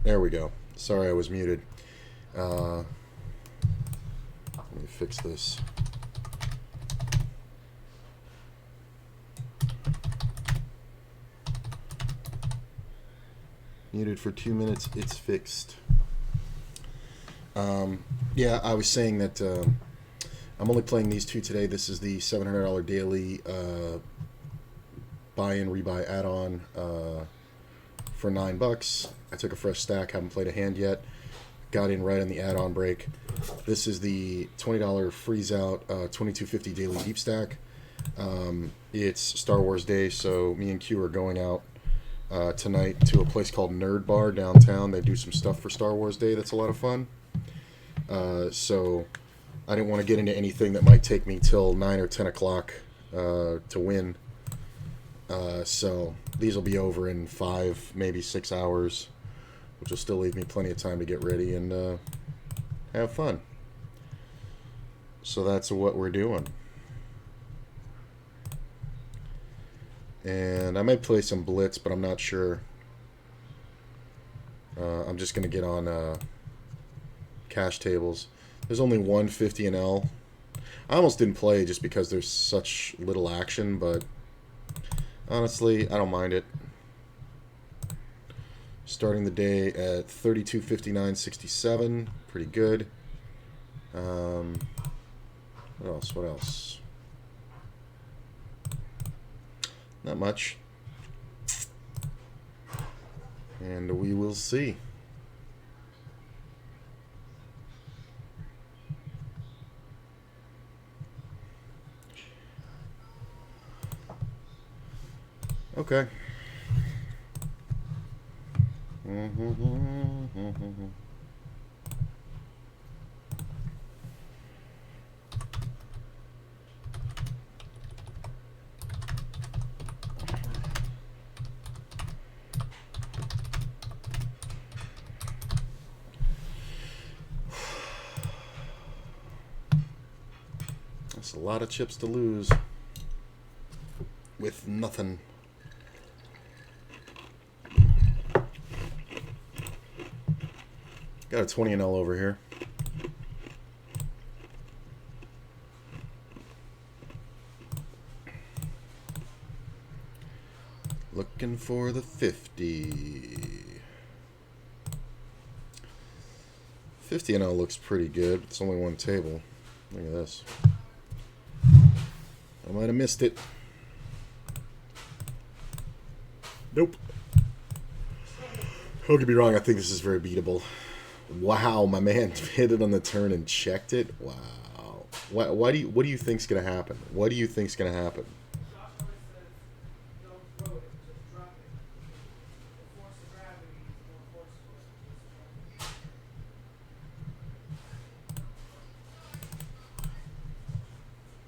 There we go. Sorry I was muted. Let me fix this. Muted for 2 minutes. It's fixed. Yeah, I was saying that I'm only playing these two today. This is the $700 daily buy-in, rebuy add-on for $9. I took a fresh stack. Haven't played a hand yet. Got in right on the add-on break. This is the $20 freeze-out 2250 daily deep stack. It's Star Wars Day, so me and Q are going out tonight to a place called Nerd Bar downtown. They do some stuff for Star Wars Day that's a lot of fun. So I didn't want to get into anything that might take me till 9 or 10 o'clock to win. So these will be over in 5, maybe 6 hours, which will still leave me plenty of time to get ready and have fun. So that's what we're doing. And I might play some Blitz, but I'm not sure. I'm just going to get on cash tables. There's only 150 in L. I almost didn't play just because there's such little action, but honestly, I don't mind it. Starting the day at 32.59.67, pretty good. What else? What else? Not much. And we will see. Okay. That's a lot of chips to lose with nothing. Got a 20 and L over here. Looking for the 50. 50 and L looks pretty good. It's only one table. Look at this. I might have missed it. Nope. Don't get me wrong, I think this is very beatable. Wow, my man hit it on the turn and checked it. Wow. What do you think's gonna happen? What do you think's gonna happen?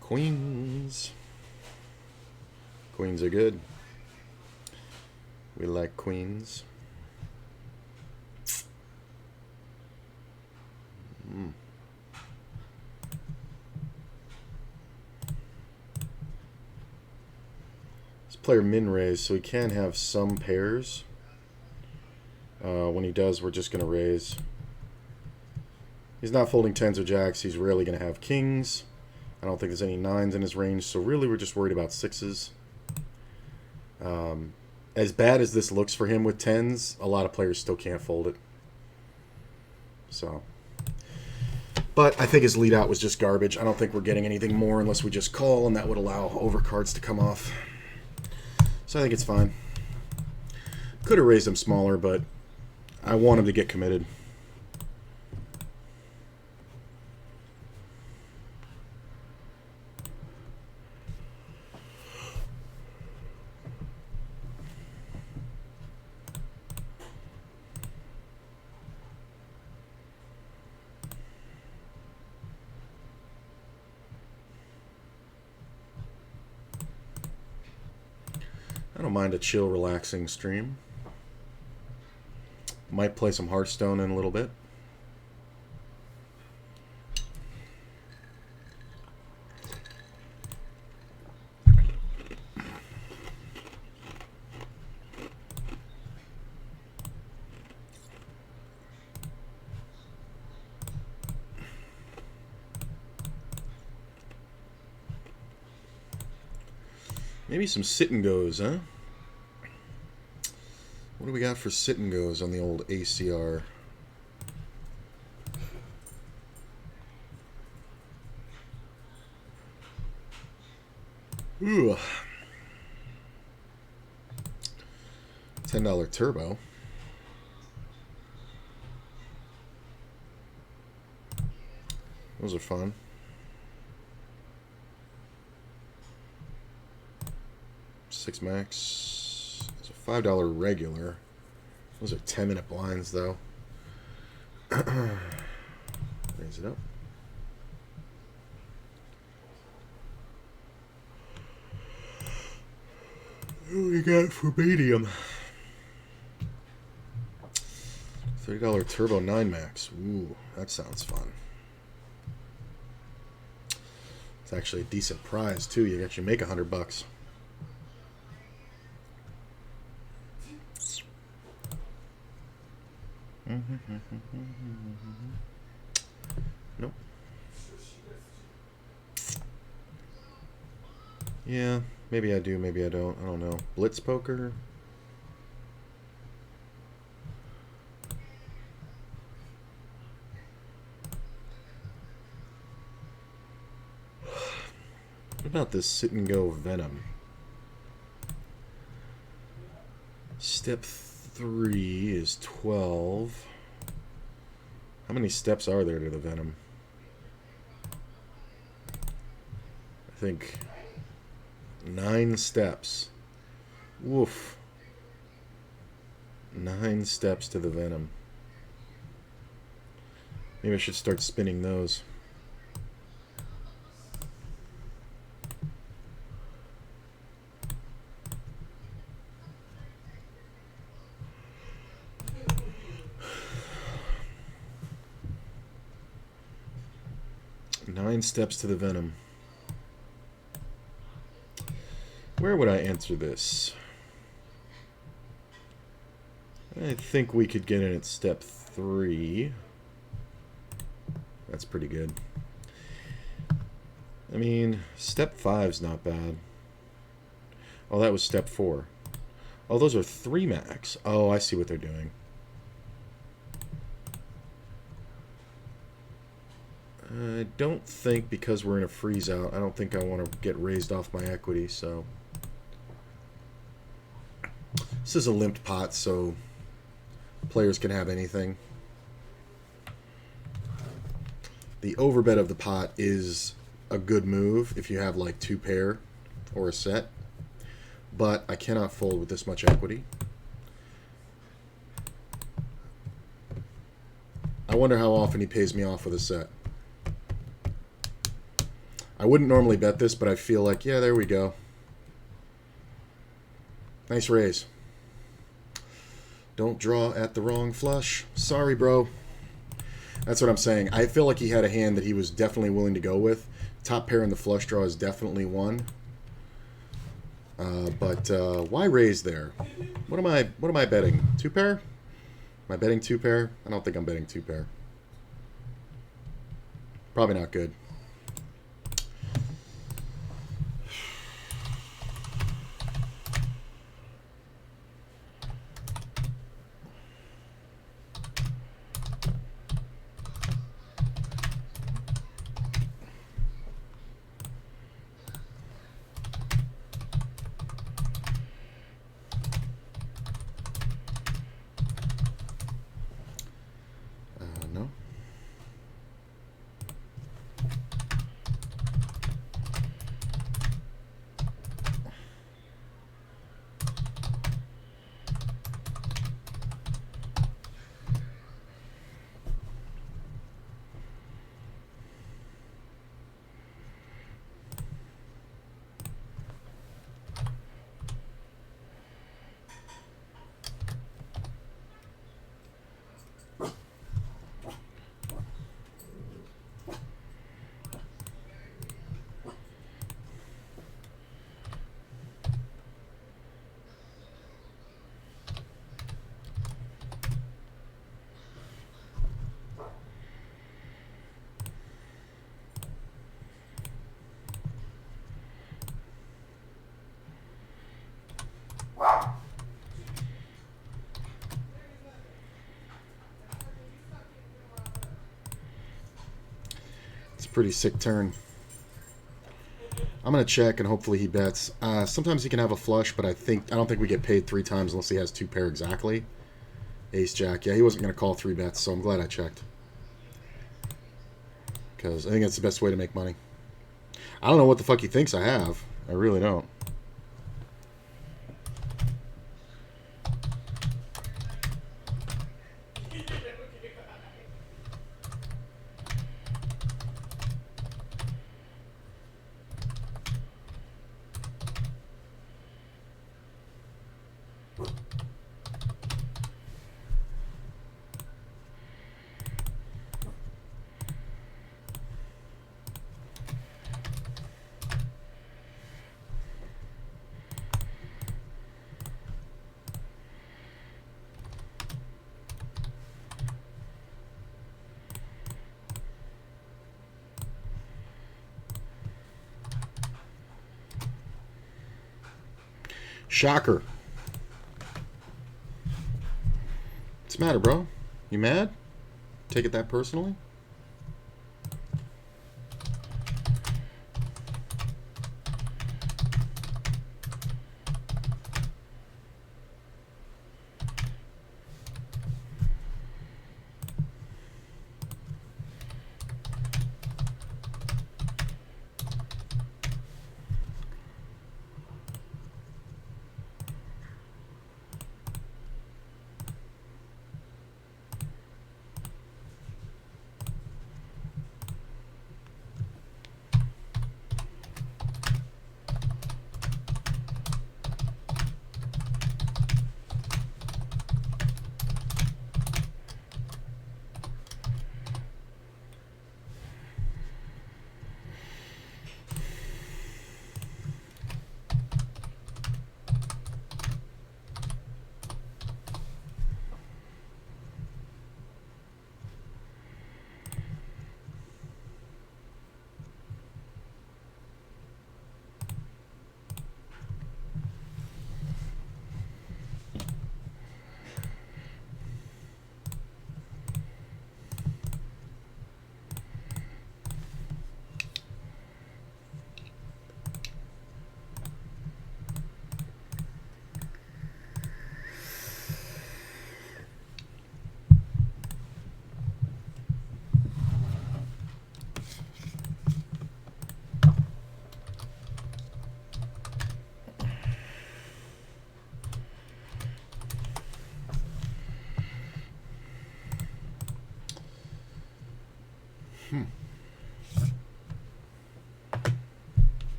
Queens. Queens are good. We like queens. This player min raise, so he can have some pairs. When he does, we're just going to raise. He's not folding tens or jacks. He's rarely going to have kings. I don't think there's any nines in his range, so really we're just worried about sixes. As bad as this looks for him with tens, a lot of players still can't fold it. So, but I think his lead out was just garbage. I don't think we're getting anything more unless we just call, and that would allow overcards to come off. So I think it's fine. Could have raised him smaller, but I want him to get committed. I don't mind a chill, relaxing stream. Might play some Hearthstone in a little bit. Maybe some sit and goes, huh? What do we got for sit and goes on the old ACR? Ooh. $10 turbo. Those are fun. $6 max. It's a $5 regular. Those are 10-minute blinds, though. Raise it up. What do we got for medium? $30 turbo 9 max. Ooh, that sounds fun. It's actually a decent prize too. You actually make $100. Nope. Yeah, maybe I do, maybe I don't. I don't know. Blitz poker. What about this sit and go Venom? Step 3 is 12. How many steps are there to the Venom? I think 9 steps. Woof. 9 steps to the Venom. Maybe I should start spinning those. Nine steps to the Venom. Where would I enter this? I think we could get in at step 3. That's pretty good. I mean, step 5's not bad. Oh, that was step 4. Oh, those are 3 max. Oh, I see what they're doing. I don't think, because we're in a freeze out, I don't think I want to get raised off my equity, so. This is a limped pot, so players can have anything. The overbet of the pot is a good move if you have like 2 pair or a set, but I cannot fold with this much equity. I wonder how often he pays me off with a set. I wouldn't normally bet this, but I feel like, yeah, there we go. Nice raise. Don't draw at the wrong flush. Sorry, bro. That's what I'm saying. I feel like he had a hand that he was definitely willing to go with. Top pair in the flush draw is definitely one. But why raise there? What am I betting? 2 pair? Am I betting 2 pair? I don't think I'm betting 2 pair. Probably not good. No. Pretty sick turn. I'm gonna check and hopefully he bets. Sometimes he can have a flush, but I don't think we get paid 3 times unless he has 2 pair exactly. Ace Jack. Yeah, he wasn't gonna call 3 bets, so I'm glad I checked. Because I think that's the best way to make money. I don't know what the fuck he thinks I have. I really don't. Shocker. What's the matter, bro? You mad? Take it that personally?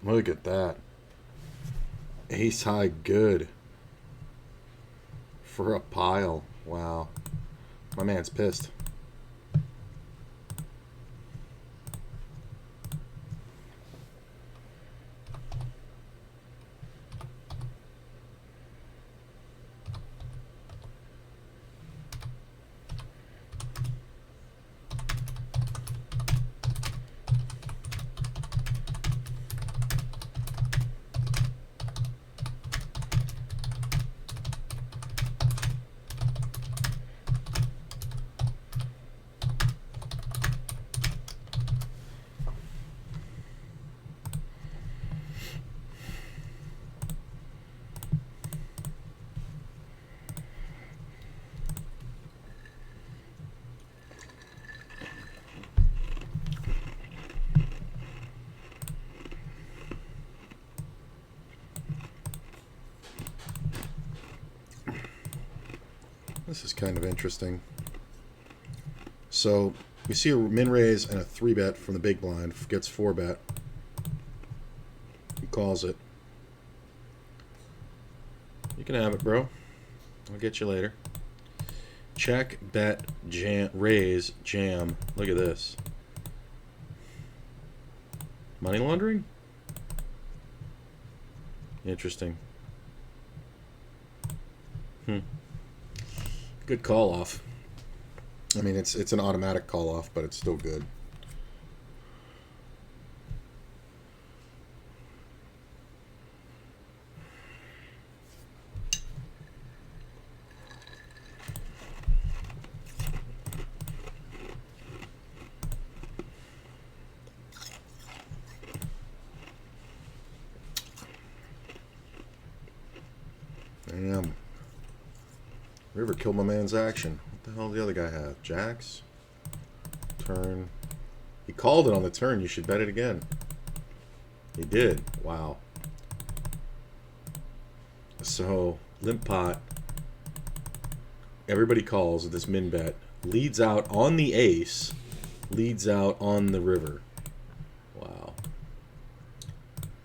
Look at that. Ace high good. For a pile. Wow. My man's pissed. This is kind of interesting. So we see a min raise and a 3-bet from the big blind. Gets 4-bet. He calls it. You can have it, bro. I'll get you later. Check, bet, jam, raise, jam. Look at this. Money laundering? Interesting. Good call off. I mean, it's an automatic call off, but it's still good. Damn. River killed my man's action. What the hell did the other guy have? Jacks? Turn. He called it on the turn. You should bet it again. He did. Wow. So, limp pot. Everybody calls with this min bet. Leads out on the ace. Leads out on the river. Wow.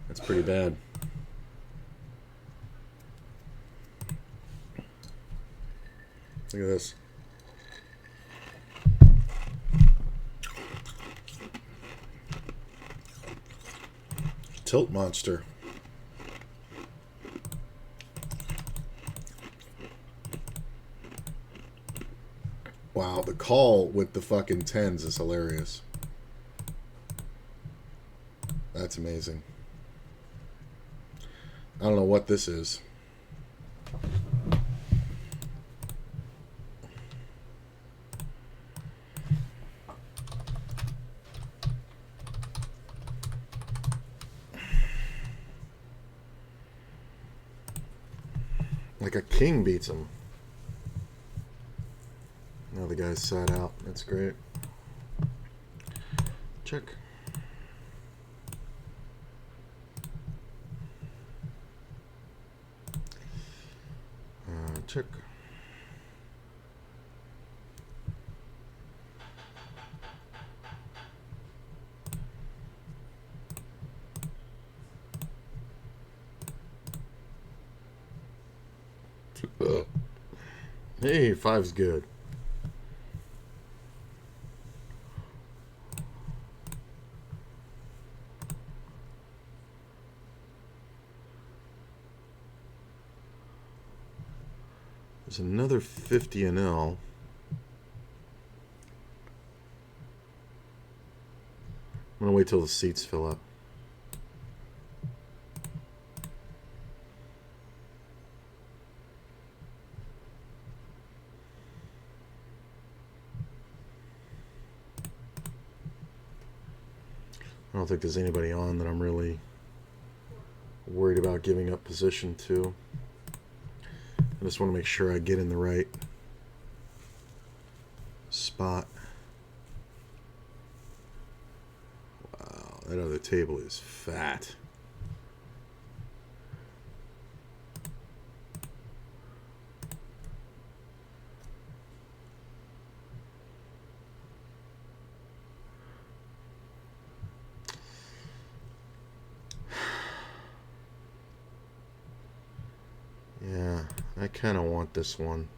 That's pretty bad. Look at this. Tilt monster. Wow, the call with the fucking tens is hilarious. That's amazing. I don't know what this is. Like a king beats him. Now the guy's side out. That's great. Check. Check. Hey, five's good. There's another 50 and L. I'm gonna wait till the seats fill up. I don't think there's anybody on that I'm really worried about giving up position to. I just want to make sure I get in the right spot. Wow, that other table is fat. Yeah, I kind of want this one.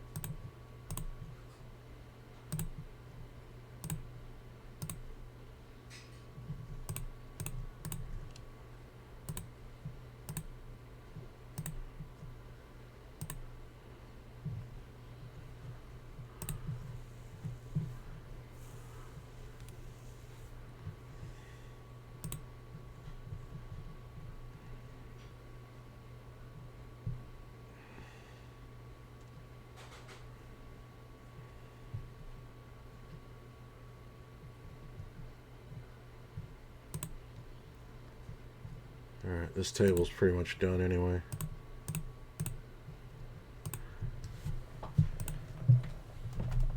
Alright, this table's pretty much done anyway.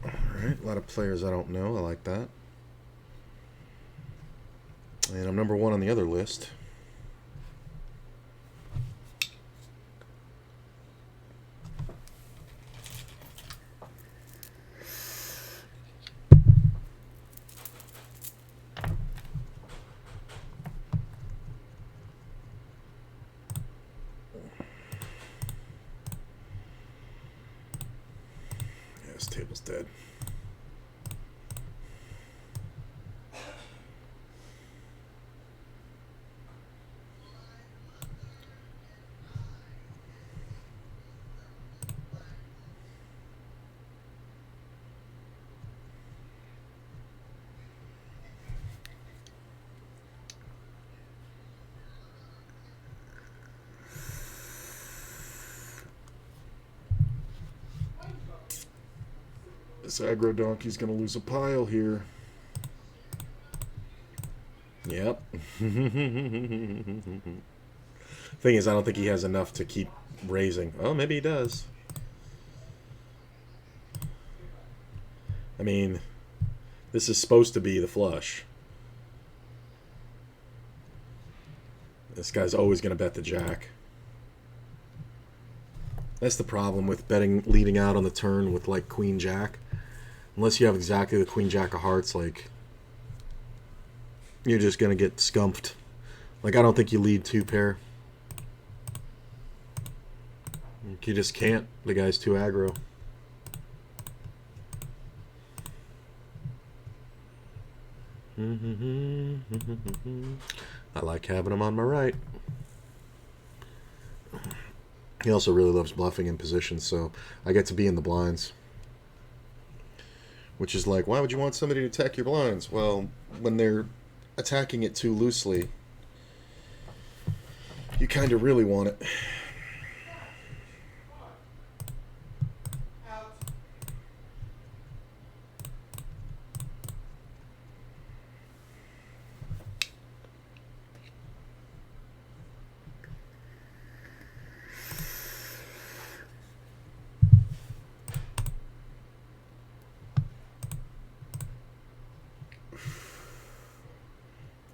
Alright, a lot of players I don't know. I like that. And I'm number one on the other list. dead. This aggro donkey's gonna lose a pile here. Yep. Thing is, I don't think he has enough to keep raising. Oh, maybe he does. I mean, this is supposed to be the flush. This guy's always going to bet the jack. That's the problem with betting leading out on the turn with, like, queen jack. Unless you have exactly the queen jack of hearts, like, you're just going to get scumped. Like, I don't think you lead two pair. You just can't. The guy's too aggro. I like having him on my right. He also really loves bluffing in position, so I get to be in the blinds. Which is like, why would you want somebody to attack your blinds? Well, when they're attacking it too loosely, you kind of really want it.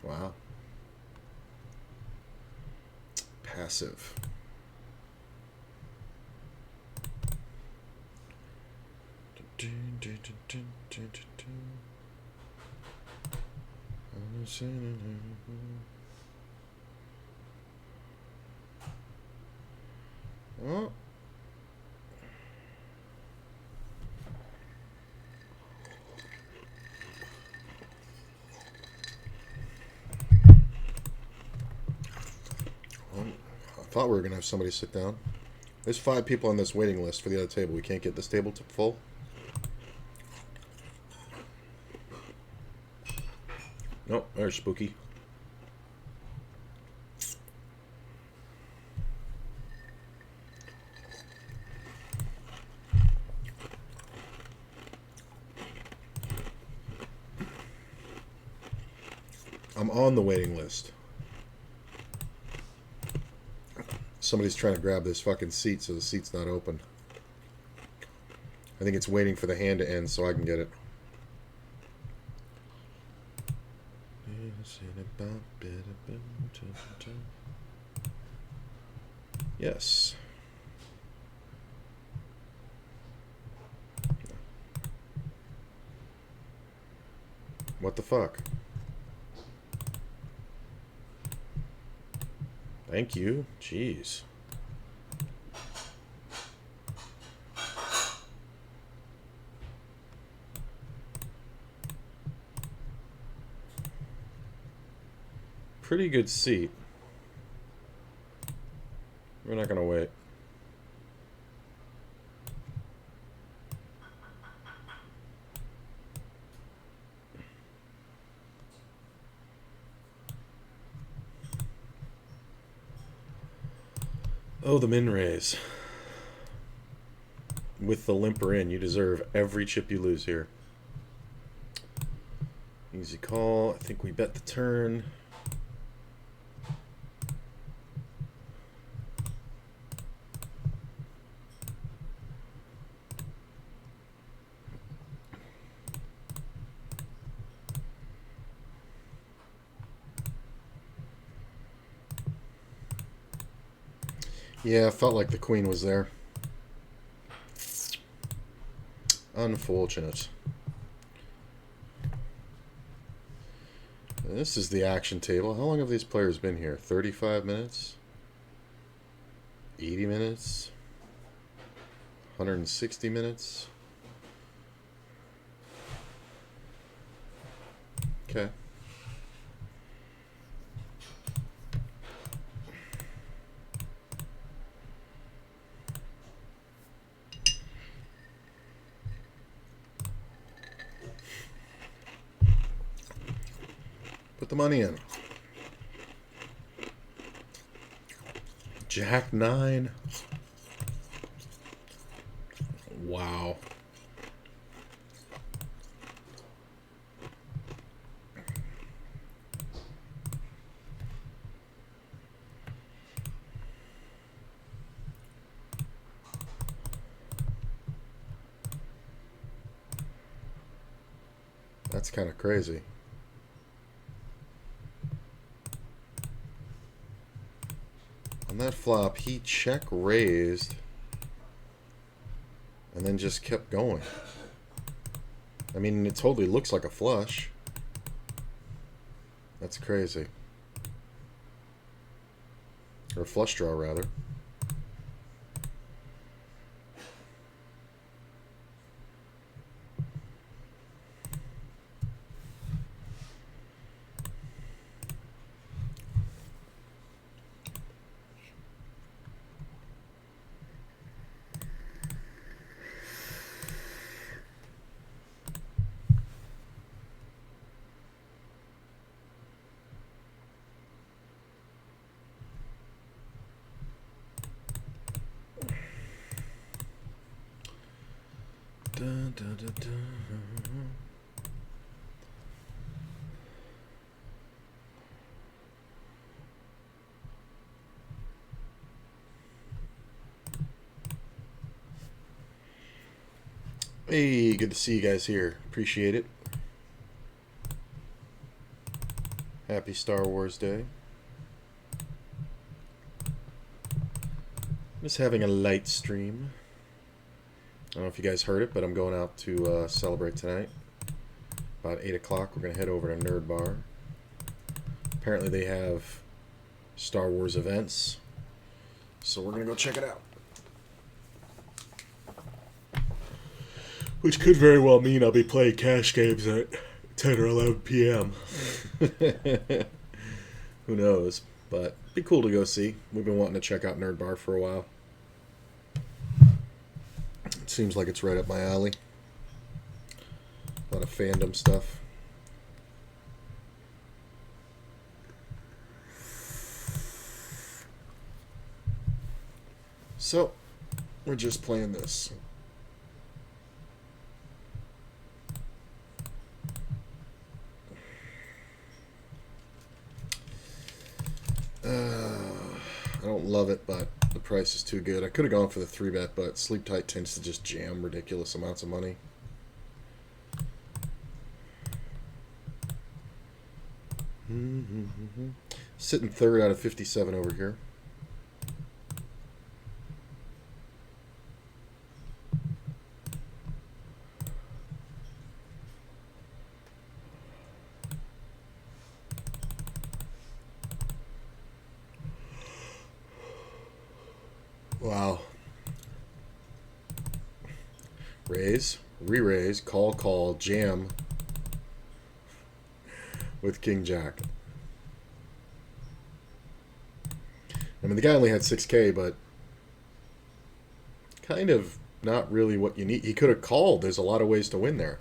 Wow. Passive. Oh. I thought we were going to have somebody sit down. There's 5 people on this waiting list for the other table. We can't get this table to full. Nope, there's Spooky. I'm on the waiting list. Somebody's trying to grab this fucking seat, so the seat's not open. I think it's waiting for the hand to end so I can get it. Yes. What the fuck? Thank you. Jeez. Pretty good seat. We're not going to wait. Oh, the min raise. With the limper in, you deserve every chip you lose here. Easy call. I think we bet the turn. Yeah, I felt like the queen was there. Unfortunate. This is the action table. How long have these players been here? 35 minutes? 80 minutes? 160 minutes? Okay. Put the money in. Jack 9. Wow. That's kind of crazy. On that flop, he check raised and then just kept going. I mean, it totally looks like a flush. That's crazy. Or a flush draw, rather. Dun, dun, dun, dun. Hey, good to see you guys here. Appreciate it. Happy Star Wars Day. Just having a light stream. I don't know if you guys heard it, but I'm going out to celebrate tonight. About 8 o'clock, we're going to head over to Nerd Bar. Apparently they have Star Wars events, so we're going to go check it out. Which could very well mean I'll be playing cash games at 10 or 11 p.m. Who knows? But it'd be cool to go see. We've been wanting to check out Nerd Bar for a while. It seems like it's right up my alley. A lot of fandom stuff. So, we're just playing this. I don't love it, but the price is too good. I could have gone for the 3-bet, but Sleep Tight tends to just jam ridiculous amounts of money. Sitting third out of 57 over here. Wow. Raise, re-raise, call, jam with King Jack. I mean, the guy only had 6K, but kind of not really what you need. He could have called. There's a lot of ways to win there.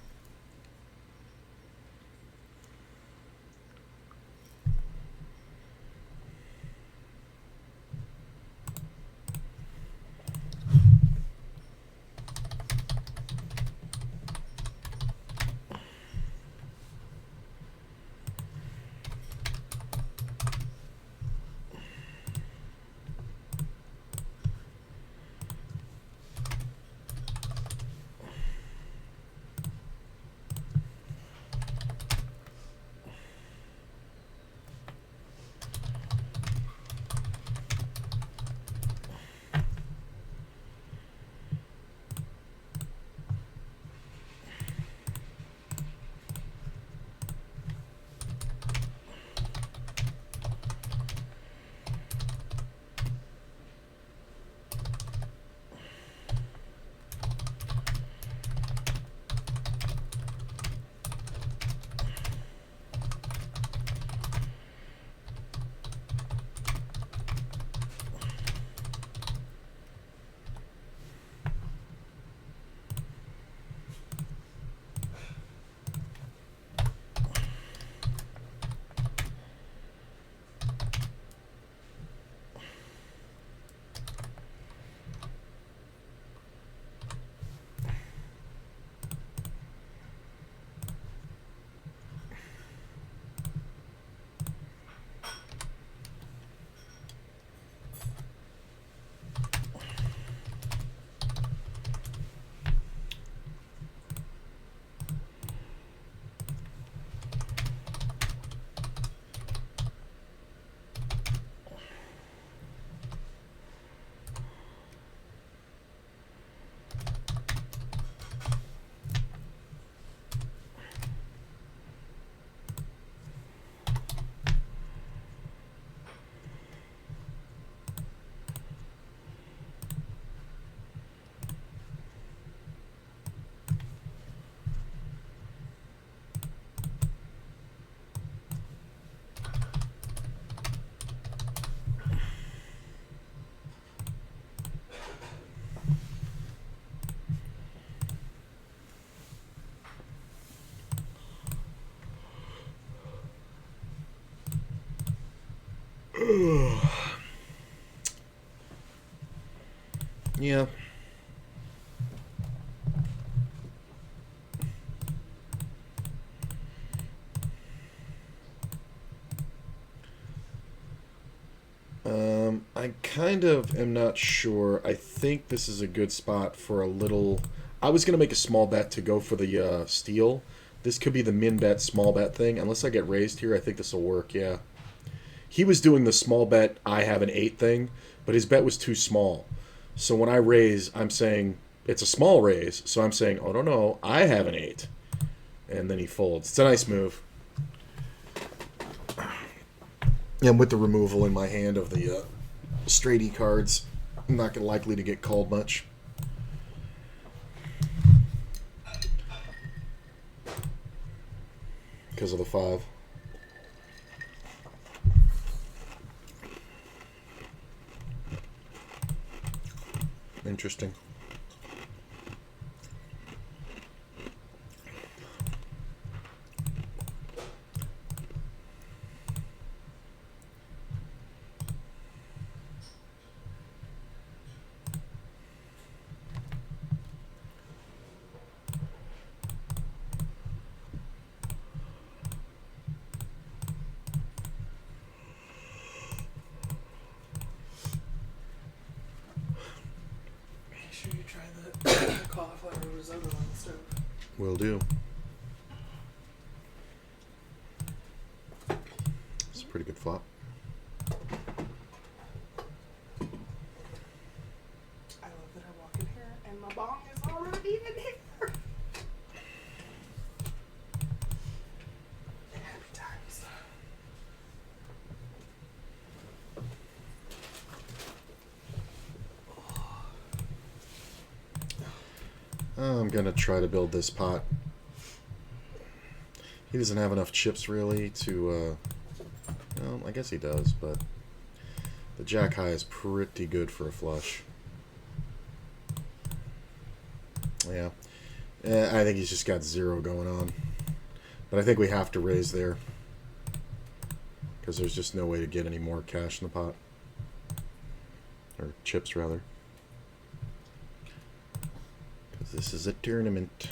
Yeah. I kind of am not sure. I think this is a good spot for a little... I was going to make a small bet to go for the steal. This could be the min bet, small bet thing. Unless I get raised here, I think this will work, yeah. He was doing the small bet, I have an 8 thing, but his bet was too small. So when I raise, I'm saying, it's a small raise, so I'm saying, oh, no, I have an 8. And then he folds. It's a nice move. And with the removal in my hand of the straight E cards, I'm not likely to get called much. Because of the 5. Interesting. Make sure you try the cauliflower risotto on the stove. Will do. It's a pretty good flop. I love that I walk in here and my bong is already in here. Happy times. I'm going to try to build this pot. He doesn't have enough chips, really, to... well, I guess he does, but... the jack high is pretty good for a flush. Yeah. I think he's just got 0 going on. But I think we have to raise there. Because there's just no way to get any more cash in the pot. Or chips, rather. Because this is a tournament.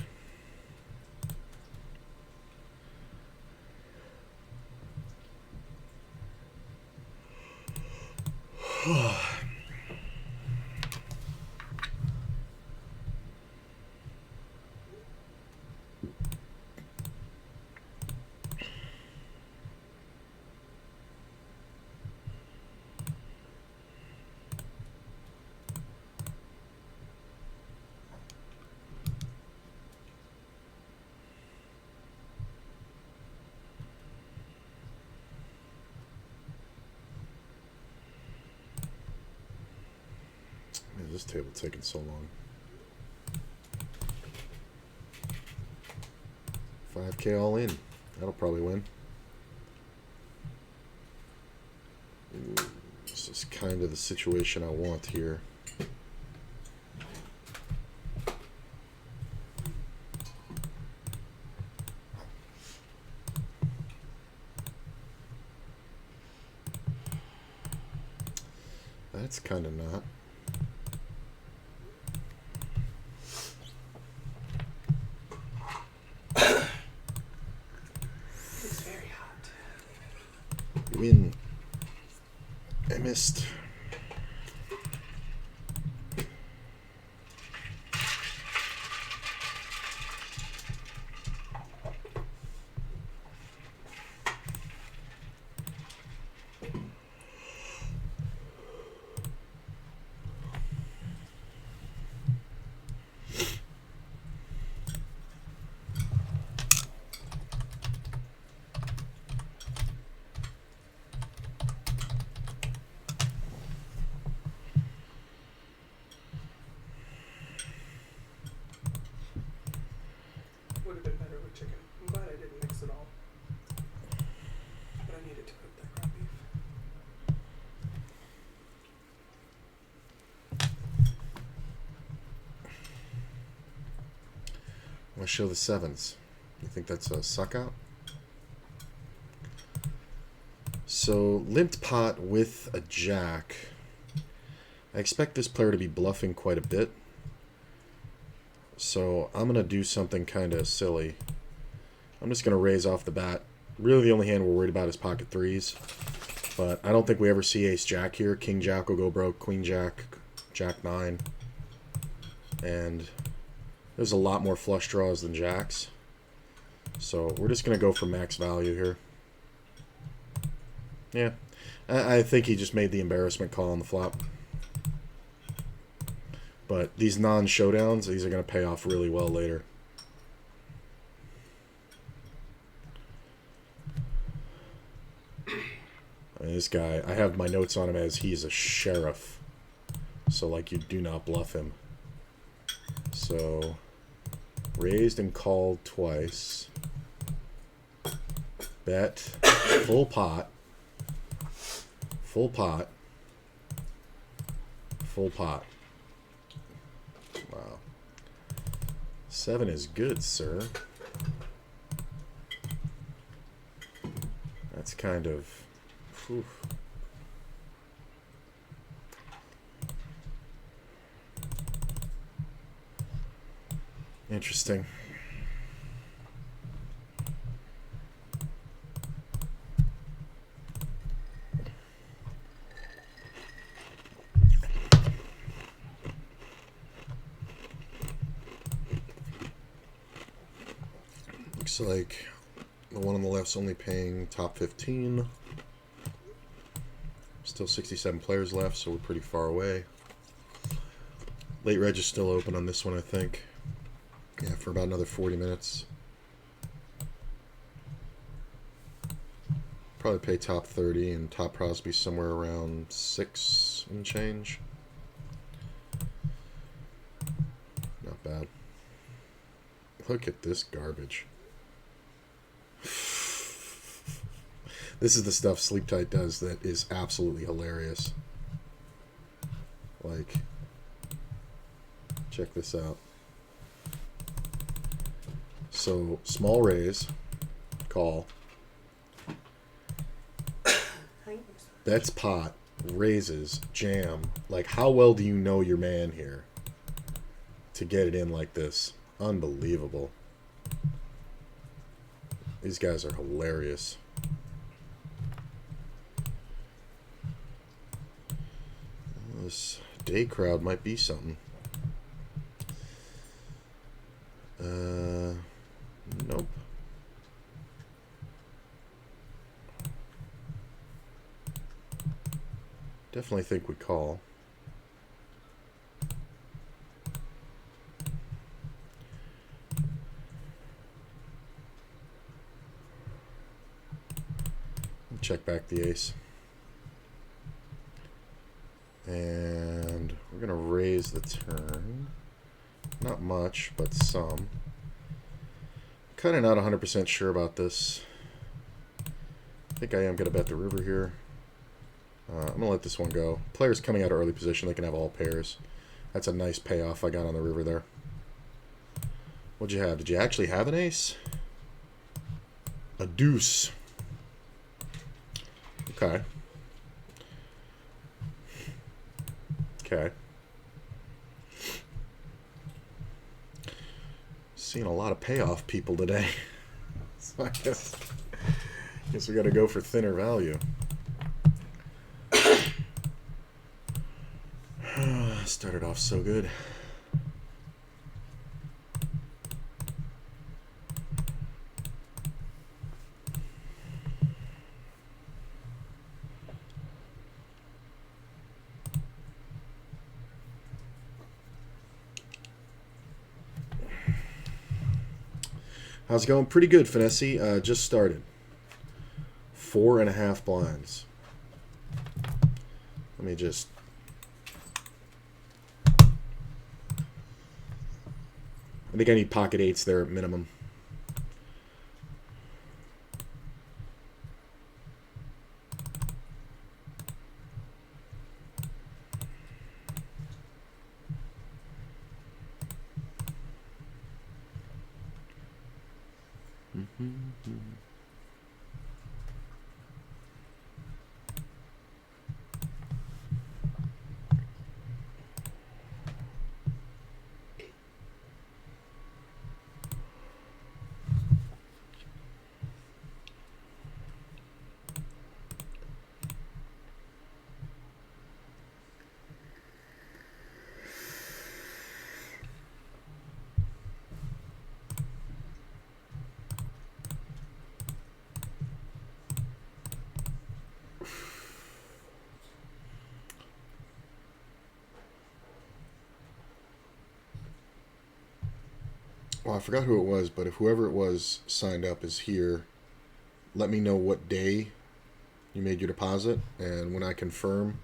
Man, this table taking so long. 5K all in. That'll probably win. Ooh, this is kind of the situation I want here. That's kind of not. It's very hot. Win. I missed. Would have been better with chicken. I'm glad I didn't mix it all. But I needed to cook that ground beef. I'm going to show the 7s. You think that's a suck out? So, limped pot with a jack. I expect this player to be bluffing quite a bit. So, I'm going to do something kind of silly. I'm just going to raise off the bat. Really, the only hand we're worried about is pocket threes. But I don't think we ever see ace-jack here. King-jack will go broke. Queen-jack, jack-9. And there's a lot more flush draws than jacks. So we're just going to go for max value here. Yeah. I think he just made the embarrassment call on the flop. But these non-showdowns, these are going to pay off really well later. I mean, this guy, I have my notes on him as he's a sheriff. So, like, you do not bluff him. So, raised and called twice. Bet. Full pot. Full pot. Full pot. Wow. 7 is good, sir. That's kind of... Whew. Interesting. Looks like the one on the left's only paying top 15. Still 67 players left, so we're pretty far away. Late reg is still open on this one, I think. Yeah, for about another 40 minutes. Probably pay top 30, and top pros be somewhere around 6 and change. Not bad. Look at this garbage. This is the stuff Sleep Tight does that is absolutely hilarious. Like, check this out. So, small raise, call, bets pot, raises, jam. Like, how well do you know your man here to get it in like this? Unbelievable. These guys are hilarious. This day crowd might be something. Nope. Definitely think we call. Check back the ace. And we're going to raise the turn. Not much, but some. Kind of not 100% sure about this. I think I am going to bet the river here. I'm going to let this one go. Players coming out of early position, they can have all pairs. That's a nice payoff I got on the river there. What'd you have? Did you actually have an ace? A deuce. Okay. Okay. Seeing a lot of payoff people today. So I guess we got to go for thinner value. Started off so good. How's it going? Pretty good, Finesse. Just started. 4.5 blinds. Let me just... I think I need pocket eights there at minimum. Well, I forgot who it was, but if whoever it was signed up is here, let me know what day you made your deposit, and when I confirm,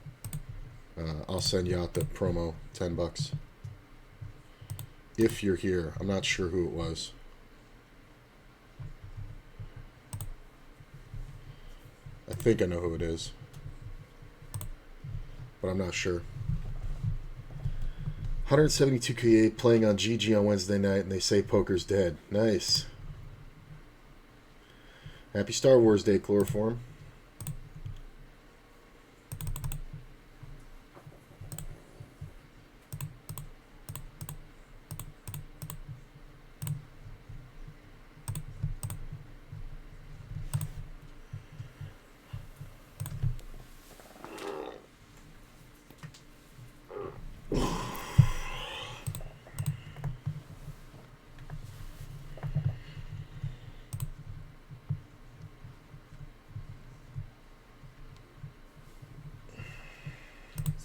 I'll send you out the promo, $10. If you're here, I'm not sure who it was. I think I know who it is, but I'm not sure. 172K playing on GG on Wednesday night, and they say poker's dead. Nice. Happy Star Wars Day, Chloroform.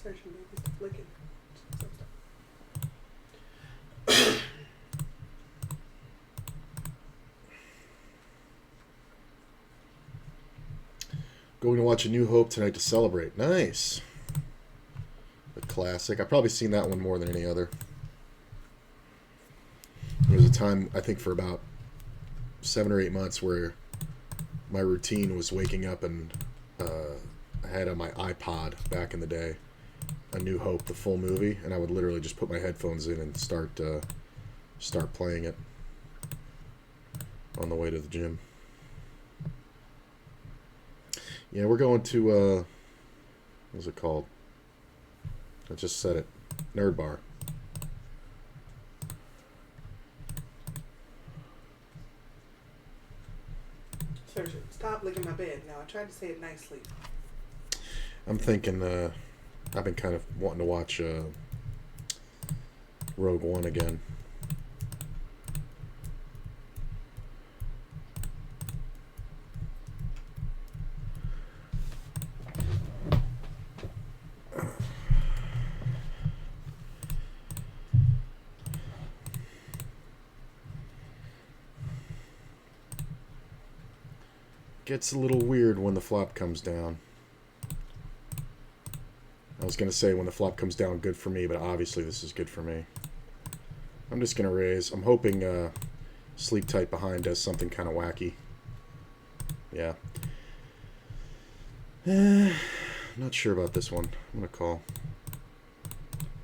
Searching, baby. Stop licking. Stop. Going to watch A New Hope tonight to celebrate. Nice. A classic. I've probably seen that one more than any other. There was a time, I think for about 7 or 8 months, where my routine was waking up and I had on my iPod back in the day A New Hope, the full movie, and I would literally just put my headphones in and start playing it on the way to the gym. Yeah, we're going to what's it called? I just said it. Nerd Bar. Searching. Stop licking my bed. Now I tried to say it nicely. I'm thinking I've been kind of wanting to watch Rogue One again. Gets a little weird when the flop comes down. I was going to say when the flop comes down, good for me, but obviously this is good for me. I'm just going to raise. I'm hoping Sleep Tight Behind does something kind of wacky. Yeah. Not sure about this one. I'm going to call.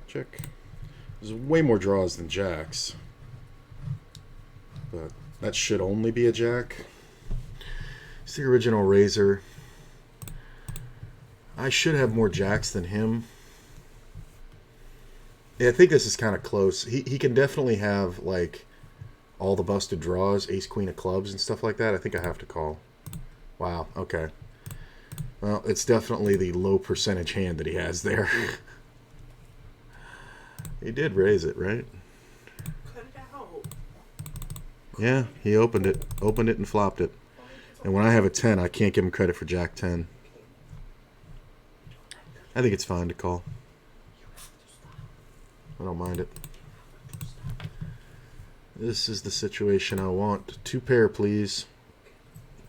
Check. There's way more draws than jacks. But that should only be a jack. It's the original Razor. I should have more jacks than him. Yeah, I think this is kind of close. He can definitely have, like, all the busted draws, ace, queen of clubs and stuff like that. I think I have to call. Wow, okay. Well, it's definitely the low percentage hand that he has there. He did raise it, right? Cut it out. Yeah, he opened it. Opened it and flopped it. And when I have a 10, I can't give him credit for Jack 10. I think it's fine to call. I don't mind it. This is the situation I want. 2 pair, please.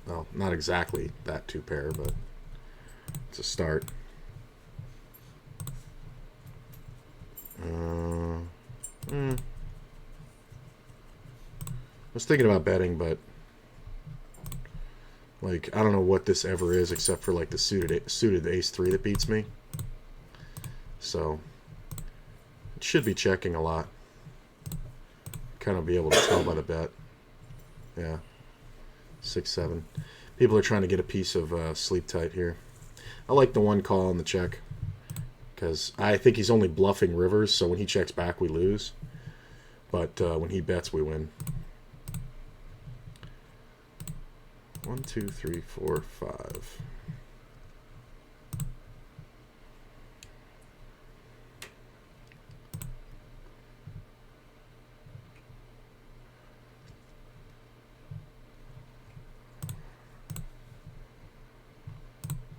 Well, not exactly that 2 pair, but it's a start. I was thinking about betting, but like I don't know what this ever is except for like the suited ace 3 that beats me. So it should be checking a lot. Kind of be able to tell by the bet. Yeah, 6-7. People are trying to get a piece of Sleep Tight here. I like the one call on the check because I think he's only bluffing rivers. So when he checks back, we lose. But when he bets, we win. 1, 2, 3, 4, 5.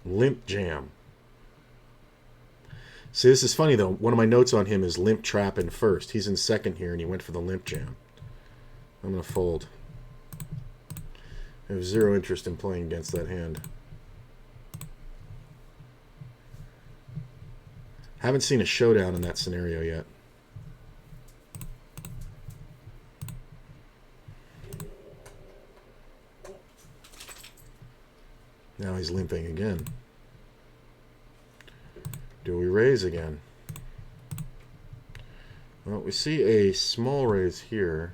Limp jam. See, this is funny though. One of my notes on him is limp trap in first. He's in second here, and he went for the limp jam. I'm going to fold. I have zero interest in playing against that hand. Haven't seen a showdown in that scenario yet. Now he's limping again. Do we raise again? Well, we see a small raise here.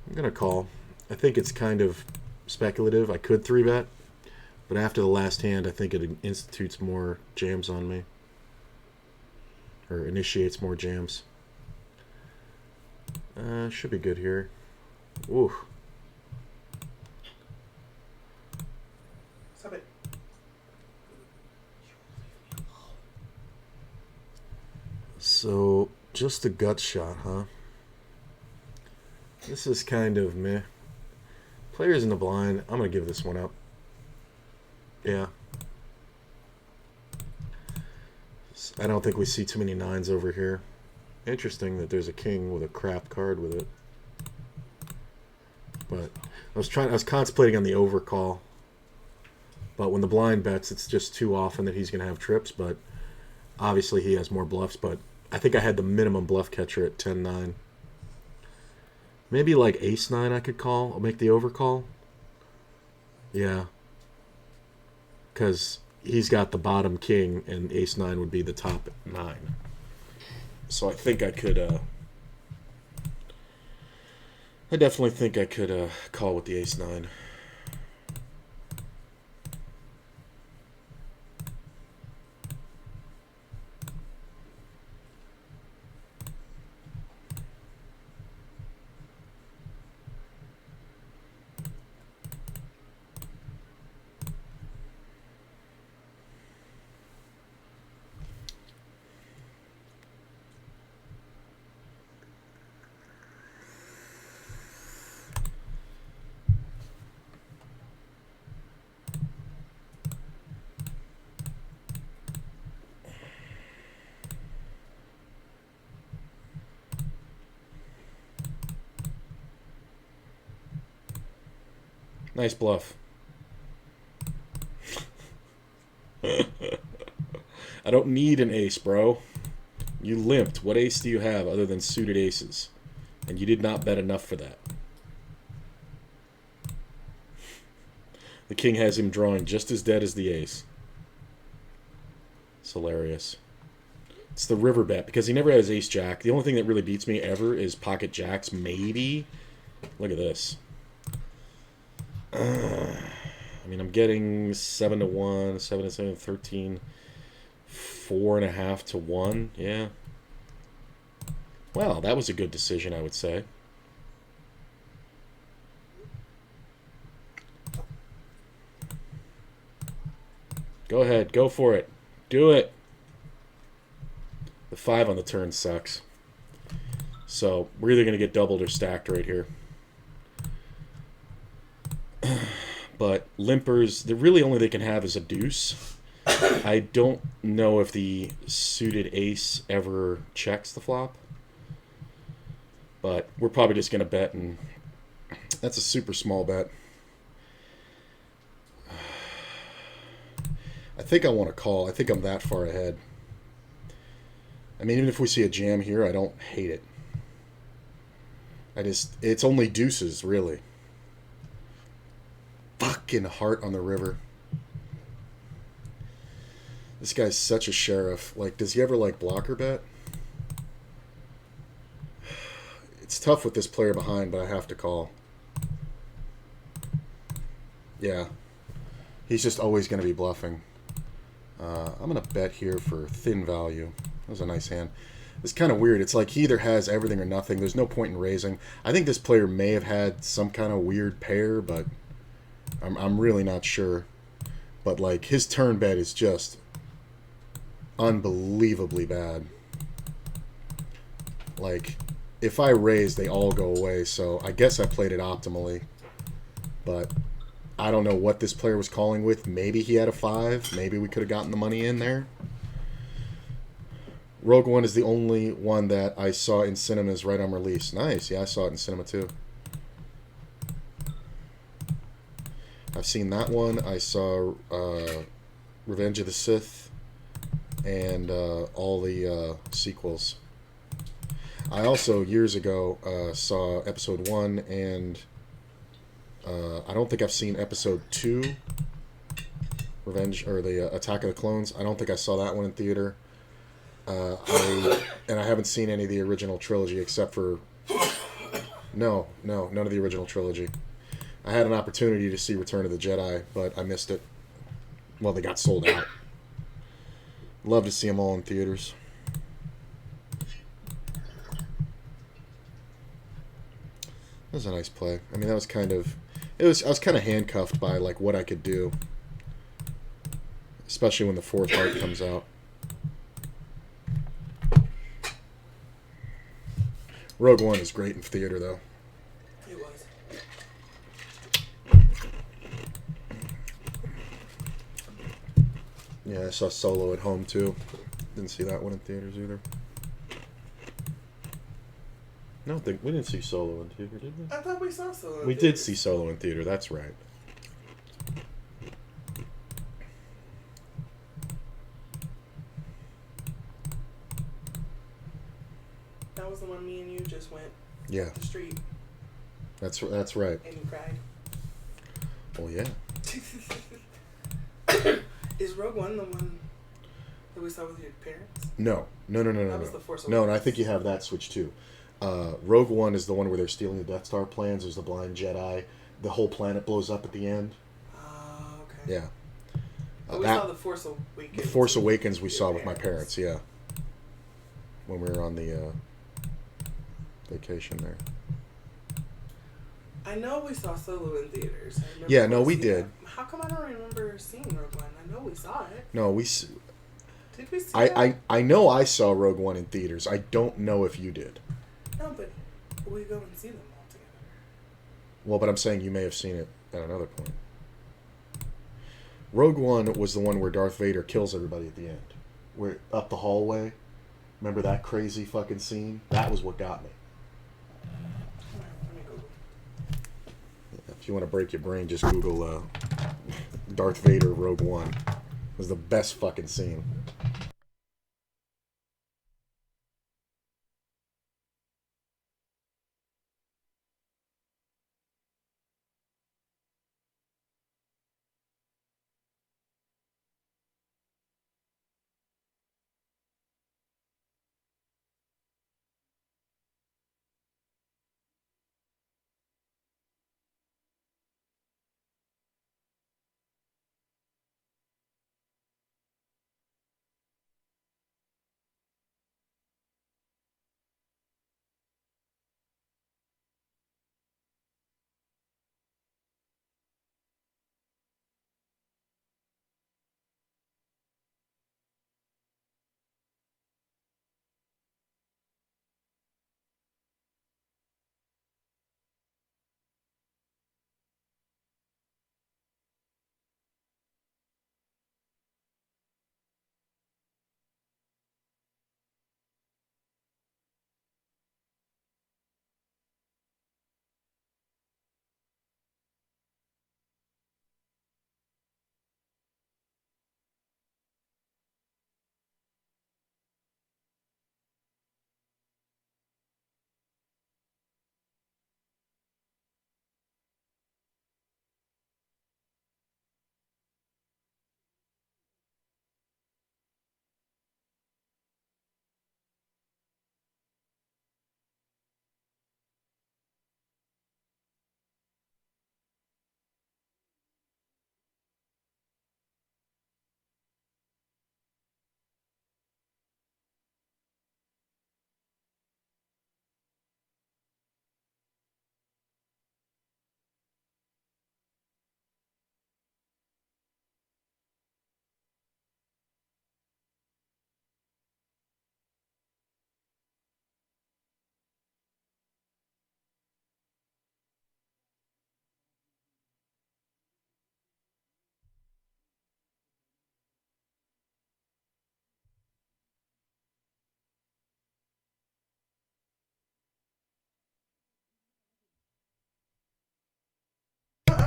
I'm going to call. I think it's kind of speculative. I could 3-bet, but after the last hand, I think it institutes more jams on me. Or initiates more jams. Should be good here. Ooh. Stop it. So, just a gut shot, huh? This is kind of meh. Players in the blind. I'm going to give this one up. Yeah. I don't think we see too many 9s over here. Interesting that there's a king with a crap card with it. But I was contemplating on the overcall. But when the blind bets, it's just too often that he's going to have trips. But obviously he has more bluffs. But I think I had the minimum bluff catcher at 10-9. Maybe like ace-9 I could call. I'll make the overcall. Yeah. Because he's got the bottom king, and ace-9 would be the top 9. So I think I could... I definitely think I could call with the ace-9. Nice bluff. I don't need an ace, bro. You limped. What ace do you have other than suited aces? And you did not bet enough for that. The king has him drawing just as dead as the ace. It's hilarious. It's the river bet because he never has ace-jack. The only thing that really beats me ever is pocket jacks, maybe. Look at this. I mean, I'm getting 7-1, 7-7, 13, 4.5 to 1. Yeah. Well, that was a good decision, I would say. Go ahead, go for it. Do it. The 5 on the turn sucks. So we're either going to get doubled or stacked right here. But limpers, the really only they can have is a deuce. I don't know if the suited ace ever checks the flop. But we're probably just going to bet, and that's a super small bet. I think I want to call. I think I'm that far ahead. I mean, even if we see a jam here, I don't hate it. It's only deuces, really. Fucking heart on the river. This guy's such a sheriff. Like, does he ever, like, blocker bet? It's tough with this player behind, but I have to call. Yeah. He's just always going to be bluffing. I'm going to bet here for thin value. That was a nice hand. It's kind of weird. It's like he either has everything or nothing. There's no point in raising. I think this player may have had some kind of weird pair, but I'm really not sure. But, like, his turn bet is just unbelievably bad. Like, if I raise, they all go away. So I guess I played it optimally. But I don't know what this player was calling with. Maybe he had a 5. Maybe we could have gotten the money in there. Rogue One is the only one that I saw in cinemas right on release. Nice. Yeah, I saw it in cinema too. I've seen that one. I saw Revenge of the Sith and all the sequels. I also, years ago, saw Episode 1 and I don't think I've seen Episode 2, Revenge, or the Attack of the Clones. I don't think I saw that one in theater. And I haven't seen any of the original trilogy except for... No, none of the original trilogy. I had an opportunity to see Return of the Jedi, but I missed it. Well, they got sold out. Love to see them all in theaters. That was a nice play. I mean, that was kind of... I was kind of handcuffed by like what I could do. Especially when the fourth part comes out. Rogue One is great in theater, though. It was. Yeah, I saw Solo at home, too. Didn't see that one in theaters, either. No, we didn't see Solo in theater, did we? I thought we saw Solo. We did see Solo in theater, that's right. That was the one me and you just went Yeah, up the street that's right. and you cried. Well, yeah. Is Rogue One the one that we saw with your parents? No. That was the Force No, and I Awakens. think you have that switch, too. Rogue One is the one where they're stealing the Death Star plans. There's the blind Jedi. The whole planet blows up at the end. Oh, okay. Yeah. But we saw the Force Awakens. The Force Awakens we your saw with my parents, yeah. When we were on the vacation there. I know we saw Solo in theaters. I remember Yeah, no, going we to see did. that. How come I don't remember seeing Rogue One? I know we saw it. No, Did we see it? I know I saw Rogue One in theaters. I don't know if you did. No, but we go and see them all together. Well, but I'm saying you may have seen it at another point. Rogue One was the one where Darth Vader kills everybody at the end. Where up the hallway. Remember that crazy fucking scene? That was what got me. Let me Google. If you want to break your brain, just Google Darth Vader Rogue One. It was the best fucking scene.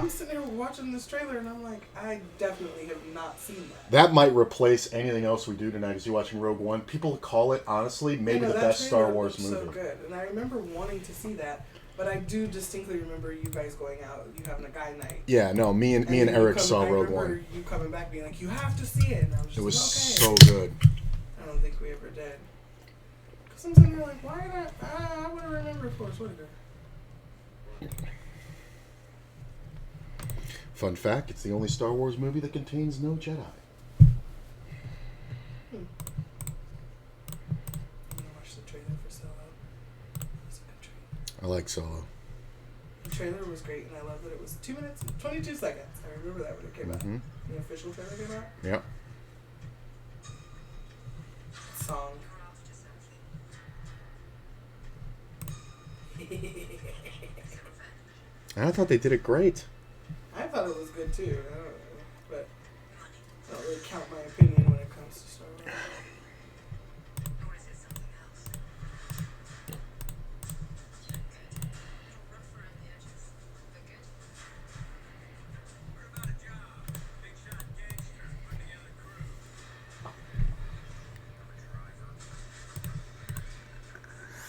I'm sitting here watching this trailer and I'm like, I definitely have not seen that. That might replace anything else we do tonight. Is you watching Rogue One? People call it, honestly, maybe the best Star Wars movie. So good, and I remember wanting to see that, but I do distinctly remember you guys going out, you having a guy night. Yeah, no, me and Eric saw Rogue One. I remember you coming back being like, you have to see it, and I was just it was like, so good. I don't think we ever did. Because I'm sitting there like, why not? I would have remembered Force Whitaker. Fun fact, it's the only Star Wars movie that contains no Jedi. I'm gonna watch the trailer for Solo. It's a good trailer. I like Solo. The trailer was great, and I love that it was 2 minutes and 22 seconds. I remember that when it came out. The official trailer came out. Yep. Song. I thought they did it great. I thought it was good too. I don't know, but I don't really count my opinion when it comes to Star Wars.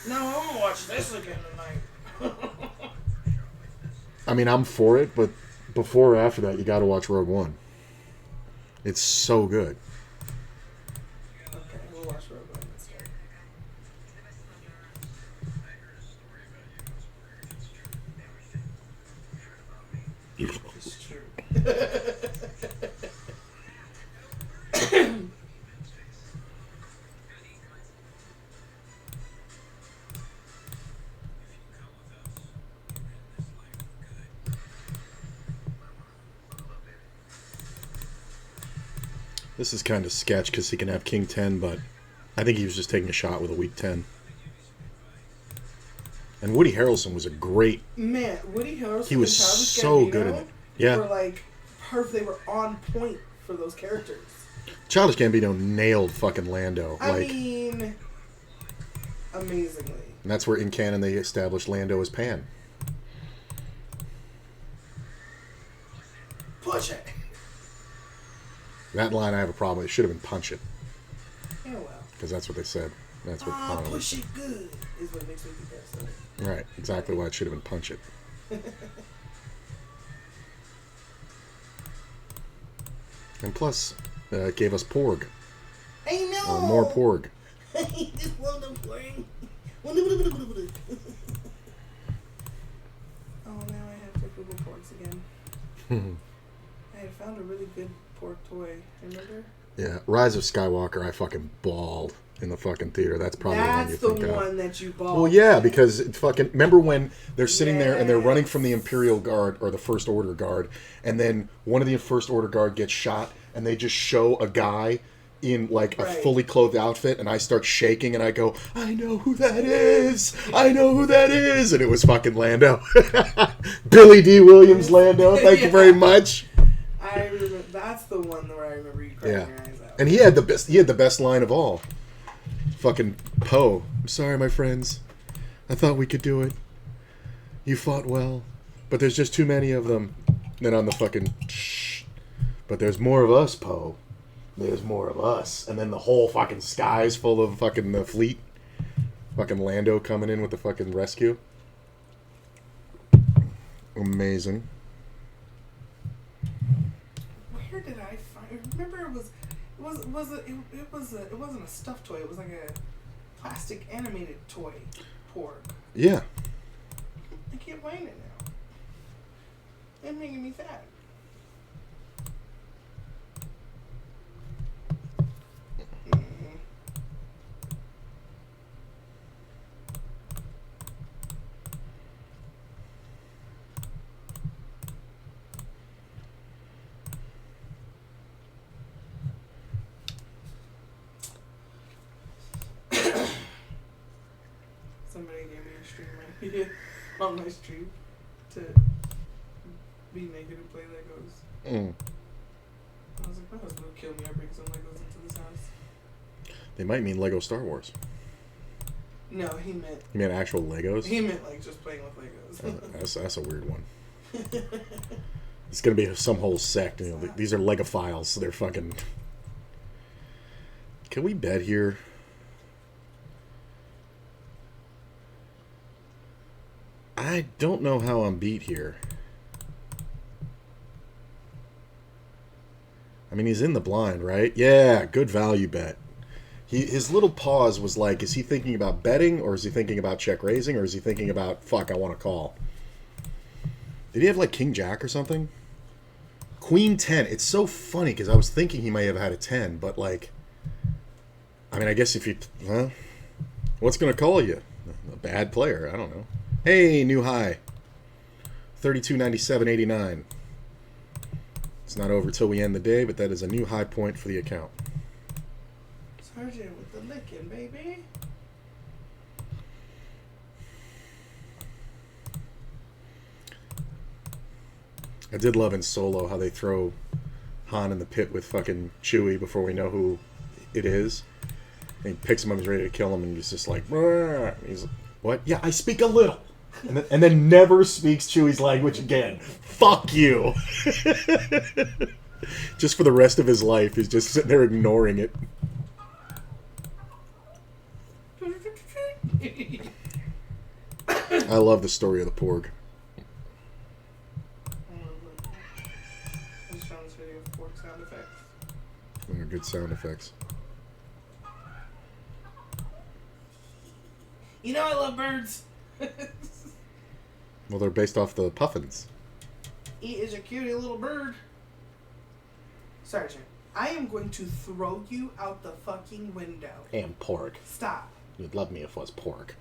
No, I want to watch this again tonight. I mean, I'm for it, but before or after that, you got to watch Rogue One. It's so good. Okay, we'll watch Rogue One instead. It's true. This is kind of sketch because he can have King 10, but I think he was just taking a shot with a weak 10. And Woody Harrelson was a great... Man, Woody Harrelson he was so good in it. Yeah. Were like perfect. They were on point for those characters. Childish Gambino nailed fucking Lando. I mean, amazingly. And that's where in canon they established Lando as Pan. Push it. That line I have a problem with. It should have been punch it. Yeah, well. Because that's what they said. That's what push it good is what makes me think that. Right. Exactly why it should have been punch it. And plus, it gave us Porg. I know. More Porg. I just love the Porg. Oh, now I have to Google porgs again. I had found a really good porg toy. Remember? Yeah, Rise of Skywalker. I fucking bawled in the fucking theater. That's probably the one you think of. That's the one that you bawled. Well, yeah, because it fucking... Remember when they're sitting there and they're running from the Imperial Guard or the First Order Guard, and then one of the First Order Guard gets shot, and they just show a guy in like a fully clothed outfit, and I start shaking, and I go, I know who that is! I know who that is! And it was fucking Lando. Billy D. Williams Lando, thank you very much. I remember, that's the one where I remember you crying your eyes out. And he had the best line of all. Fucking Poe. I'm sorry, my friends. I thought we could do it. You fought well, but there's just too many of them. Then on the fucking shh. But there's more of us, Poe. There's more of us. And then the whole fucking sky's full of fucking the fleet. Fucking Lando coming in with the fucking rescue. Amazing. Where did I find? Remember, it wasn't a stuffed toy. It was like a plastic animated toy. Porg. Yeah. I can't find it now. It's making me sad. Somebody gave me a stream idea on my stream to be naked and play Legos. I was like, my husband would kill me. I bring some Legos into this house. They might mean Lego Star Wars. No, he meant... You meant actual Legos? He meant like just playing with Legos. That's a weird one. It's gonna be some whole sect. You know, these are legophiles, so they're fucking. Can we bet here? I don't know how I'm beat here. I mean, he's in the blind, right? Yeah, good value bet. His little pause was like, is he thinking about betting, or is he thinking about check raising, or is he thinking about, fuck, I want to call? Did he have like King Jack or something? Queen 10. It's so funny because I was thinking he may have had a 10, but like, I mean, I guess if you, well, what's going to call you? A bad player. I don't know. Hey, new high. 32.97.89. It's not over till we end the day, but that is a new high point for the account. Sergeant with the licking, baby. I did love in Solo how they throw Han in the pit with fucking Chewie before we know who it is. And he picks him up, he's ready to kill him, and he's just like, "Brr." He's like, what? Yeah, I speak a little. And then never speaks Chewie's language again. Fuck you. Just for the rest of his life, he's just sitting there ignoring it. I love the story of the Porg. I just found this video of pork sound effects. They're good sound effects. You know I love birds. Well, they're based off the puffins. He is a cutie little bird. Sergeant, I am going to throw you out the fucking window. Damn pork. Stop. You'd love me if it was pork.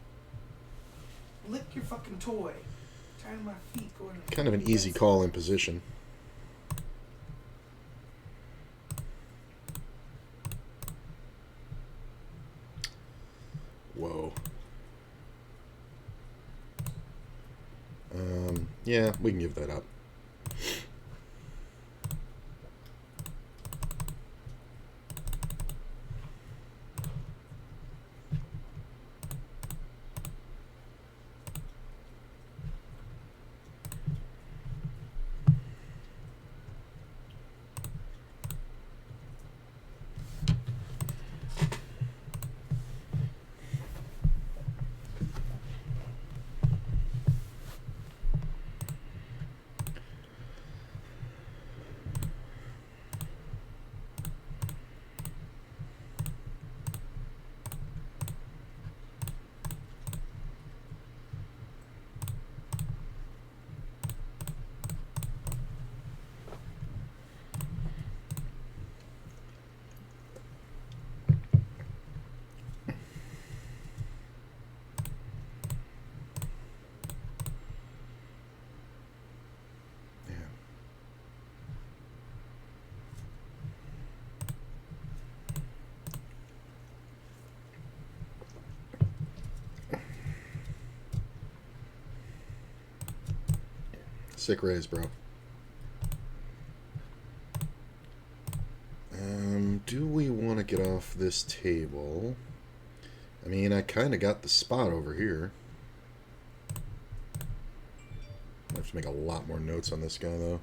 Lick your fucking toy. Tired of my feet going. Kind of an easy call in position. Whoa. Yeah, we can give that up. Sick raise, bro. Do we want to get off this table? I mean, I kind of got the spot over here. I have to make a lot more notes on this guy, though.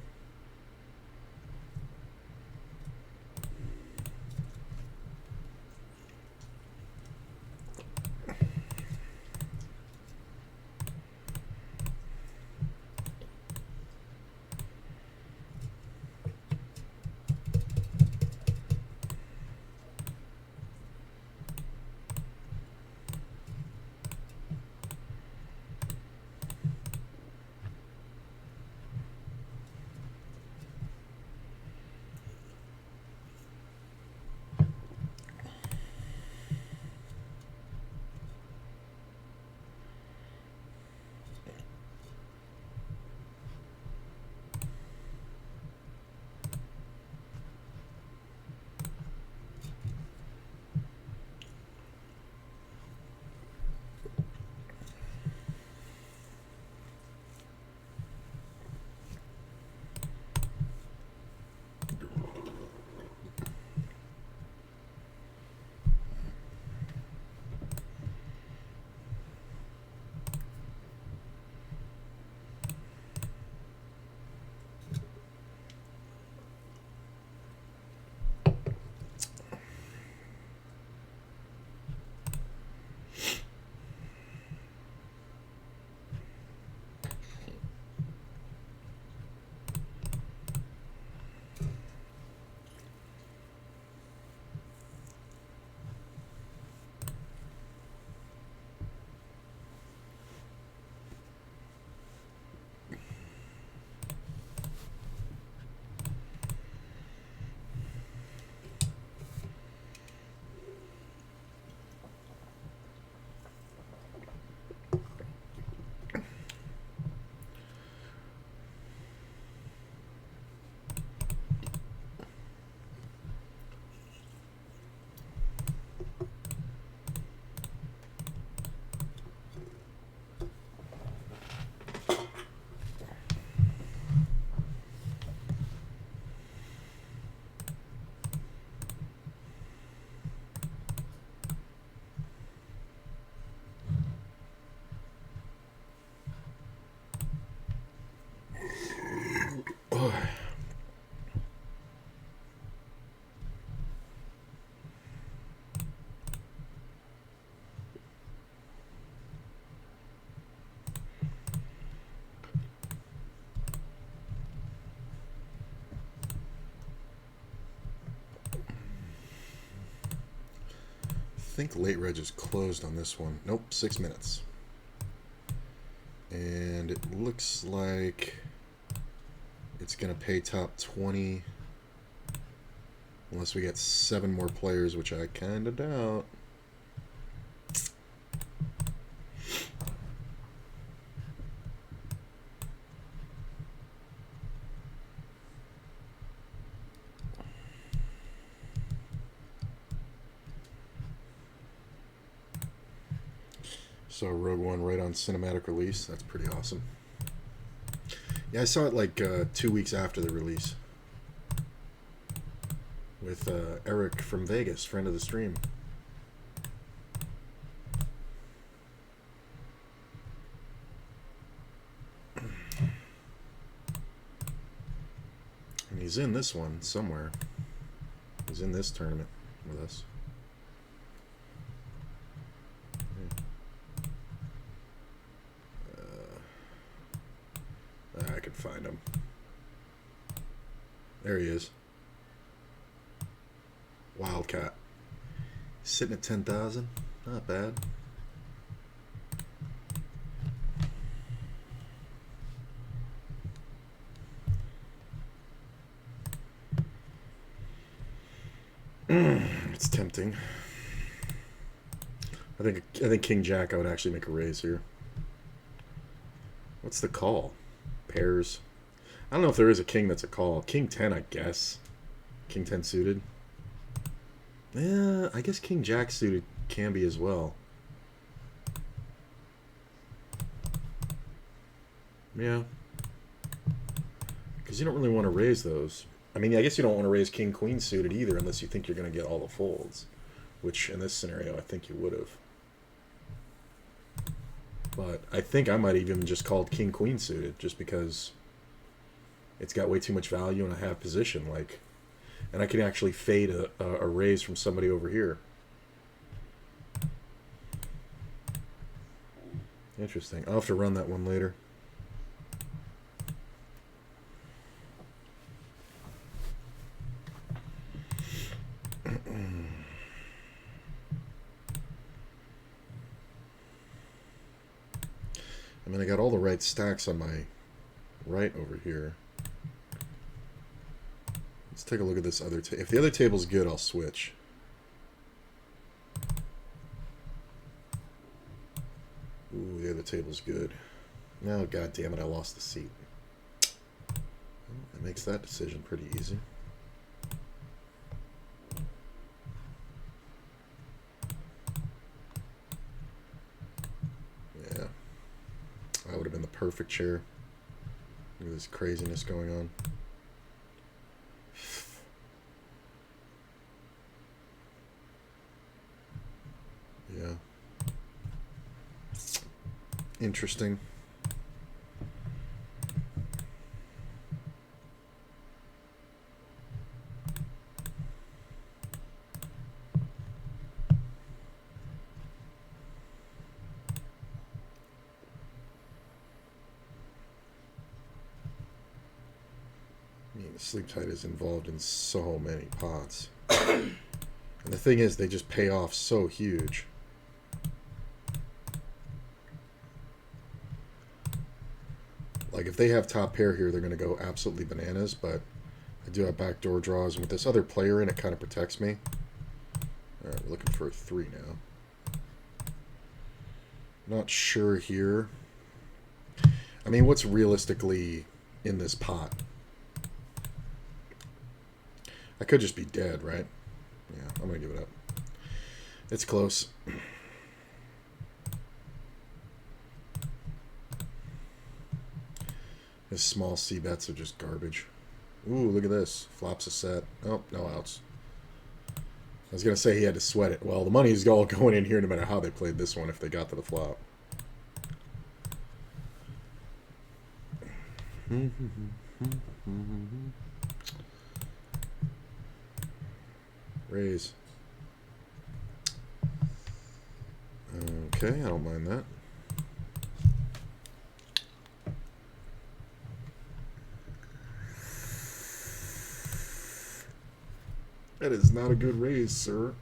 I think late reg is closed on this one. Nope, 6 minutes. And it looks like it's going to pay top 20 unless we get 7 more players, which I kind of doubt. So Rogue One right on cinematic release. That's pretty awesome. Yeah, I saw it like 2 weeks after the release with Eric from Vegas, friend of the stream. And he's in this one somewhere. He's in this tournament with us. I can find him. There he is. Wildcat. Sitting at 10,000. Not bad. It's tempting. I think King Jack I would actually make a raise here. What's the call? Pairs. I don't know if there is a king that's a call. King 10, I guess. King 10 suited. Yeah, I guess King Jack suited can be as well. Yeah. Because you don't really want to raise those. I mean, I guess you don't want to raise King Queen suited either unless you think you're going to get all the folds. Which, in this scenario, I think you would have. But I think I might even just called King Queen suited just because it's got way too much value in a half position. Like, and I can actually fade a raise from somebody over here. Interesting. I'll have to run that one later. I mean, I got all the right stacks on my right over here. Let's take a look at this other table. If the other table's good, I'll switch. Ooh, the other table's good. Now, god damn it, I lost the seat. Well, that makes that decision pretty easy. Yeah. That would have been the perfect chair. Look at this craziness going on. Yeah. Interesting. I mean, Sleep Tight is involved in so many pots. And the thing is, they just pay off so huge. Like, if they have top pair here, they're going to go absolutely bananas, but I do have backdoor draws, and with this other player in, it kind of protects me. Alright, we're looking for a 3 now. Not sure here. I mean, what's realistically in this pot? I could just be dead, right? Yeah, I'm going to give it up. It's close. His small C bets are just garbage. Ooh, look at this. Flops a set. Oh, no outs. I was going to say he had to sweat it. Well, the money's all going in here no matter how they played this one if they got to the flop. Raise. Okay, I don't mind that. That is not a good raise, sir.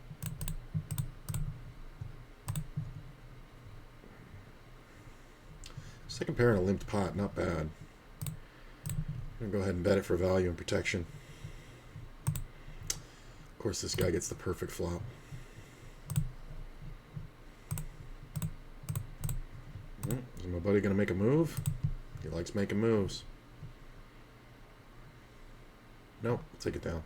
Second pair in a limped pot, not bad. I'm gonna go ahead and bet it for value and protection. Of course, this guy gets the perfect flop. Is my buddy gonna make a move? He likes making moves. Nope, take it down.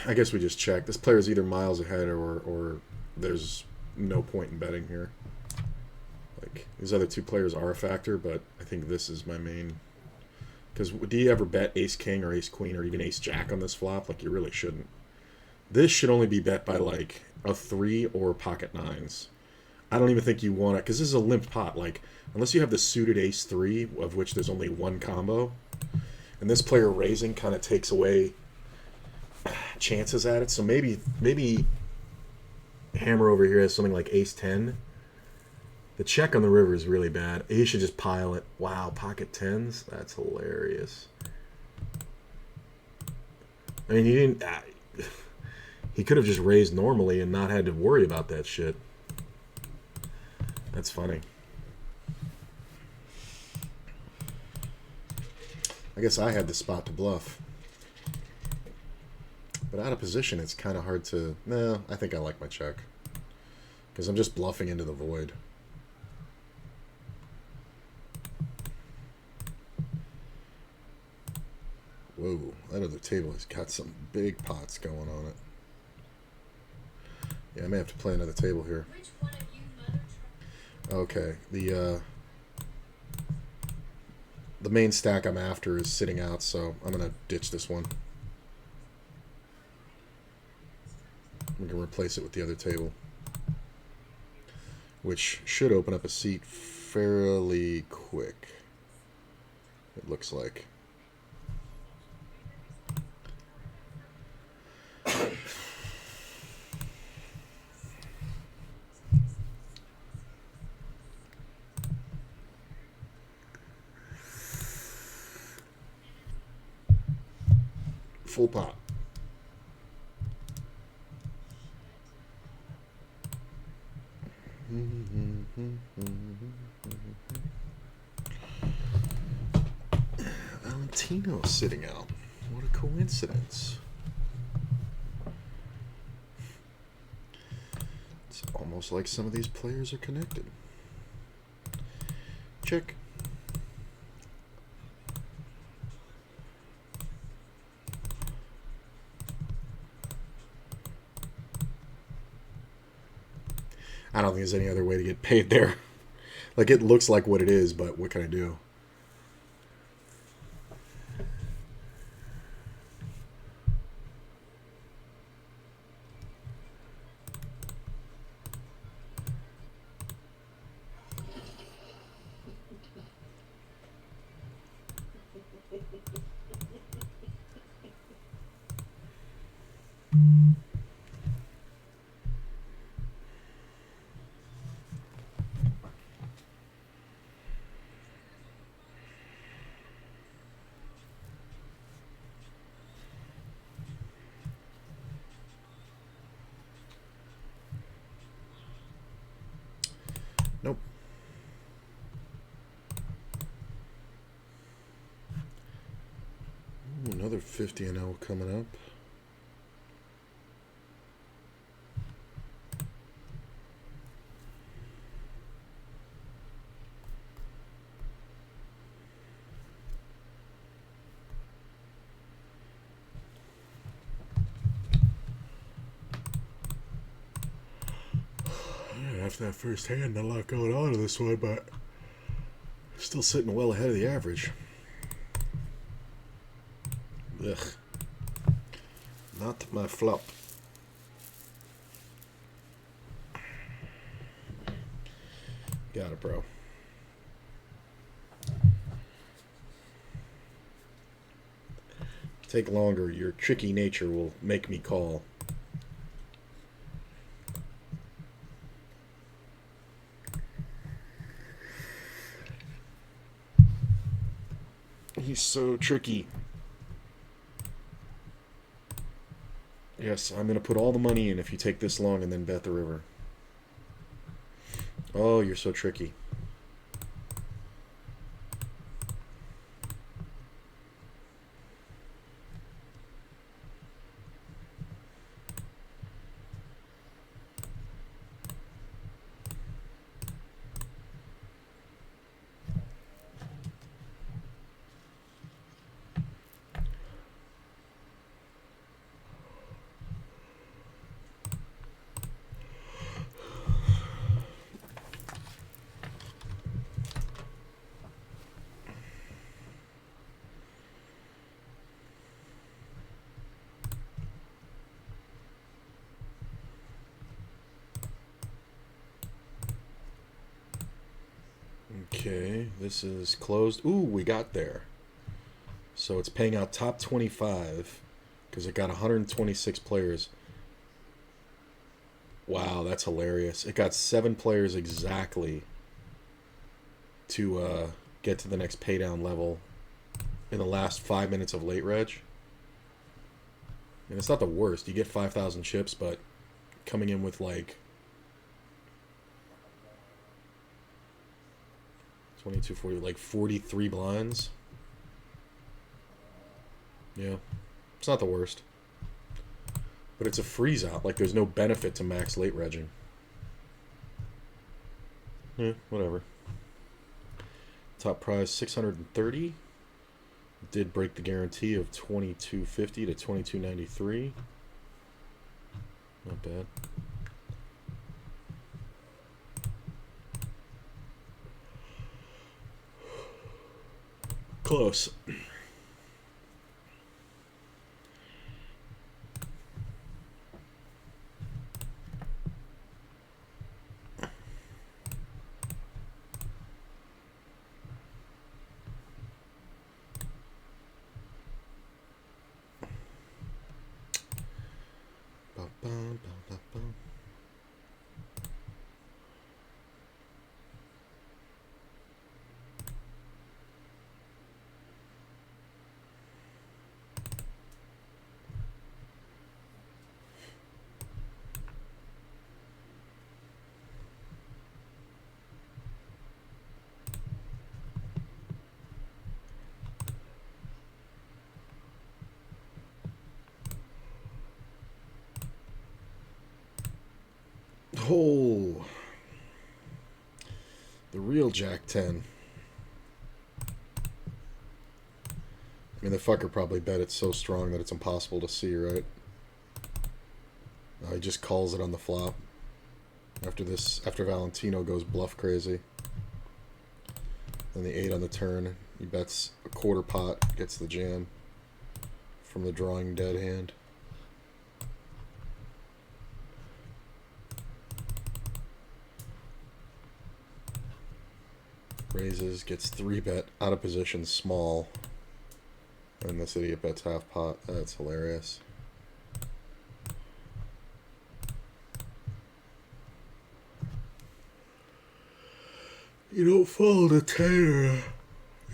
I guess we just check. This player's either miles ahead or there's no point in betting here. Like, these other two players are a factor, but I think this is my main. Because do you ever bet ace-king or ace-queen or even ace-jack on this flop? Like, you really shouldn't. This should only be bet by, like, a 3 or pocket 9s. I don't even think you want it, because this is a limp pot. Like, unless you have the suited ace-3, of which there's only one combo, and this player raising kind of takes away chances at it. So maybe Hammer over here has something like ace-10. The check on the river is really bad. He should just pile it. Wow, pocket 10s? That's hilarious. I mean, he didn't... he could have just raised normally and not had to worry about that shit. That's funny. I guess I had the spot to bluff. But out of position, it's kind of hard to... No, I think I like my check. Because I'm just bluffing into the void. Whoa, that other table has got some big pots going on it. Yeah, I may have to play another table here. Which one of you mother Okay, the main stack I'm after is sitting out, so I'm going to ditch this one. I'm going to replace it with the other table, which should open up a seat fairly quick, it looks like. Full pot. Valentino sitting out. What a coincidence. It's almost like some of these players are connected. Check. I don't think there's any other way to get paid there. Like, it looks like what it is, but what can I do? Nope. Ooh, another 50 and L coming up. After that first hand, not a lot going on in this one, but still sitting well ahead of the average. Ugh. Not my flop. Got it, bro. take longer. Your tricky nature will make me call. He's so tricky. Yes, I'm going to put all the money in if you take this long and then bet the river. Oh, you're so tricky. Okay, this is closed. Ooh, we got there. So it's paying out top 25 because it got 126 players. Wow, that's hilarious. It got 7 players exactly to get to the next paydown level in the last 5 minutes of late reg. And it's not the worst. You get 5,000 chips, but coming in with like 22, 40, like 43 blinds. Yeah, it's not the worst. But it's a freeze out. Like, there's no benefit to max late regging. Yeah, whatever. Top prize 630. Did break the guarantee of 2250 to 2293. Not bad. Close. Oh, the real Jack 10. I mean, the fucker probably bet it's so strong that it's impossible to see, right? He just calls it on the flop. After Valentino goes bluff crazy. Then the 8 on the turn. He bets a quarter pot, gets the jam from the drawing dead hand. Raises, gets 3-bet, out of position, small. And this idiot bets half pot. That's hilarious. You don't fall to 10 or... You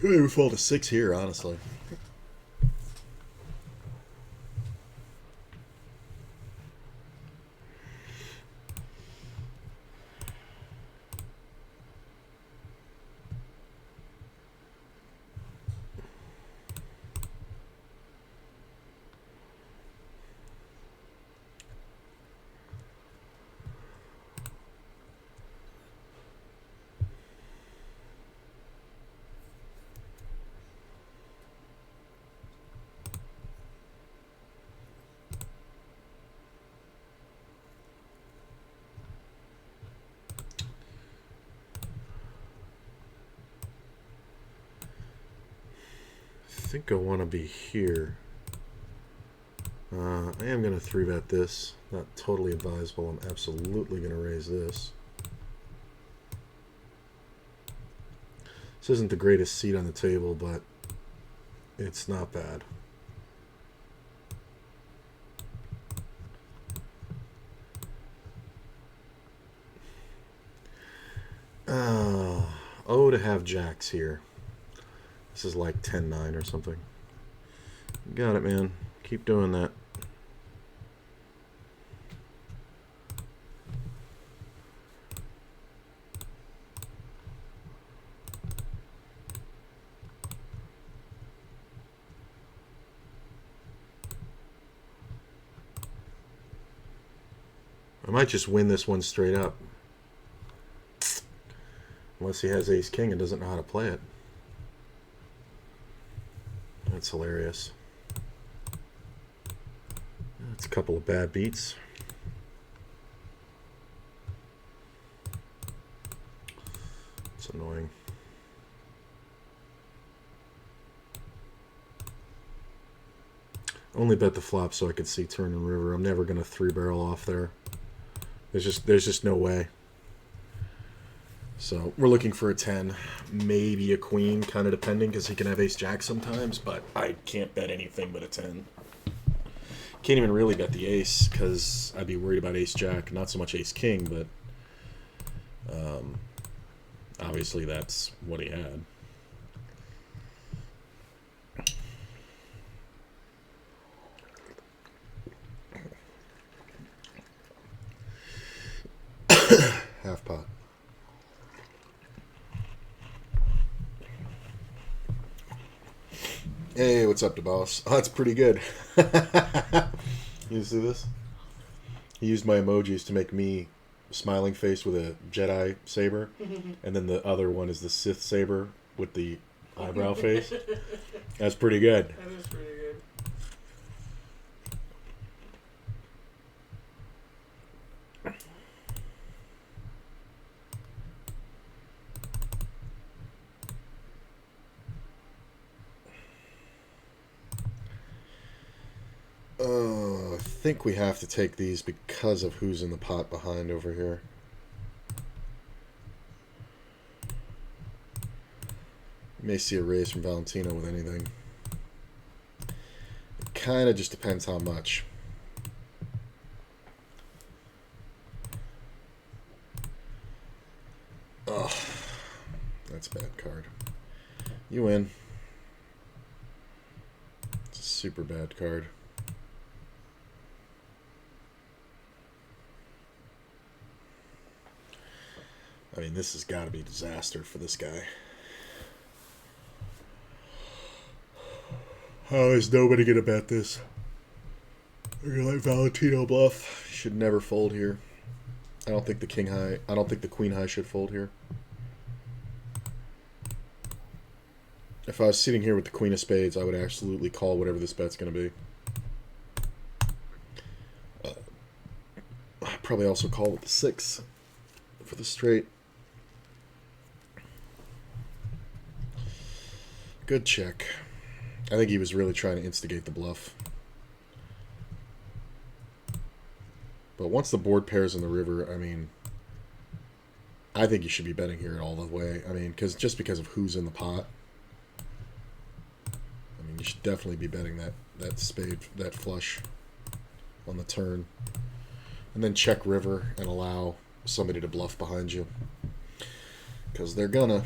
don't even fall to 6 here, honestly. I think I want to be here. I am going to 3-bet this. Not totally advisable. I'm absolutely going to raise this. This isn't the greatest seat on the table, but it's not bad. Oh, to have jacks here. This is like 10-9 or something. Got it, man. Keep doing that. I might just win this one straight up. Unless he has ace-king and doesn't know how to play it. That's hilarious. That's a couple of bad beats. It's annoying. Only bet the flop so I could see turn and river. I'm never gonna 3-barrel off there. There's just no way. So we're looking for a 10, maybe a queen, kind of depending, because he can have ace-jack sometimes, but I can't bet anything but a 10. Can't even really bet the ace, because I'd be worried about ace-jack, not so much ace-king, but obviously that's what he had. Half pot. Hey, what's up, DeBoss? Oh, that's pretty good. You see this? He used my emojis to make me smiling face with a Jedi saber, and then the other one is the Sith saber with the eyebrow face. That's pretty good. That is pretty good. I think we have to take these because of who's in the pot behind over here. You may see a raise from Valentino with anything. It kind of just depends how much. Oh, that's a bad card. You win. It's a super bad card. I mean, this has got to be a disaster for this guy. How is nobody going to bet this? They're going to let Valentino bluff. Should never fold here. I don't think the king high, I don't think the queen high should fold here. If I was sitting here with the queen of spades, I would absolutely call whatever this bet's going to be. I'd probably also call with the 6 for the straight. Good check. I think he was really trying to instigate the bluff. But once the board pairs in the river, I mean, I think you should be betting here all the way. I mean, just because of who's in the pot. I mean, you should definitely be betting that spade, that flush on the turn. And then check river and allow somebody to bluff behind you. Because they're gonna.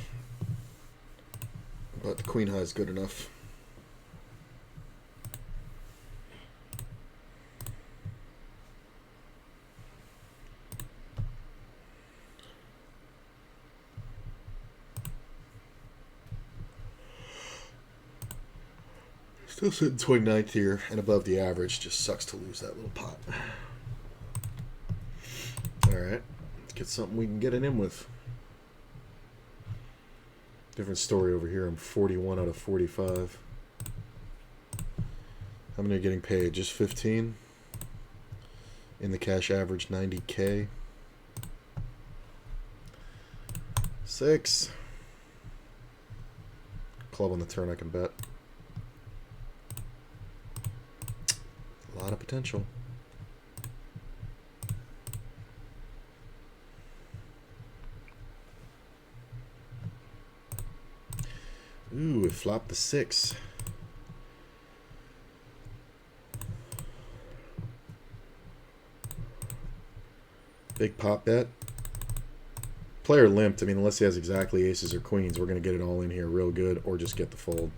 But the queen high is good enough. Still sitting 29th here and above the average. Just sucks to lose that little pot. Alright. Let's get something we can get it in with. Different story over here. I'm 41 out of 45. How many are getting paid? Just 15? In the cash average, 90K. 6. Club on the turn I can bet. A lot of potential. Ooh, it flopped the 6. Big pop bet. Player limped. I mean, unless he has exactly aces or queens, we're going to get it all in here real good, or just get the fold.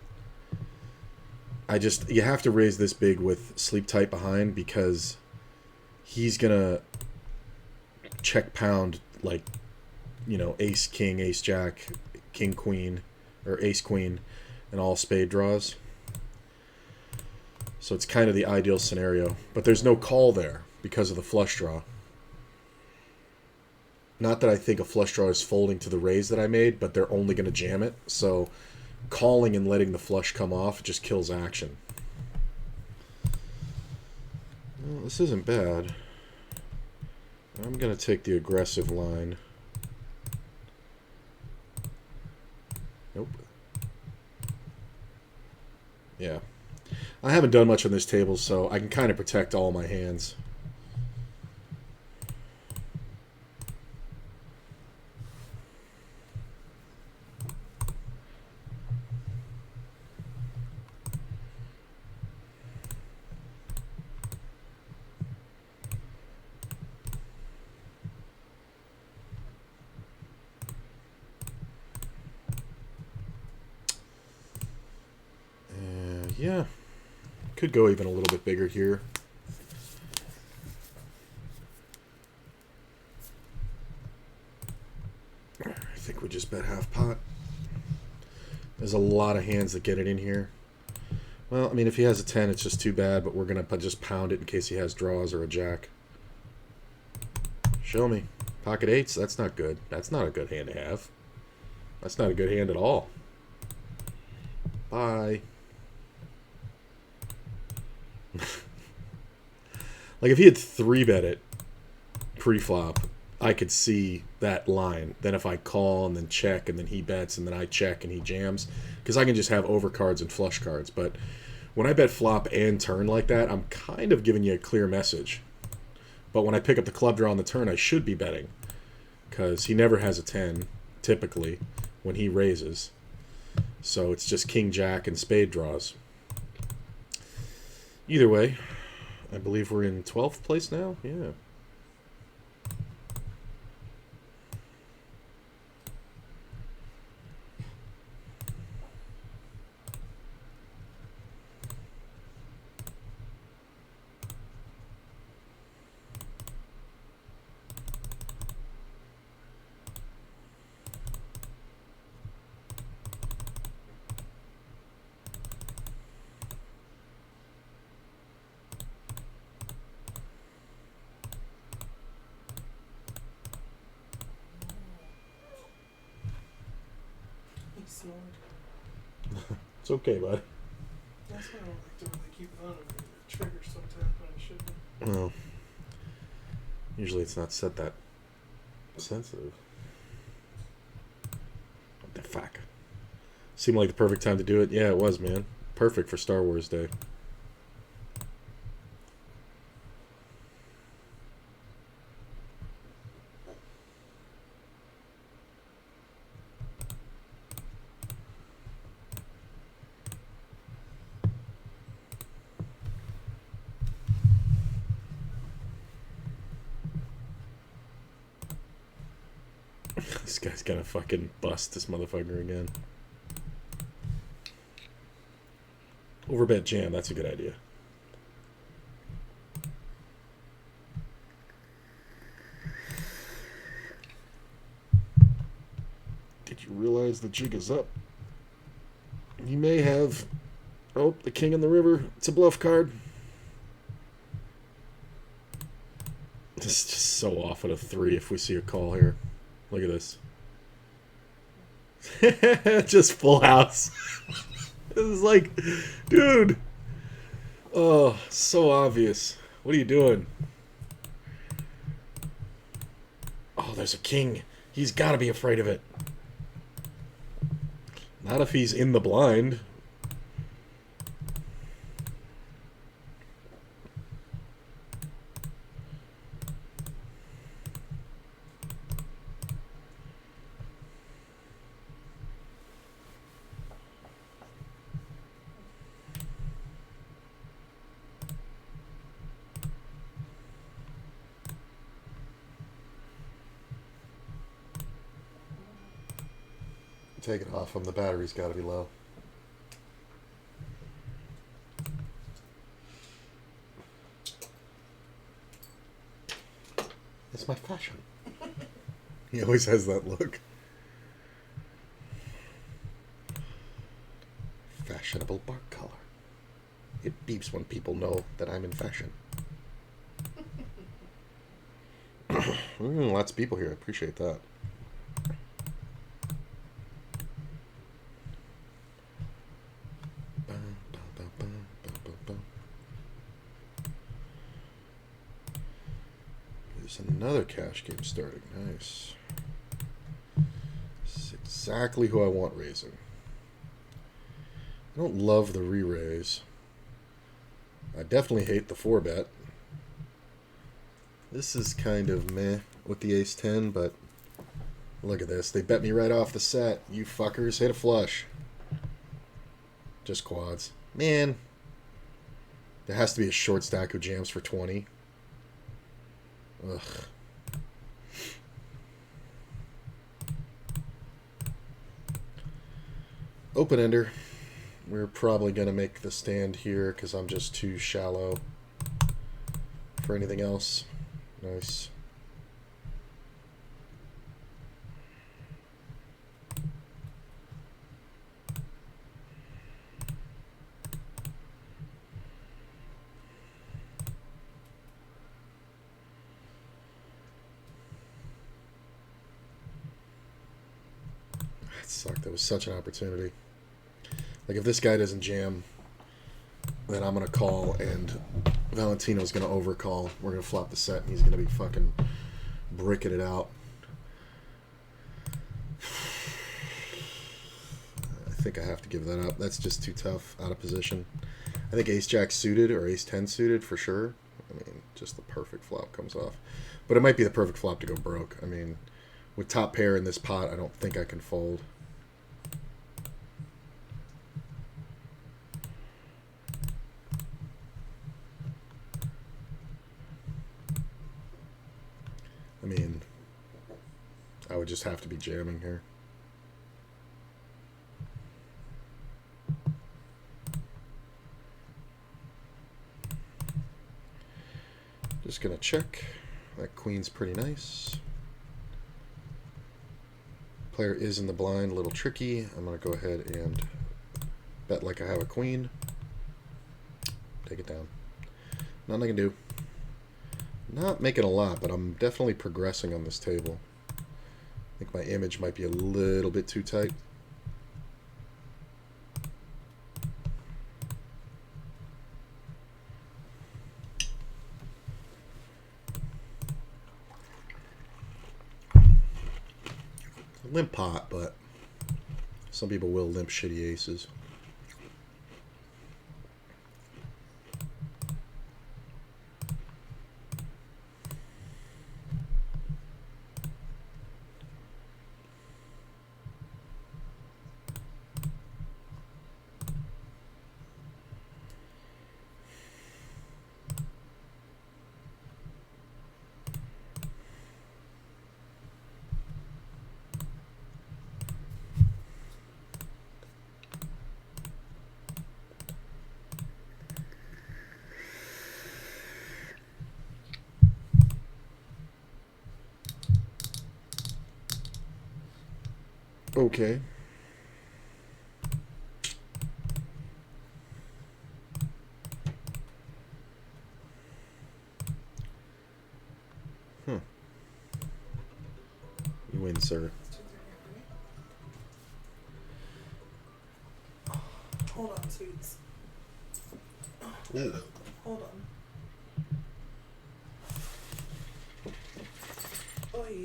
You have to raise this big with sleep tight behind, because he's going to check pound, like, you know, ace, king, ace, jack, king, queen, or ace, queen, and all spade draws. So it's kind of the ideal scenario. But there's no call there because of the flush draw. Not that I think a flush draw is folding to the raise that I made, but they're only going to jam it. So calling and letting the flush come off just kills action. Well, this isn't bad. I'm going to take the aggressive line. Nope. Yeah. I haven't done much on this table, so I can kind of protect all my hands. Yeah, could go even a little bit bigger here. I think we just bet half pot. There's a lot of hands that get it in here. Well, I mean, if he has a 10, it's just too bad, but we're going to just pound it in case he has draws or a jack. Show me. Pocket eights, that's not good. That's not a good hand to have. That's not a good hand at all. Bye. Like, if he had 3-bet it pre-flop, I could see that line. Then if I call and then check and then he bets and then I check and he jams, because I can just have overcards and flush cards. But when I bet flop and turn like that, I'm kind of giving you a clear message. But when I pick up the club draw on the turn, I should be betting, because he never has a 10, typically, when he raises. So it's just king, jack, and spade draws. Either way, I believe we're in 12th place now. Yeah. It's okay, bud. That's why I don't like to really keep it on it. It triggers sometimes when it shouldn't. Well, usually it's not set that sensitive. What the fuck? Seemed like the perfect time to do it. Yeah, it was, man. Perfect for Star Wars Day. This guy's gonna fucking bust this motherfucker again. Overbet jam, that's a good idea. Did you realize the jig is up? You may have... Oh, the king in the river. It's a bluff card. This is just so off at a 3 if we see a call here. Look at this. Just full house. This is like, dude. Oh, so obvious. What are you doing? Oh, there's a king. He's got to be afraid of it. Not if he's in the blind. take it off him. The battery's got to be low. It's my fashion. He always has that look. Fashionable bark collar. It beeps when people know that I'm in fashion. Lots of people here. I appreciate that. There's another cash game starting. Nice. This is exactly who I want raising. I don't love the re-raise. I definitely hate the 4-bet. This is kind of meh with the ace-10, but look at this. They bet me right off the set. You fuckers. Hit a flush. Just quads. Man. There has to be a short stack who jams for 20. Ugh. Open ender. We're probably going to make the stand here because I'm just too shallow for anything else. Nice. That sucked. That was such an opportunity. Like, if this guy doesn't jam, then I'm going to call, and Valentino's going to overcall. We're going to flop the set, and he's going to be fucking bricking it out. I think I have to give that up. That's just too tough, out of position. I think ace-jack suited or ace-10 suited for sure. I mean, just the perfect flop comes off. But it might be the perfect flop to go broke. I mean, with top pair in this pot, I don't think I can fold. I mean, I would just have to be jamming here. Just gonna check. That queen's pretty nice. Player is in the blind, a little tricky. I'm gonna go ahead and bet like I have a queen. Take it down. Nothing I can do. Not making a lot, but I'm definitely progressing on this table. I think my image might be a little bit too tight. Limp pot, but some people will limp shitty aces. Okay. You win, sir. Hold on, sweets. Ooh. Hold on. Oy.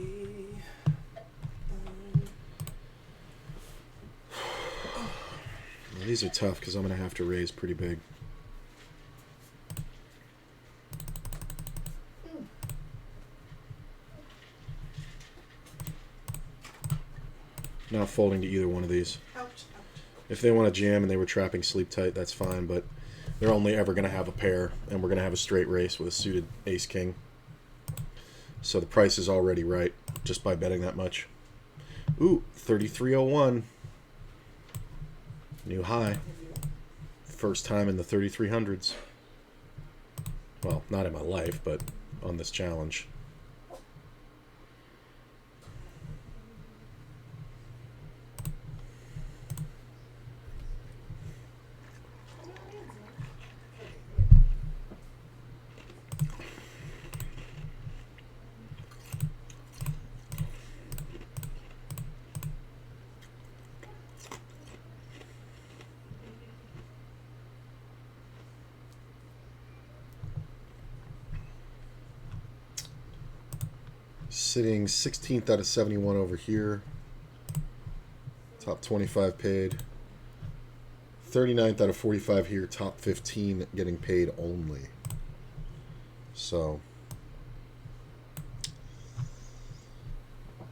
These are tough because I'm going to have to raise pretty big. Not folding to either one of these. Ouch, ouch. If they want to jam and they were trapping sleep tight, that's fine, but they're only ever going to have a pair, and we're going to have a straight race with a suited ace-king. So the price is already right just by betting that much. Ooh, 33.01. New high. First time in the 3,300s. Well, not in my life, but on this challenge. Sitting 16th out of 71 over here. Top 25 paid. 39th out of 45 here. Top 15 getting paid only. So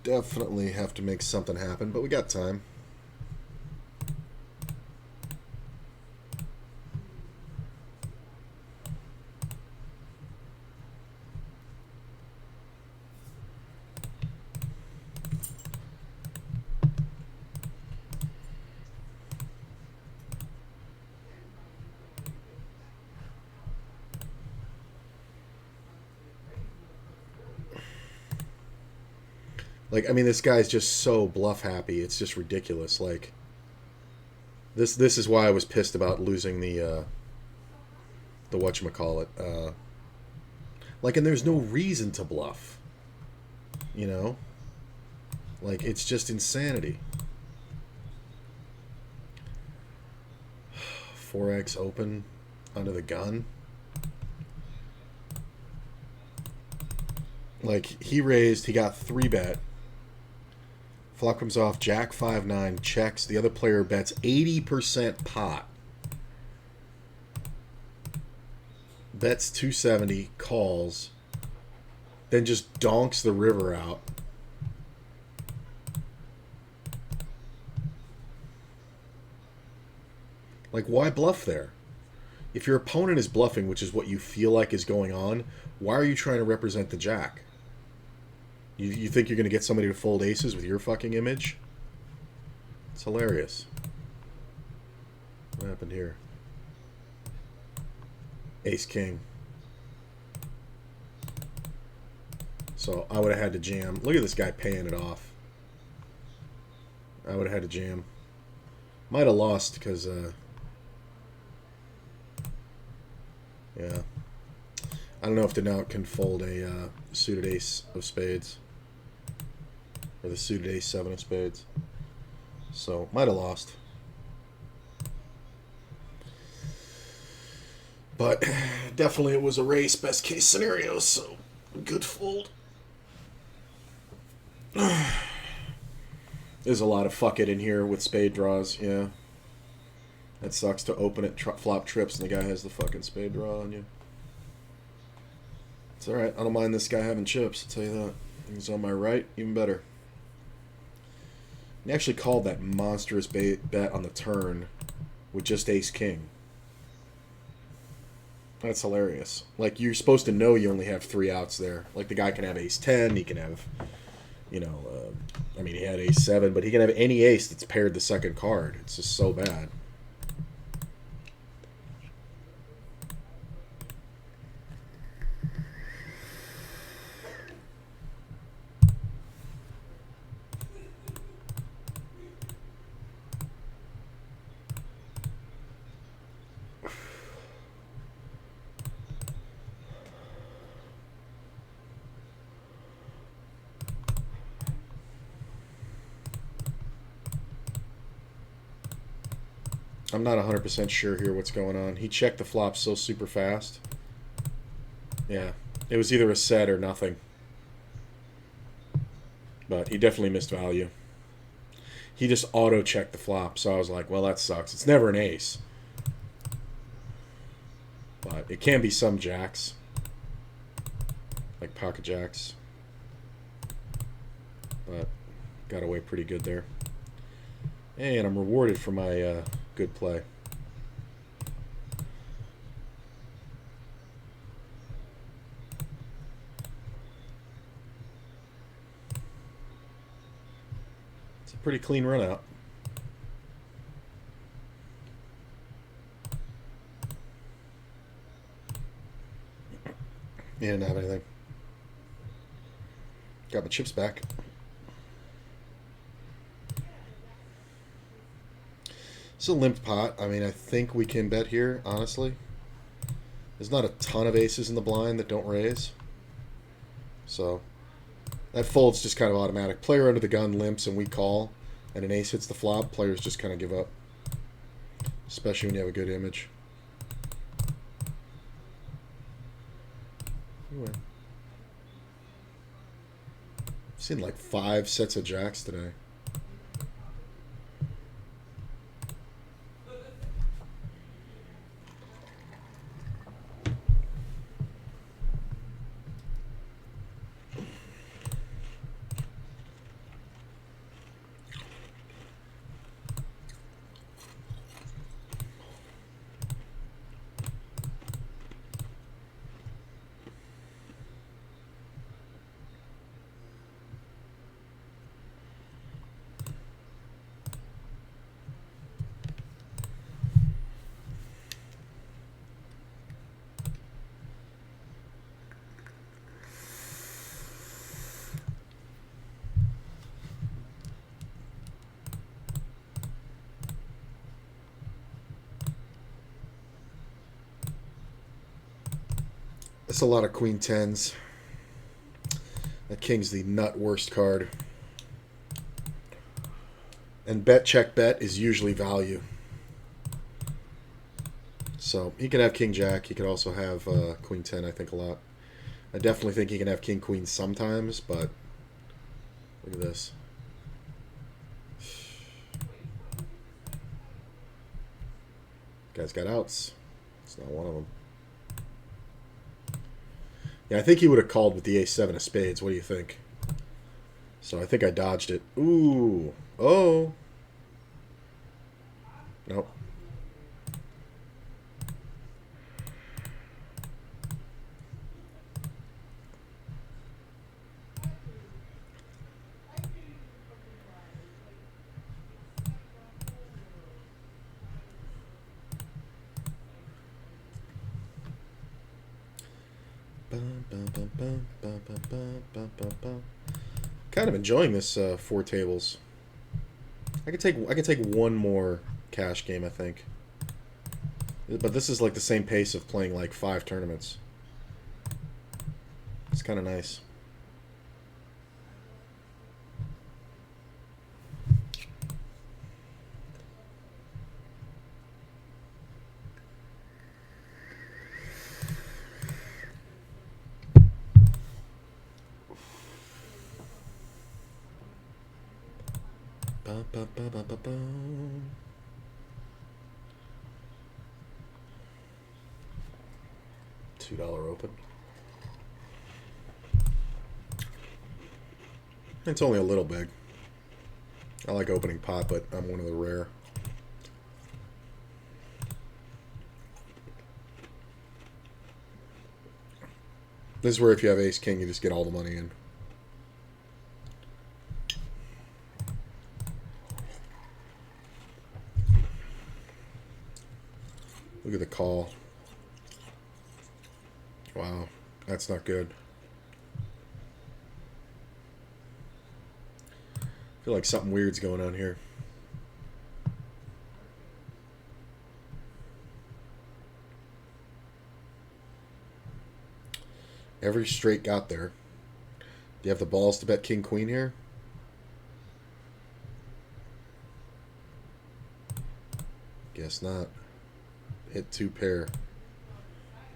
definitely have to make something happen, but we got time. Like, I mean, this guy's just so bluff happy. It's just ridiculous. Like, this is why I was pissed about losing the whatchamacallit. Like, and there's no reason to bluff. You know? Like, it's just insanity. 4x open under the gun. Like, he raised, he got 3-bet. Flop comes off, Jack 5-9, checks. The other player bets 80% pot. Bets 270, calls. Then just donks the river out. Like, why bluff there? If your opponent is bluffing, which is what you feel like is going on, why are you trying to represent the jack? You think you're going to get somebody to fold aces with your fucking image? It's hilarious. What happened here? Ace king. So I would have had to jam. Look at this guy paying it off. I would have had to jam. Might have lost because yeah. I don't know if Denout can fold a suited ace of spades. Or the suited ace 7 of spades. So, might have lost. But, definitely it was a race, best case scenario, so good fold. There's a lot of fuck it in here with spade draws, yeah. That sucks to open it, flop trips, and the guy has the fucking spade draw on you. It's alright, I don't mind this guy having chips, I'll tell you that. He's on my right, even better. He actually called that monstrous bet on the turn with just ace-king. That's hilarious. Like, you're supposed to know you only have 3 outs there. Like, the guy can have ace-10, he can have, you know, I mean, he had ace-7, but he can have any ace that's paired the second card. It's just so bad. I'm not 100% sure here what's going on. He checked the flop so super fast. Yeah, it was either a set or nothing. But he definitely missed value. He just auto-checked the flop, so I was like, well, that sucks. It's never an ace. But it can be some jacks. Like pocket jacks. But got away pretty good there. And I'm rewarded for my good play. It's a pretty clean run out. He didn't have anything. Got my chips back. It's a limp pot. I mean, I think we can bet here, honestly. There's not a ton of aces in the blind that don't raise. So that fold's just kind of automatic. Player under the gun limps and we call, and an ace hits the flop. Players just kind of give up. Especially when you have a good image. Anyway. I've seen like 5 sets of jacks today. That's a lot of queen tens. That king's the nut worst card. And bet check bet is usually value. So he can have king jack. He could also have queen 10, I think, a lot. I definitely think he can have king queen sometimes, but look at this. Guy's got outs. It's not one of them. Yeah, I think he would have called with the ace-7 of spades. What do you think? So I think I dodged it. Ooh. Oh. Nope. Kind of enjoying this 4 tables. I could take one more cash game, I think. But this is like the same pace of playing like 5 tournaments. It's kind of nice. $2 open. It's only a little big. I like opening pot, but I'm one of the rare. This is where if you have ace king, you just get all the money in. Look at the call. Wow, that's not good. I feel like something weird's going on here. Every straight got there. Do you have the balls to bet king queen here? Guess not. Hit 2 pair.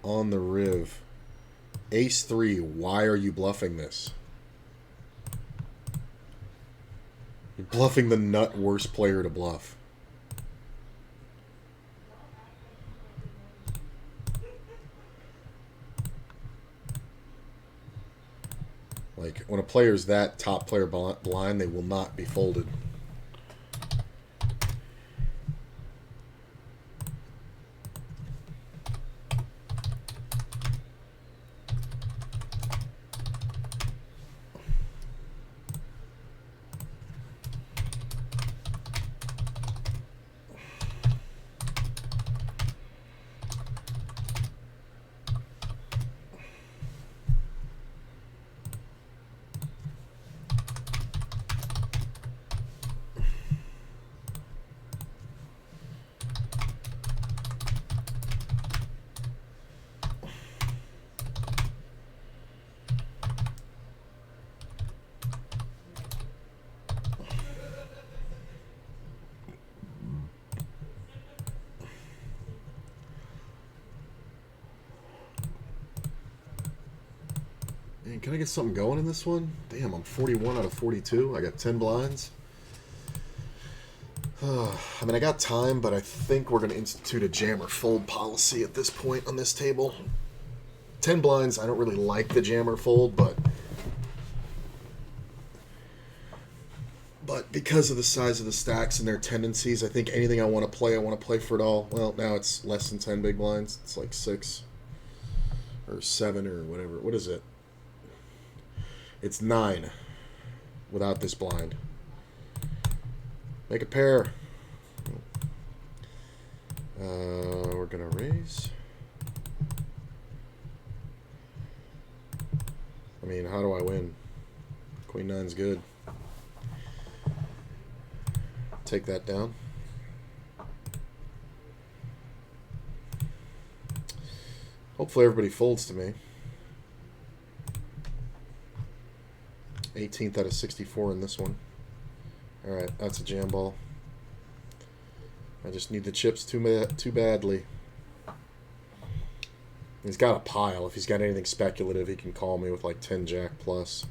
On the riv. Ace 3. Why are you bluffing this? You're bluffing the nut worst player to bluff. Like, when a player's that top player blind, they will not be folded. Man, can I get something going in this one? Damn, I'm 41 out of 42. I got 10 blinds. I mean, I got time, but I think we're going to institute a jam or fold policy at this point on this table. 10 blinds, I don't really like the jam or fold, but because of the size of the stacks and their tendencies, I think anything I want to play for it all. Well, now it's less than 10 big blinds. It's like 6 or 7 or whatever. What is it? It's 9 without this blind. Make a pair. We're going to raise. I mean, how do I win? Queen 9's good. Take that down. Hopefully everybody folds to me. 18th out of 64 in this one. Alright, that's a jam ball. I just need the chips too badly. He's got a pile. If he's got anything speculative, he can call me with like 10 jack plus.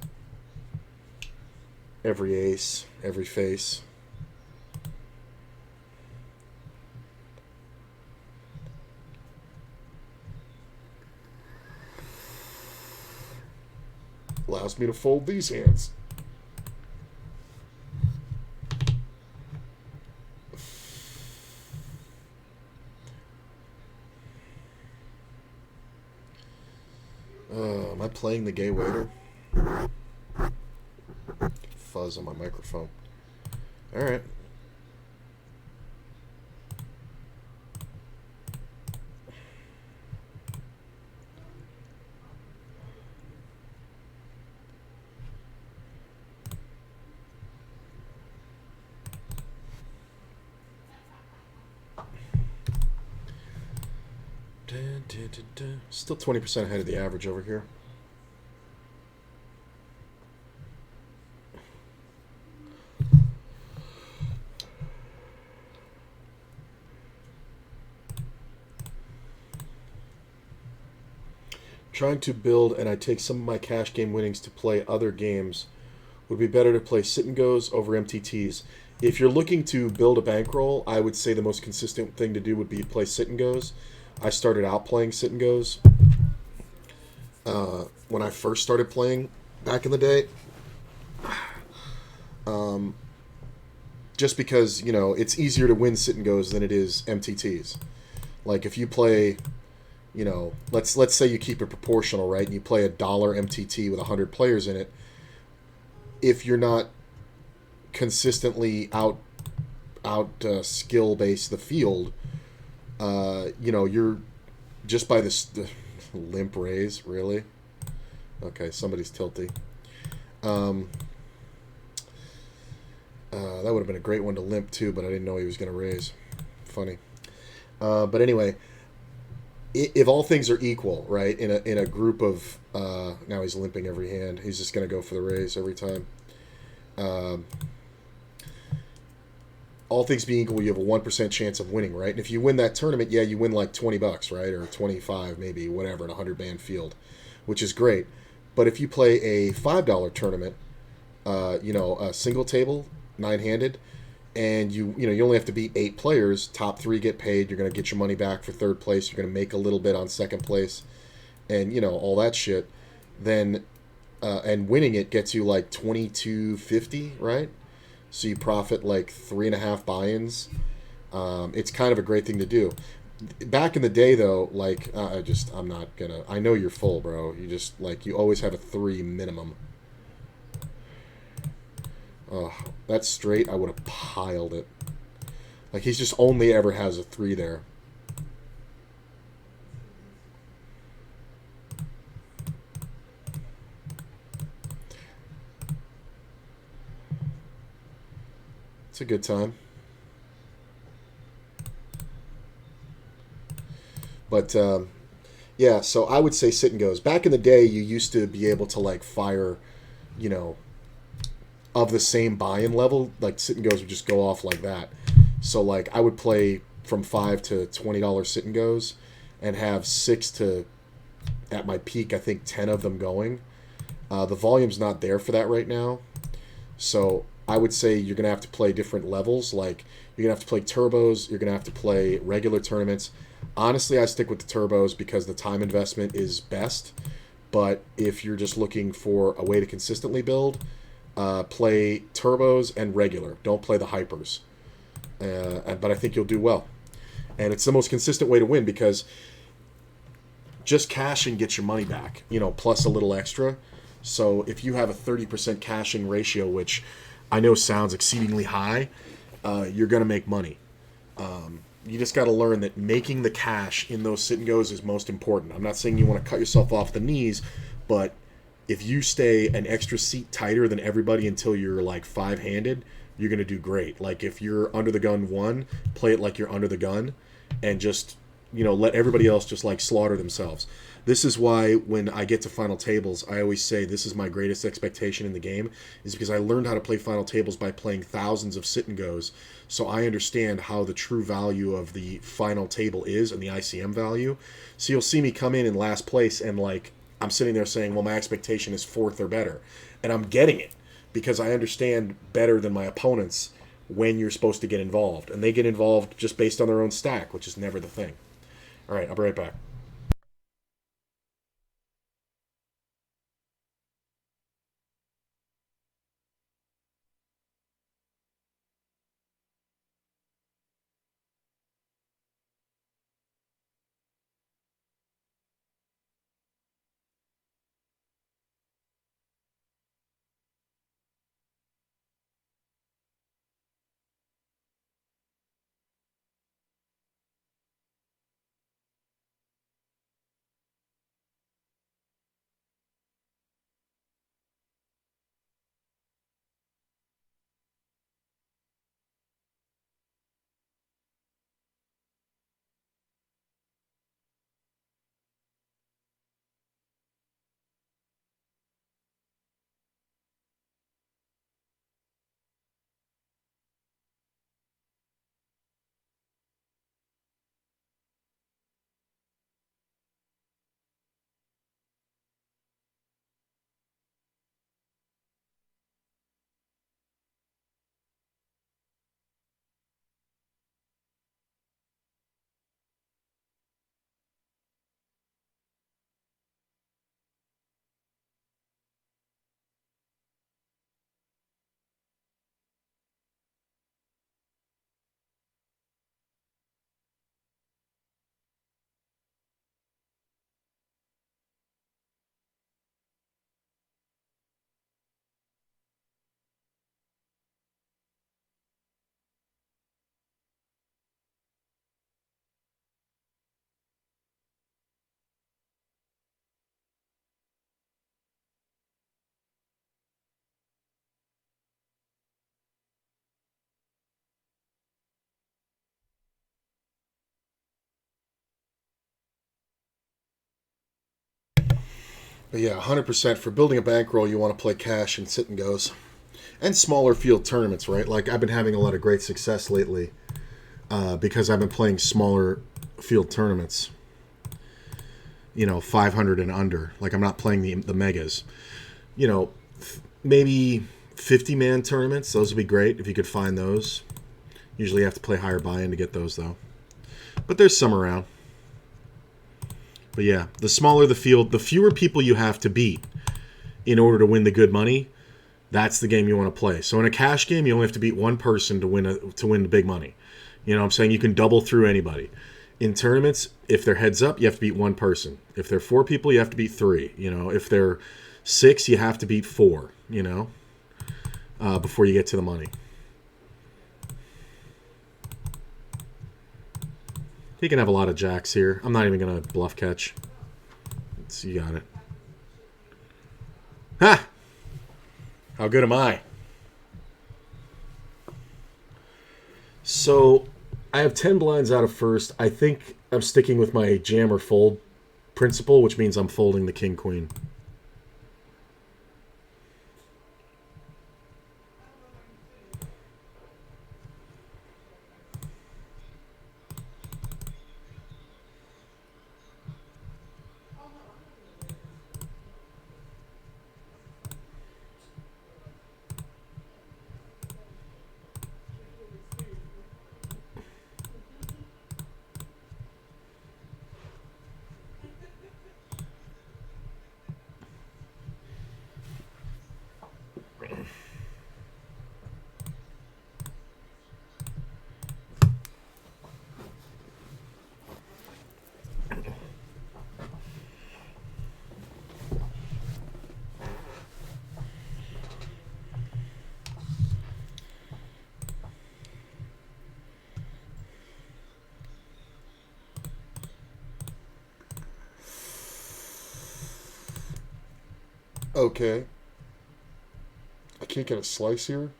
Every ace, every face. Allows me to fold these hands. Am I playing the gay waiter? Fuzz on my microphone. Alright. Still 20% ahead of the average over here. Trying to build, and I take some of my cash game winnings to play other games. Would be better to play sit and goes over MTTs. If you're looking to build a bankroll, I would say the most consistent thing to do would be play sit and goes. I started out playing sit and goes when I first started playing back in the day. Just because, you know, it's easier to win sit and goes than it is MTTs. Like if you play, you know, let's say you keep it proportional, right? And you play $1 MTT with 100 players in it. If you're not consistently out skill base the field, you know, you're just by this limp raise, really? Okay, somebody's tilty. That would have been a great one to limp too, but I didn't know he was going to raise. Funny. But anyway, if all things are equal, right, in a group of now he's limping every hand. He's just going to go for the raise every time. All things being equal, you have a 1% chance of winning, right? And if you win that tournament, yeah, you win like $20, right, or 25, maybe, whatever, in a 100-man field, which is great. But if you play a $5 tournament, you know, a single table, 9-handed, and you only have to beat 8 players, top 3 get paid, you're going to get your money back for 3rd place, you're going to make a little bit on 2nd place, and, you know, all that shit, then, and winning it gets you like $22.50, right? So you profit like 3.5 buy-ins. It's kind of a great thing to do. Back in the day, though, like, I'm not going to... I know you're full, bro. You just, like, you always have a 3 minimum. Oh, that's straight. I would have piled it. Like, he's just only ever has a 3 there. It's a good time. But, yeah, so I would say sit and goes. Back in the day, you used to be able to, like, fire, you know, of the same buy-in level. Like, sit and goes would just go off like that. So, like, I would play from $5 to $20 sit and goes and have 6 to, at my peak, I think 10 of them going. The volume's not there for that right now. So I would say you're going to have to play different levels. Like, you're going to have to play turbos. You're going to have to play regular tournaments. Honestly, I stick with the turbos because the time investment is best. But if you're just looking for a way to consistently build, play turbos and regular. Don't play the hypers. But I think you'll do well. And it's the most consistent way to win because just cashing gets your money back, plus a little extra. So if you have a 30% cashing ratio, which I know sounds exceedingly high, you're going to make money. You just got to learn that making the cash in those sit and goes is most important. I'm not saying you want to cut yourself off the knees, but if you stay an extra seat tighter than everybody until you're like five-handed, you're going to do great. Like if you're under the gun one, play it like you're under the gun and just, let everybody else just like slaughter themselves. This is why when I get to final tables, I always say this is my greatest expectation in the game, is because I learned how to play final tables by playing thousands of sit and goes. So I understand how the true value of the final table is and the ICM value. So you'll see me come in last place and like I'm sitting there saying, well, my expectation is fourth or better. And I'm getting it because I understand better than my opponents when you're supposed to get involved. And they get involved just based on their own stack, which is never the thing. All right, I'll be right back. But yeah, 100% for building a bankroll, you want to play cash and sit and goes. And smaller field tournaments, right? Like I've been having a lot of great success lately because I've been playing smaller field tournaments. 500 and under. Like I'm not playing the megas. Maybe 50-man tournaments. Those would be great if you could find those. Usually you have to play higher buy-in to get those, though. But there's some around. But yeah, the smaller the field, the fewer people you have to beat in order to win the good money. That's the game you want to play. So in a cash game, you only have to beat one person to win the big money. You know what I'm saying? You can double through anybody. In tournaments, if they're heads up, you have to beat one person. If they're four people, you have to beat three. If they're six, you have to beat four, before you get to the money. He can have a lot of jacks here. I'm not even going to bluff catch. You got it. Ha! How good am I? So, I have 10 blinds out of first. I think I'm sticking with my jam or fold principle, which means I'm folding the king-queen. Okay. I can't get a slice here.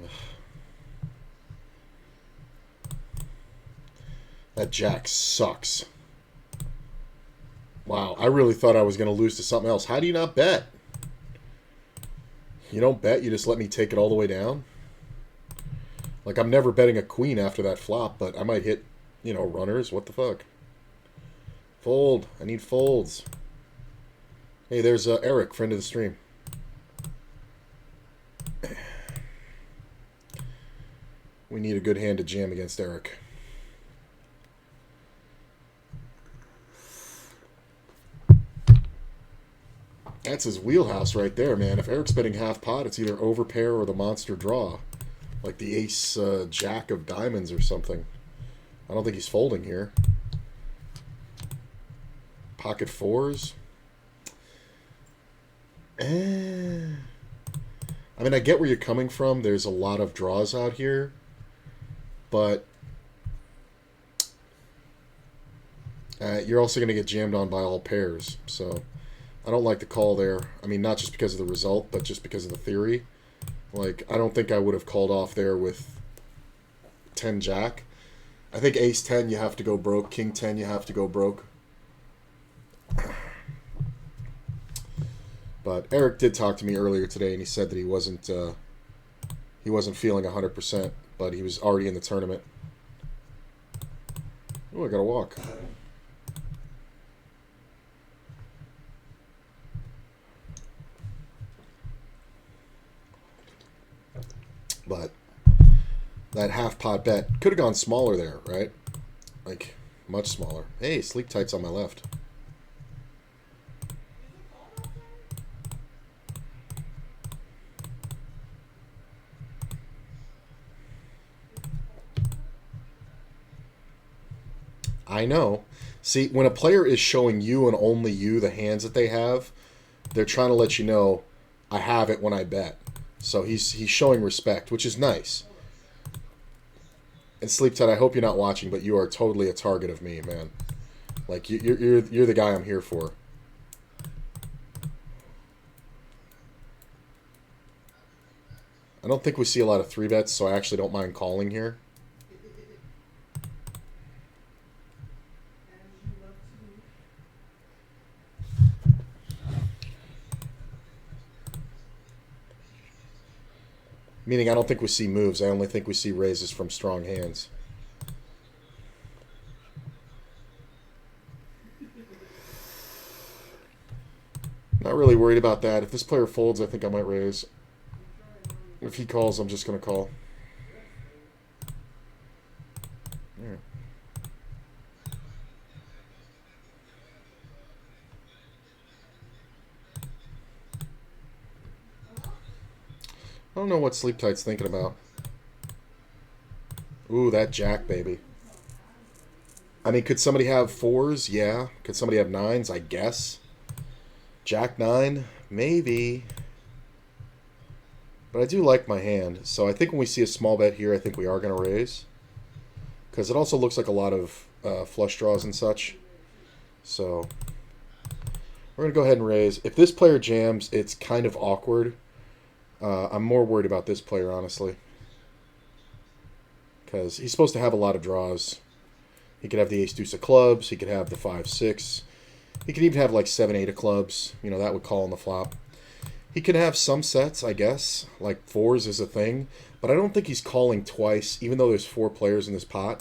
Ugh. That jack sucks. Wow, I really thought I was going to lose to something else. How do you not bet? You don't bet, you just let me take it all the way down? Like, I'm never betting a queen after that flop, but I might hit, you know, runners. What the fuck? Fold. I need folds. Hey, there's Eric, friend of the stream. We need a good hand to jam against Eric. That's his wheelhouse right there, man. If Eric's betting half pot, it's either overpair or the monster draw. Like the ace jack of diamonds or something. I don't think he's folding here. Pocket fours. I mean, I get where you're coming from. There's a lot of draws out here. But you're also going to get jammed on by all pairs. So I don't like the call there. I mean, not just because of the result, but just because of the theory. Like, I don't think I would have called off there with 10 jack. I think ace 10 you have to go broke. King 10 you have to go broke. But Eric did talk to me earlier today, and he said that he wasn't feeling 100%, but he was already in the tournament. Oh, I gotta walk. But that half pot bet could have gone smaller there, right? Like, much smaller. Hey, sleep tight's on my left. I know. See, when a player is showing you and only you the hands that they have, they're trying to let you know, I have it when I bet. So he's showing respect, which is nice. And Sleep Tight, I hope you're not watching, but you are totally a target of me, man. Like, you're the guy I'm here for. I don't think we see a lot of 3-bets, so I actually don't mind calling here. Meaning I don't think we see moves. I only think we see raises from strong hands. Not really worried about that. If this player folds, I think I might raise. If he calls, I'm just going to call. Yeah. I don't know what Sleep Tight's thinking about. Ooh, that jack, baby. I mean, could somebody have 4s? Yeah. Could somebody have 9s? I guess. Jack 9? Maybe. But I do like my hand. So I think when we see a small bet here, I think we are going to raise. Because it also looks like a lot of flush draws and such. So we're going to go ahead and raise. If this player jams, it's kind of awkward. I'm more worried about this player, honestly. Because he's supposed to have a lot of draws. He could have the ace-deuce of clubs. He could have the 5-6. He could even have like 7-8 of clubs. You know, that would call on the flop. He could have some sets, I guess. Like 4s is a thing. But I don't think he's calling twice, even though there's 4 players in this pot.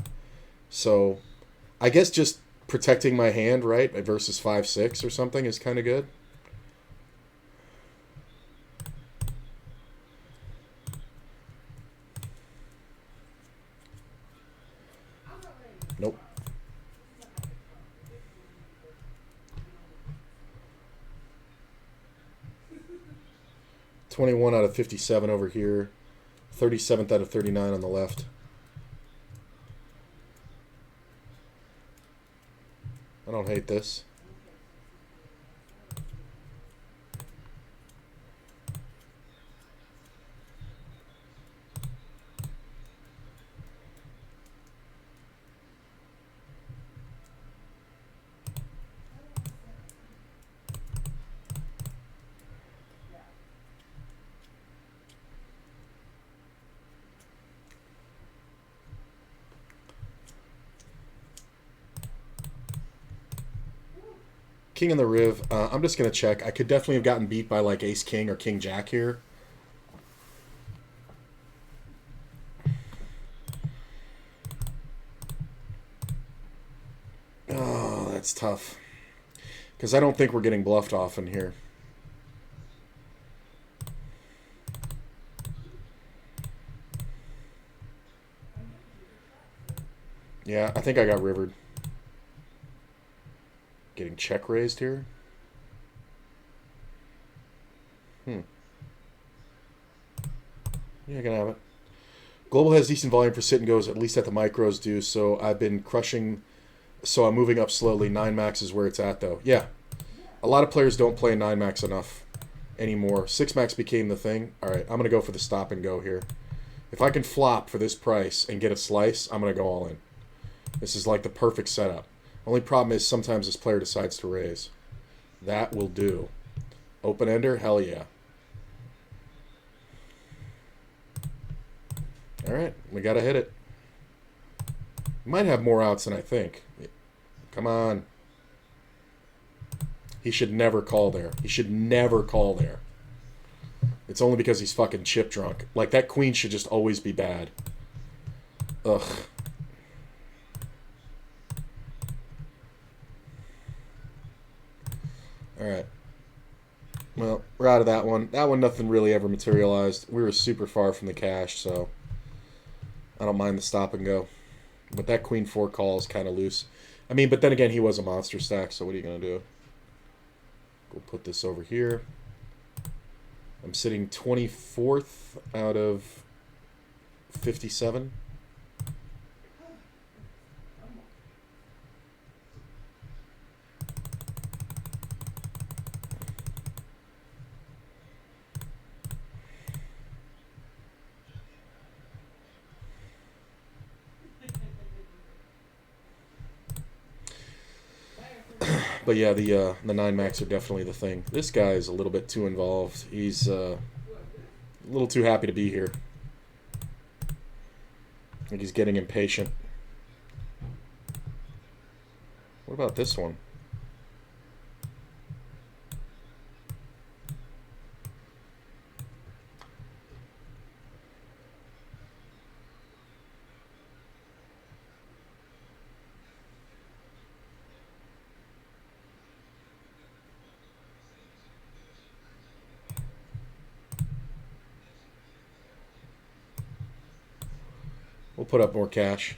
So I guess just protecting my hand, right, versus 5-6 or something is kind of good. Nope. $21 out of 57 over here. 37th out of 39 on the left. I don't hate this. King in the Riv. I'm just going to check. I could definitely have gotten beat by like Ace King or King Jack here. Oh, that's tough. Because I don't think we're getting bluffed often here. Yeah, I think I got rivered. Getting check raised here. Yeah, gonna have it. Global has decent volume for sit and goes, at least at the micros do, so I've been crushing. So I'm moving up slowly. 9 max is where it's at, though. Yeah. A lot of players don't play 9 max enough anymore. 6 max became the thing. All right, I'm going to go for the stop and go here. If I can flop for this price and get a slice, I'm going to go all in. This is like the perfect setup. Only problem is sometimes this player decides to raise. That will do. Open ender? Hell yeah. All right, we got to hit it. Might have more outs than I think. Come on. He should never call there. He should never call there. It's only because he's fucking chip drunk. Like, that queen should just always be bad. Ugh. Alright. Well, we're out of that one. That one, nothing really ever materialized. We were super far from the cash, so I don't mind the stop and go. But that queen 4 call is kind of loose. I mean, but then again, he was a monster stack, so what are you going to do? We'll put this over here. I'm sitting 24th out of 57. But yeah, the 9 max are definitely the thing. This guy is a little bit too involved. He's a little too happy to be here. I think he's getting impatient. What about this one? We'll put up more cash.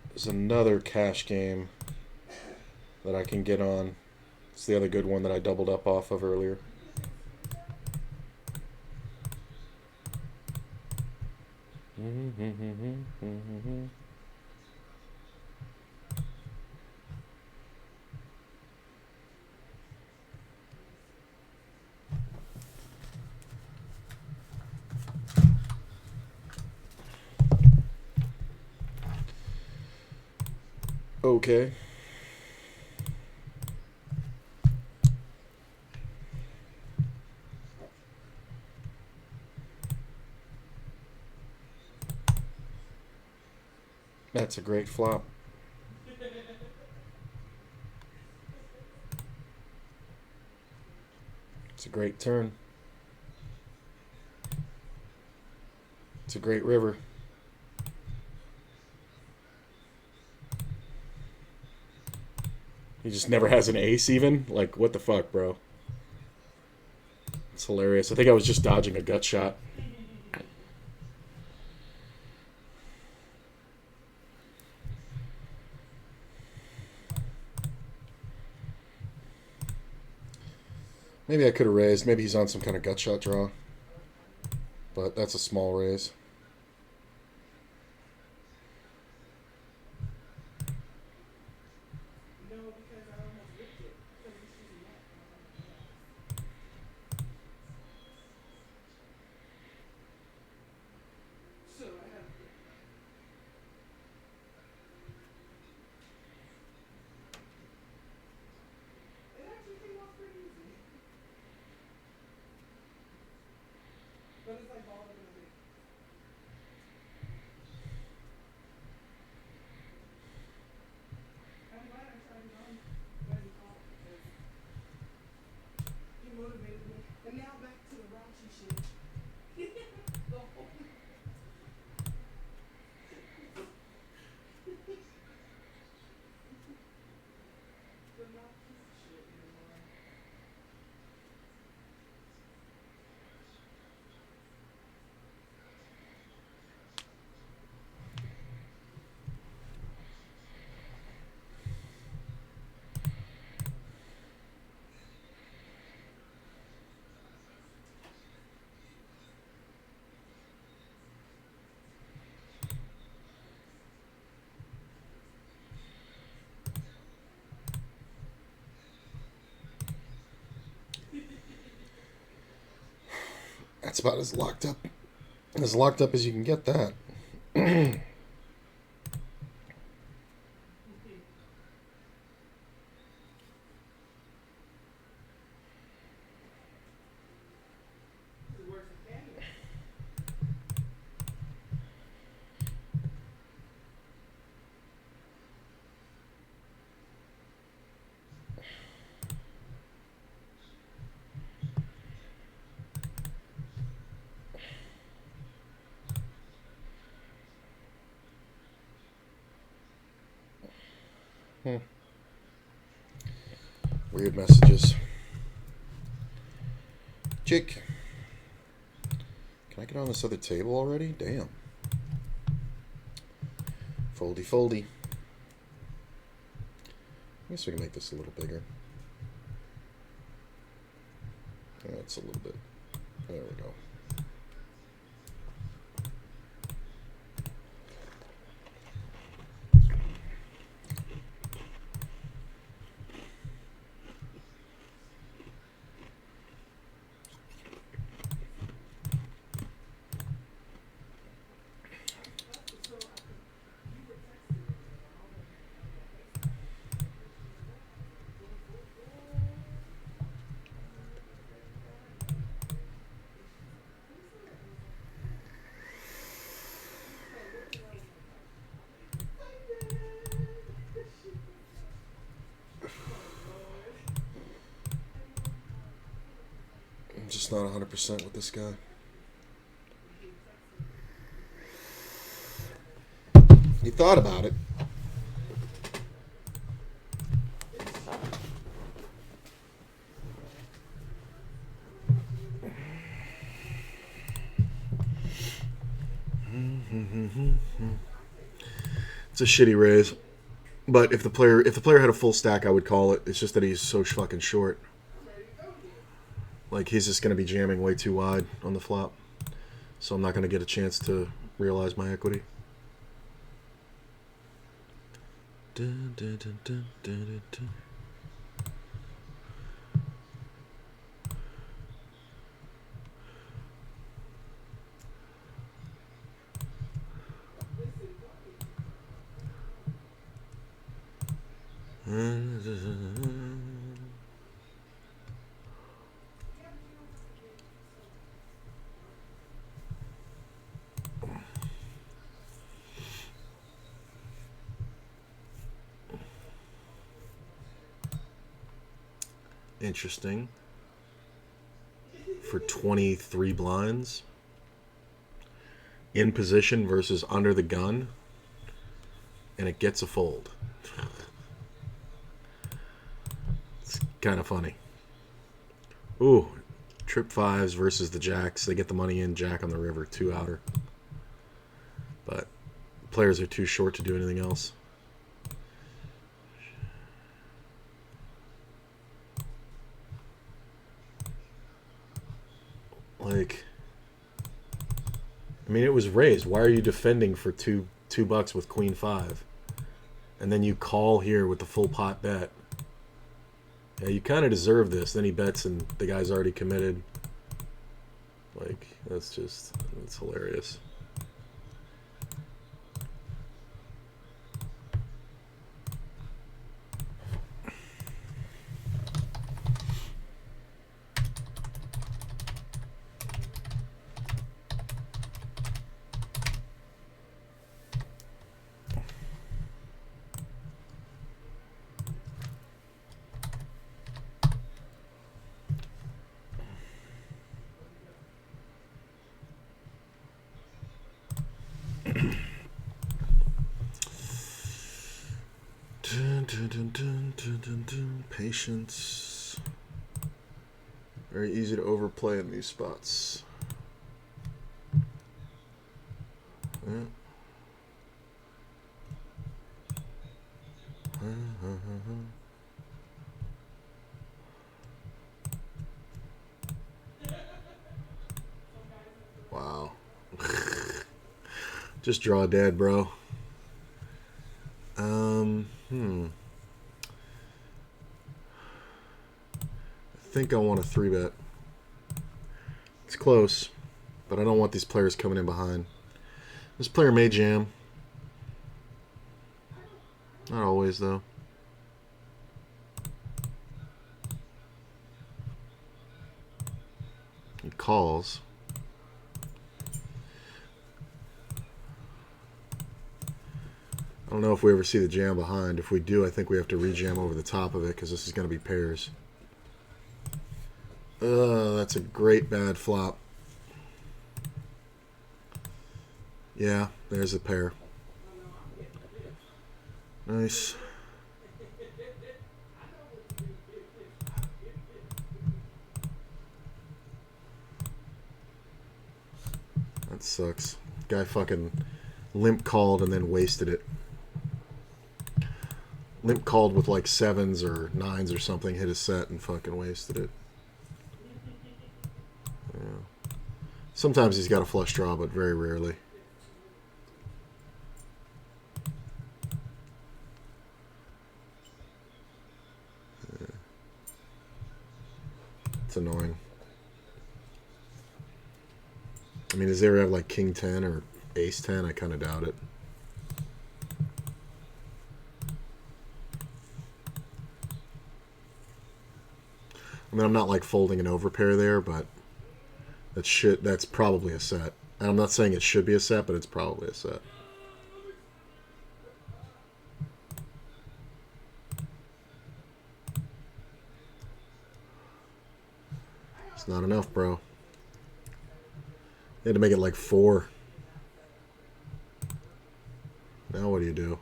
There's another cash game that I can get on. It's the other good one that I doubled up off of earlier. Okay. That's a great flop. It's a great turn. It's a great river. He just never has an ace even? Like, what the fuck, bro? It's hilarious. I think I was just dodging a gut shot. Maybe I could have raised. Maybe he's on some kind of gut shot draw. But that's a small raise. That's about as locked up as you can get that. Weird messages. Jake, can I get on this other table already? Damn. Foldy, foldy. I guess we can make this a little bigger. That's a little bit. There we go. I'm just not 100% with this guy. He thought about it. It's a shitty raise, but if the player had a full stack, I would call it. It's just that he's so fucking short. Like, he's just going to be jamming way too wide on the flop, so I'm not going to get a chance to realize my equity. Dun, dun, dun, dun, dun, dun. Interesting. For 23 blinds. In position versus under the gun. And it gets a fold. It's kind of funny. Ooh. Trip fives versus the jacks. They get the money in. Jack on the river. 2 outer. But players are too short to do anything else. Like, I mean, it was raised. Why are you defending for two bucks with queen 5? And then you call here with the full pot bet. Yeah, you kind of deserve this. Then he bets and the guy's already committed. Like, that's hilarious. Patience. Very easy to overplay in these spots. Yeah. Wow. Just draw dead, bro. I think I want a 3-bet. It's close. but I don't want these players coming in behind. This player may jam. Not always, though. He calls. I don't know if we ever see the jam behind. If we do, I think we have to rejam over the top of it because this is going to be pairs. That's a great bad flop. Yeah, there's a pair. Nice. That sucks. Guy fucking limp called and then wasted it. Limp called with like 7s or 9s or something, hit his set and fucking wasted it. Yeah. Sometimes he's got a flush draw, but very rarely. Yeah. It's annoying. I mean, does he ever have like King 10 or Ace 10? I kind of doubt it. I mean, I'm not like folding an overpair there, but that's probably a set. And I'm not saying it should be a set, but it's probably a set. It's not enough, bro. You had to make it like 4. Now what do you do?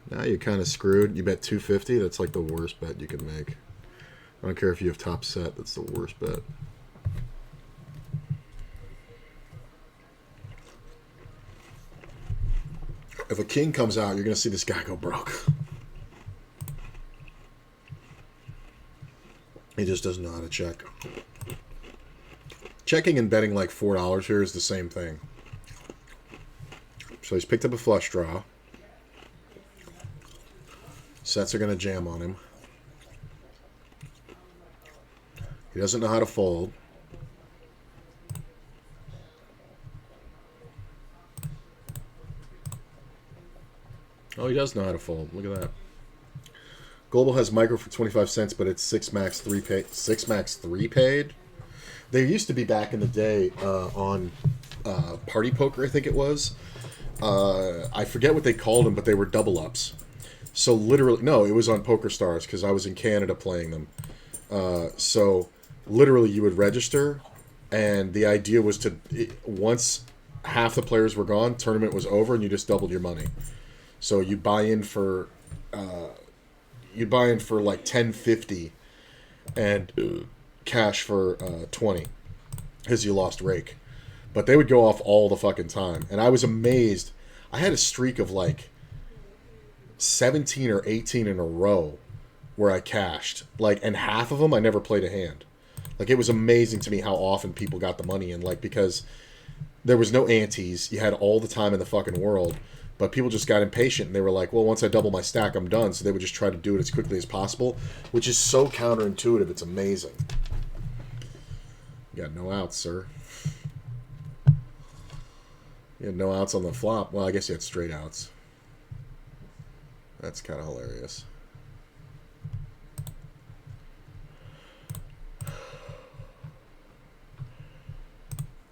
Now you're kind of screwed. You bet 250. That's like the worst bet you can make. I don't care if you have top set. That's the worst bet. If a king comes out, you're going to see this guy go broke. He just doesn't know how to check. Checking and betting like $4 here is the same thing. So he's picked up a flush draw. Sets are going to jam on him. He doesn't know how to fold. Oh, he does know how to fold. Look at that. Global has micro for 25 cents, but it's 6 max 3 paid. 6 max 3 paid. There used to be back in the day on Party Poker, I think it was. I forget what they called them, but they were double ups. So literally, no, it was on Poker Stars because I was in Canada playing them. So literally, you would register, and the idea was to once half the players were gone, tournament was over, and you just doubled your money. So you buy in for like $10.50 and cash for 20 because you lost rake. But they would go off all the fucking time, and I was amazed. I had a streak of like 17 or 18 in a row where I cashed, and half of them I never played a hand. Like, it was amazing to me how often people got the money in, because there was no antes. You had all the time in the fucking world, but people just got impatient, and they were like, well, once I double my stack, I'm done. So they would just try to do it as quickly as possible, which is so counterintuitive. It's amazing. You got no outs, sir. You had no outs on the flop. Well, I guess you had straight outs. That's kind of hilarious.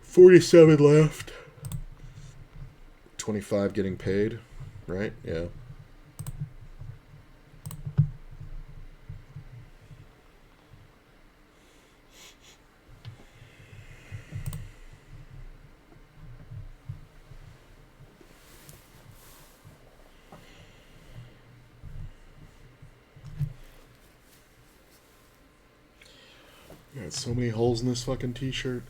$47 left. 25 getting paid, right? Yeah. Got so many holes in this fucking t-shirt.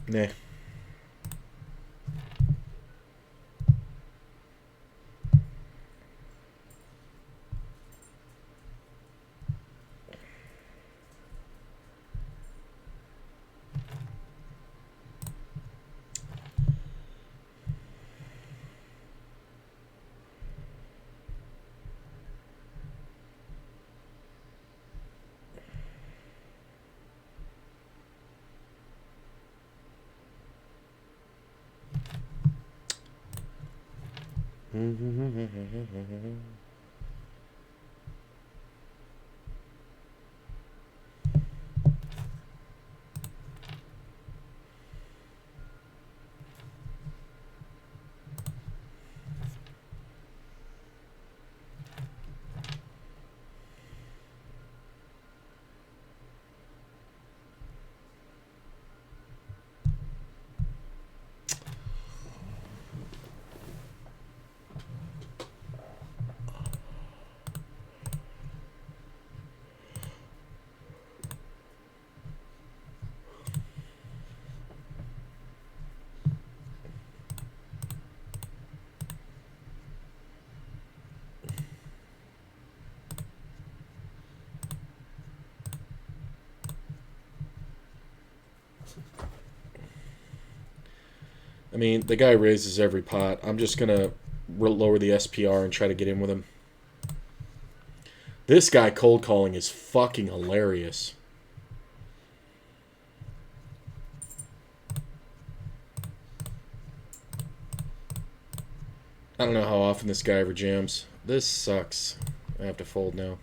Nah. I mean, the guy raises every pot. I'm just going to lower the SPR and try to get in with him. This guy cold calling is fucking hilarious. I don't know how often this guy ever jams. This sucks. I have to fold now.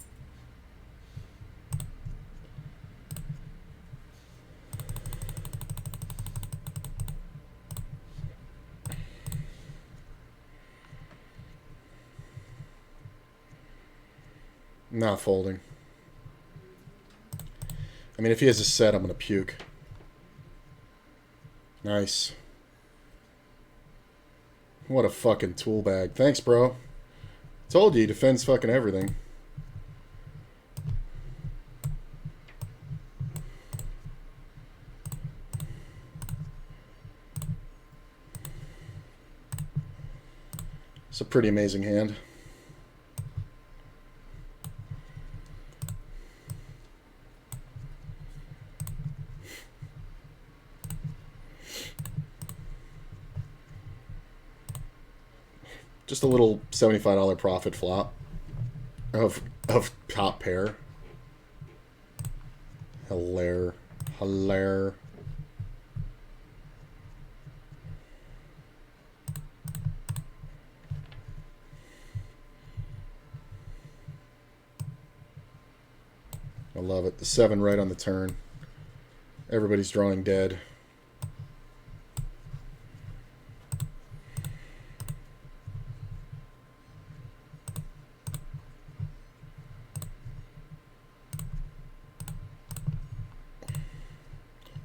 Not folding. I mean, if he has a set, I'm going to puke. Nice. What a fucking tool bag. Thanks, bro. Told you he defends fucking everything. It's a pretty amazing hand. Just a little $75 profit flop of top pair. Hilaire. Hilaire. I love it. The 7 right on the turn. Everybody's drawing dead.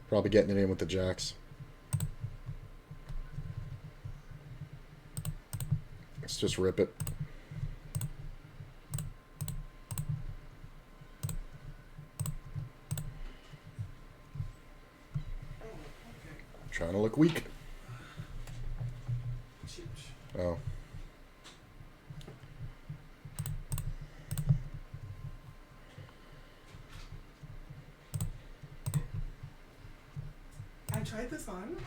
Probably getting it in with the jacks. Let's just rip it. Trying to look weak. Oh. I tried this on.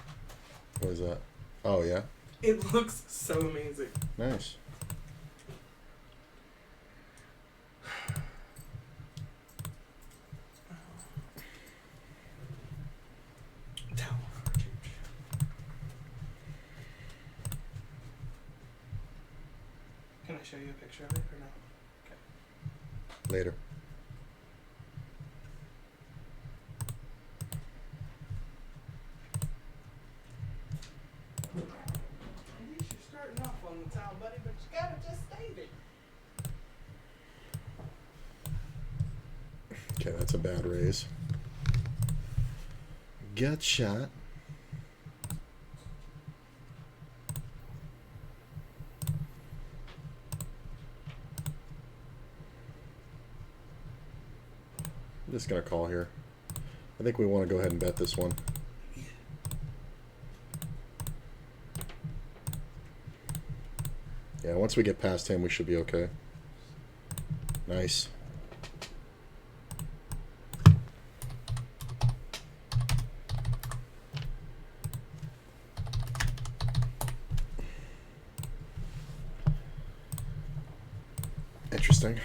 What is that? Oh, yeah? It looks so amazing. Nice. Can I show you a picture of it or no? Okay. Later. At least you're starting off on the towel, buddy, but you gotta just save it. Okay, that's a bad raise. Gut shot. I'm just going to call here. I think we want to go ahead and bet this one. Yeah, once we get past him, we should be okay. Nice. Interesting.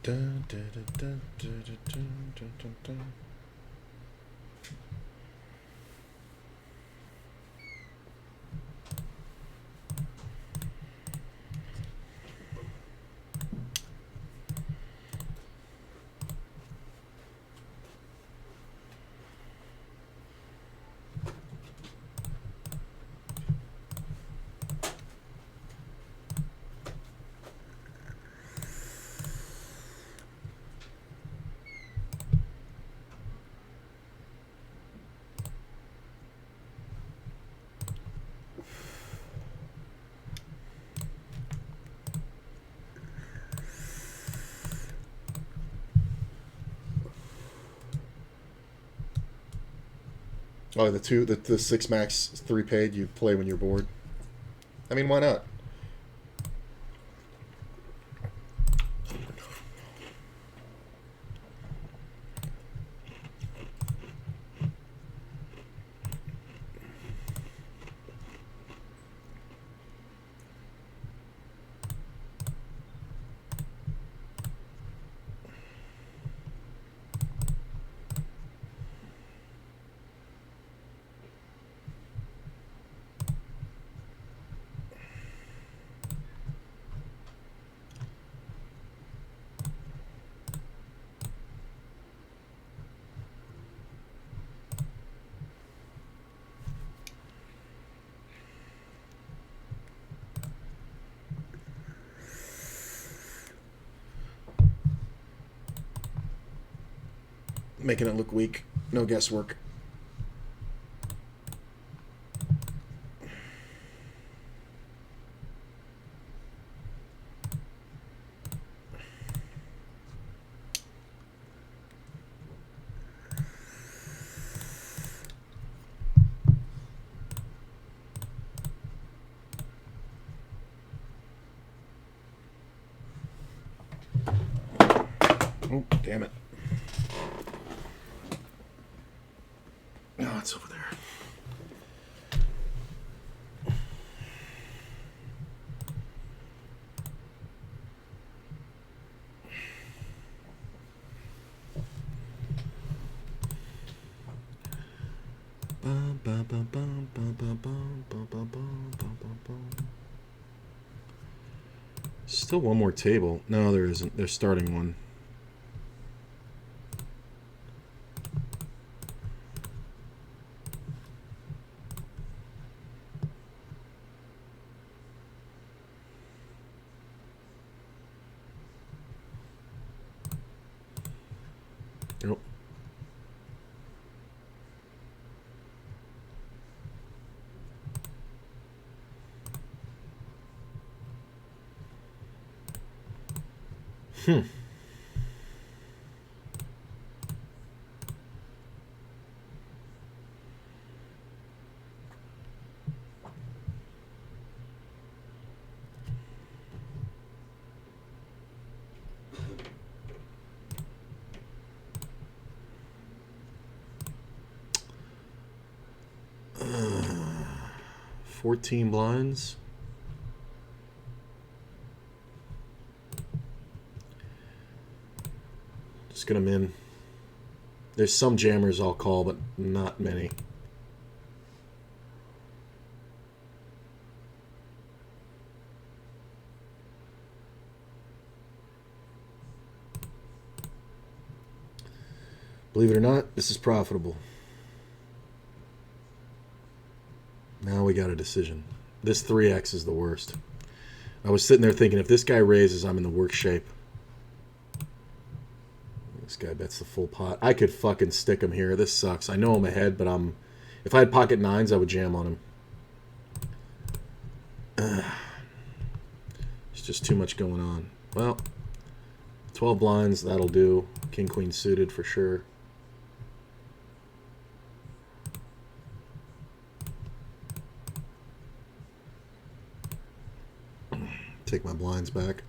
Dun, dun, dun, dun, dun, dun, dun, dun, dun. Oh, the 6 max 3 paid you play when you're bored. I mean, why not? Making it look weak. No guesswork. Oh, damn it. No, it's over there. Bum, bum, bum, bum, bum, bum, bum, bum, bum, bum, bum, bum. Still one more table. No, there isn't. They're starting one. Nope. Hmm. Uh, 14 blinds. Just get them in. There's some jammers I'll call, but not many. Believe it or not, this is profitable. Now we got a decision. This 3x is the worst. I was sitting there thinking, if this guy raises, I'm in the worst shape. This guy bets the full pot. I could fucking stick him here. This sucks. I know I'm ahead, but if I had pocket nines, I would jam on him. There's just too much going on. Well, 12 blinds, that'll do. King, queen suited for sure. Take my blinds back.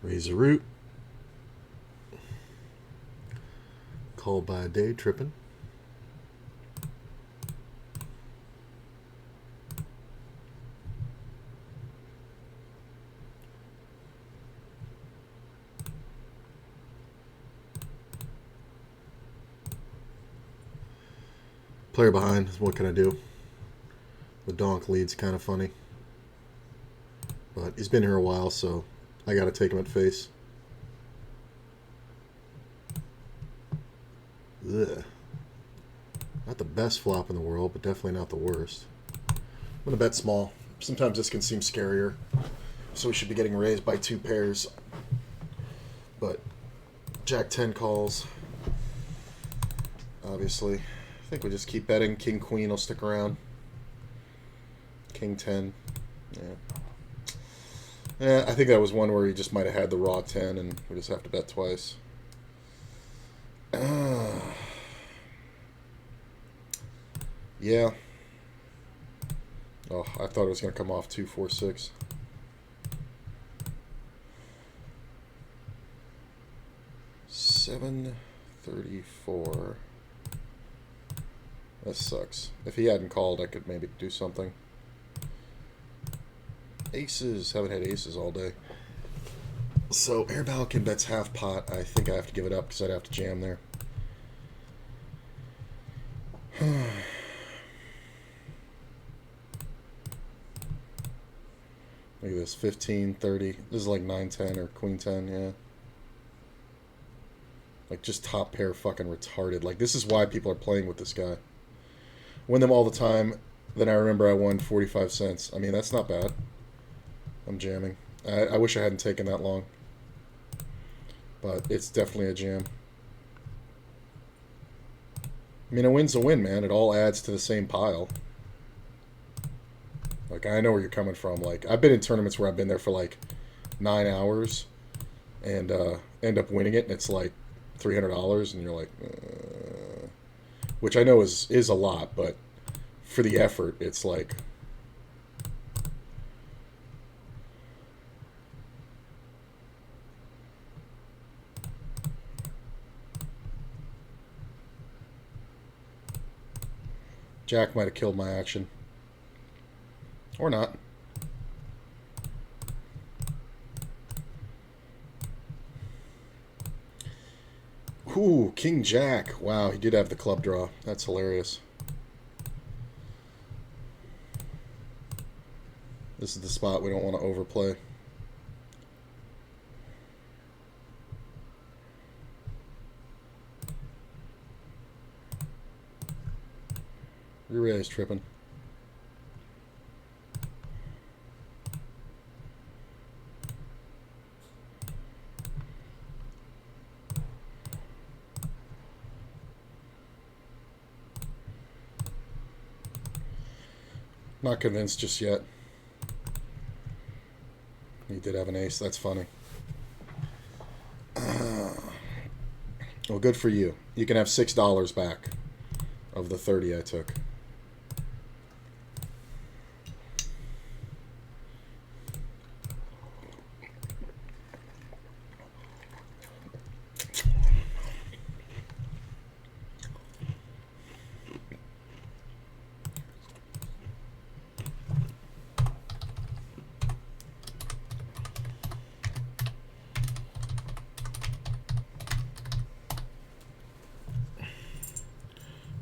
Raise the root. Called by a day tripping. Player behind. What can I do? The donk lead's kind of funny. But he's been here a while, so I got to take him at face. Ugh. Not the best flop in the world, but definitely not the worst. I'm going to bet small. Sometimes this can seem scarier. So we should be getting raised by 2 pairs. But Jack 10 calls. Obviously. I think we just keep betting. King Queen will stick around. King 10. Yeah, I think that was one where he just might have had the raw 10 and we just have to bet twice. Yeah. Oh, I thought it was going to come off 2, 4, 6. $7.34. That sucks. If he hadn't called, I could maybe do something. Aces. Haven't had aces all day. So, Air Balcon bets half pot. I think I have to give it up because I'd have to jam there. Look at this. 15, 30. This is like 9, 10 or Queen 10, yeah. Like, just top pair fucking retarded. Like, this is why people are playing with this guy. Win them all the time. Then I remember I won 45 cents. I mean, that's not bad. I'm jamming. I wish I hadn't taken that long. But it's definitely a jam. I mean, a win's a win, man. It all adds to the same pile. Like, I know where you're coming from. Like, I've been in tournaments where I've been there for, like, 9 hours. And end up winning it. And it's, like, $300. And you're like... Which I know is a lot, but for the effort, it's like... Jack might have killed my action. Or not. Ooh, King Jack. Wow, he did have the club draw. That's hilarious. This is the spot we don't want to overplay. Re-raise tripping. Not convinced just yet. He did have an ace. That's funny. Well, good for you. You can have $6 back of the 30 I took.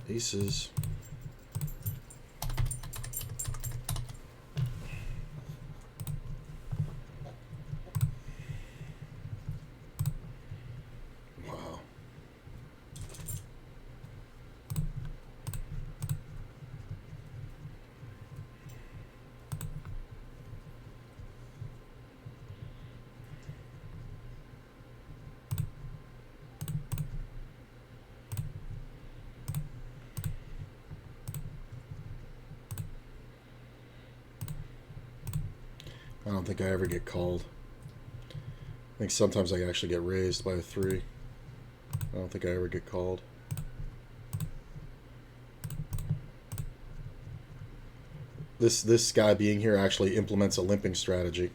Aces. Wow. I don't think I ever get called. I think sometimes I actually get raised by a 3. I don't think I ever get called. This guy being here actually implements a limping strategy.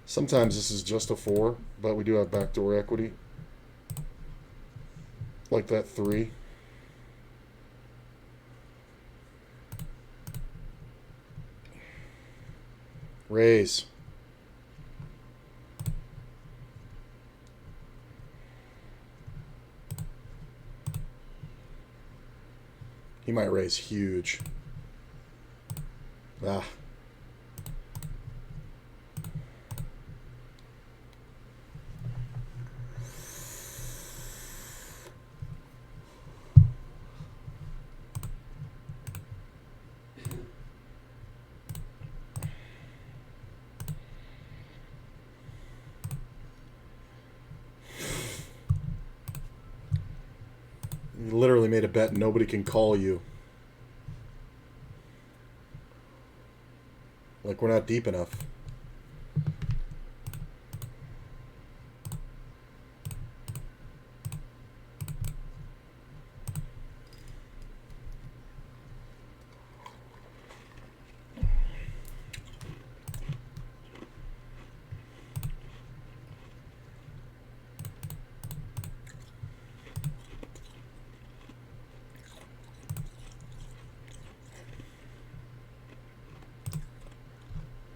Sometimes this is just a 4, but we do have backdoor equity. Like that 3. Raise. He might raise huge. Ah. You literally made a bet nobody can call you. Like we're not deep enough.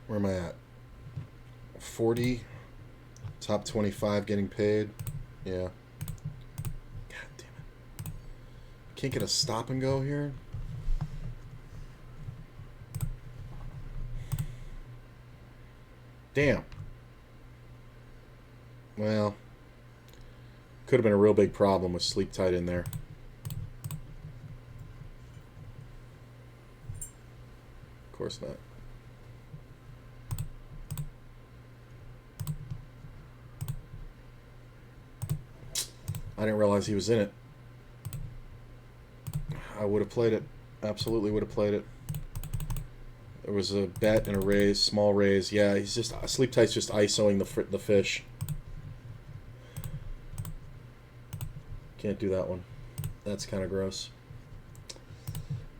Where am I at? 40. Top 25 getting paid. Yeah. God damn it. Can't get a stop and go here. Damn. Well, could have been a real big problem with sleep tight in there. Of course not. I didn't realize he was in it. I would have played it. Absolutely would have played it. There was a bet and a raise, small raise. Yeah, he's just sleep tight's just ISOing the fish. Can't do that one. That's kind of gross.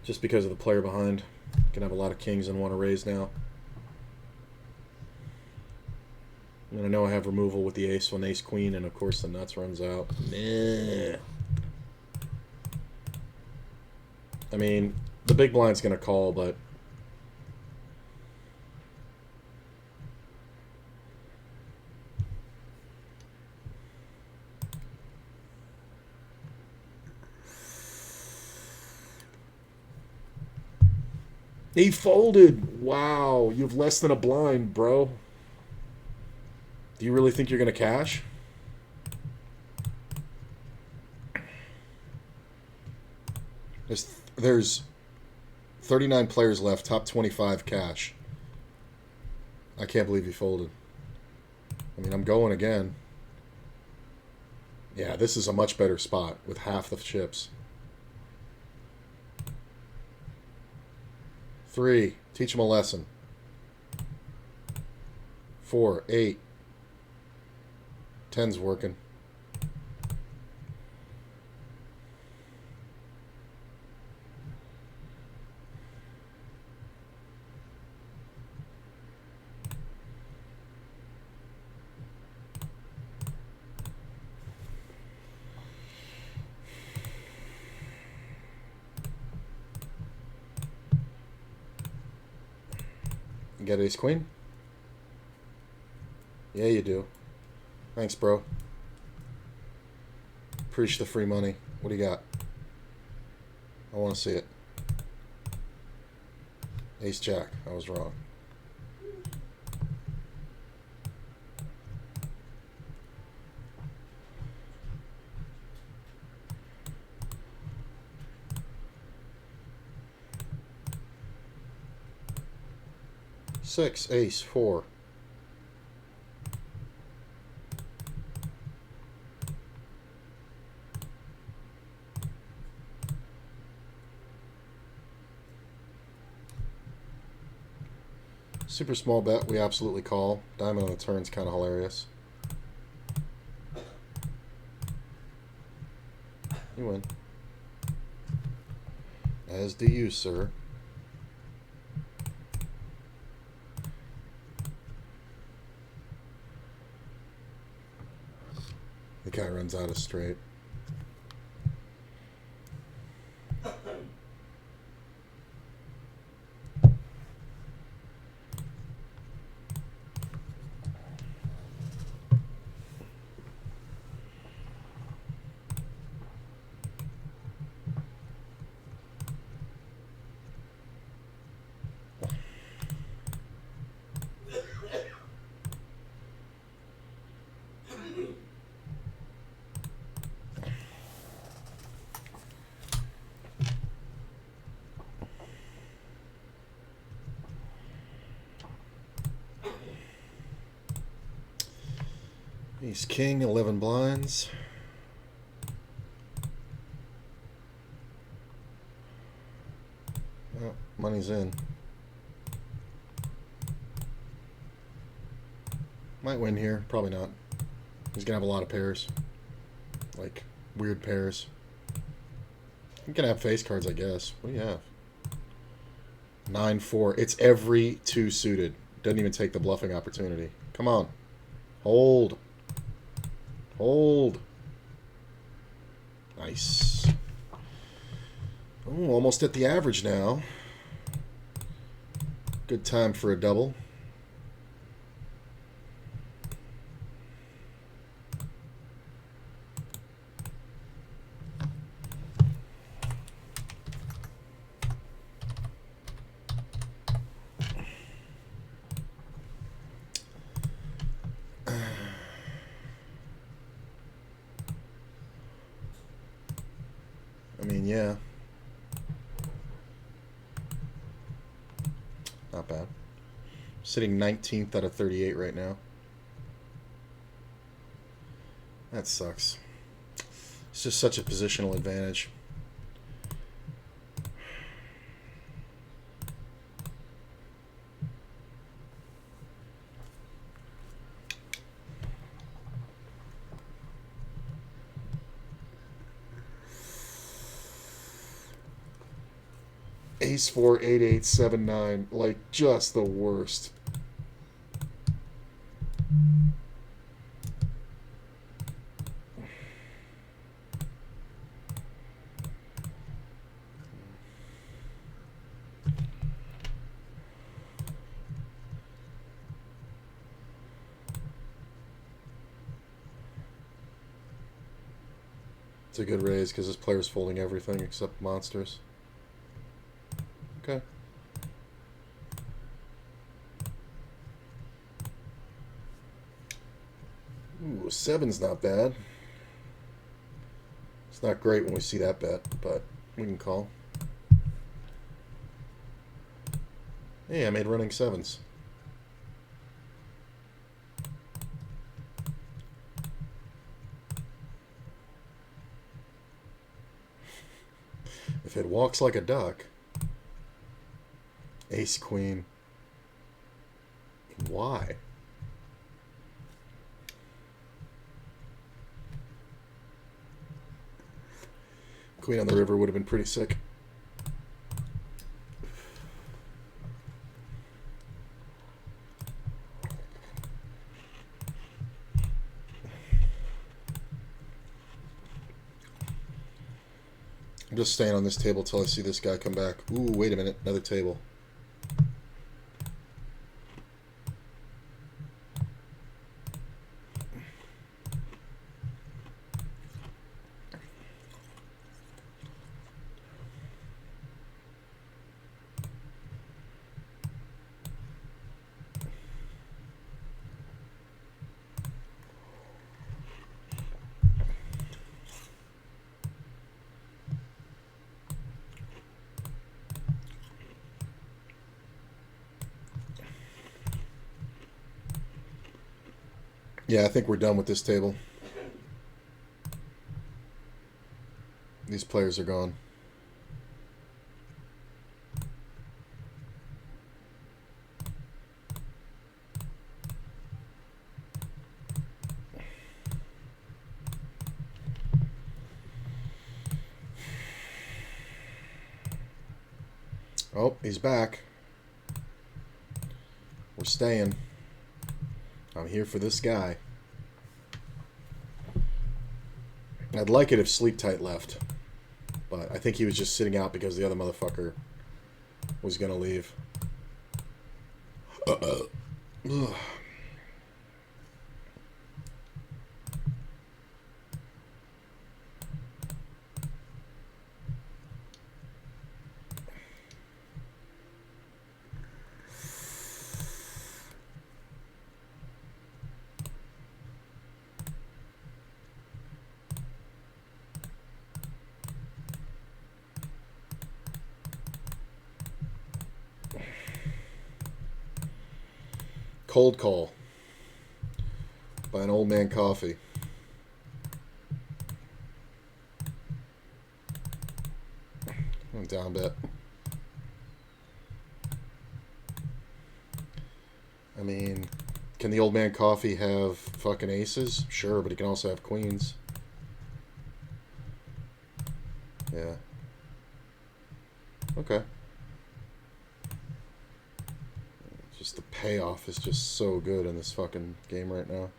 Just because of the player behind. Can have a lot of kings and want to raise now. And I know I have removal with the ace when ace queen, and of course the nuts runs out. Nah. I mean, the big blind's gonna call, but he folded. Wow, you have less than a blind, bro. Do you really think you're going to cash? There's 39 players left, top 25 cash. I can't believe he folded. I mean, I'm going again. Yeah, this is a much better spot with half the chips. 3, teach him a lesson. 4, 8. 10's working. You got ace queen? Yeah, you do. Thanks, bro. Appreciate the free money. What do you got? I want to see it. Ace jack. I was wrong. 6, ace, 4. Super small bet, we absolutely call. Diamond on the turn's kind of hilarious. You win. As do you, sir. The guy runs out of straight. Ace king, 11 blinds. Well, money's in. Might win here, probably not. He's gonna have a lot of pairs. Like, weird pairs. You can have face cards, I guess. What do you have? 9-4. It's every 2 suited. Doesn't even take the bluffing opportunity. Come on. Hold. Hold. Nice. Oh, almost at the average now. Good time for a double. I mean, yeah. Not bad. Sitting 19th out of 38 right now. That sucks. It's just such a positional advantage. Ace 4, 8, 8, 7, 9. Like, just the worst. It's a good raise because this player's folding everything except monsters. Okay. Ooh, 7's not bad. It's not great when we see that bet, but we can call. Hey, I made running 7s. If it walks like a duck. Ace queen. Why? Queen on the river would have been pretty sick. I'm just staying on this table till I see this guy come back. Ooh, wait a minute. Another table. Yeah, I think we're done with this table. These players are gone. Oh, he's back. We're staying. I'm here for this guy. I'd like it if Sleep Tight left. But I think he was just sitting out because the other motherfucker was going to leave. Cold Call by an old man coffee. I'm down bet. I mean, can the old man coffee have fucking aces? Sure, but he can also have queens. Yeah. Okay. Just the payoff is just so good in this fucking game right now.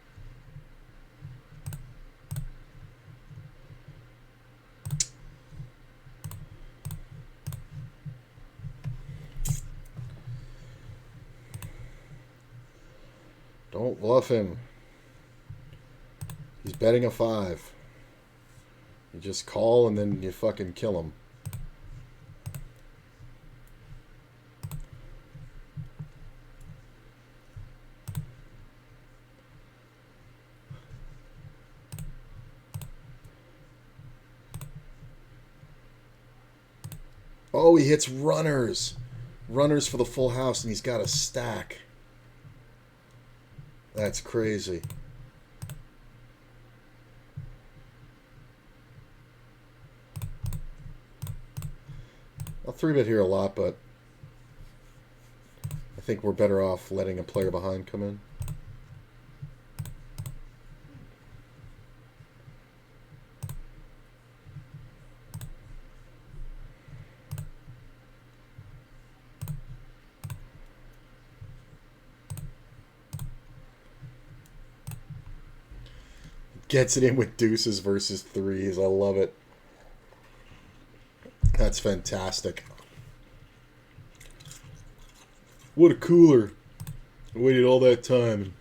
Don't bluff him. He's betting a 5. You just call and then you fucking kill him. Oh, he hits runners. Runners for the full house, and he's got a stack. That's crazy. I'll 3-bet here a lot, but I think we're better off letting a player behind come in. Gets it in with deuces versus 3s. I love it. That's fantastic. What a cooler. I waited all that time.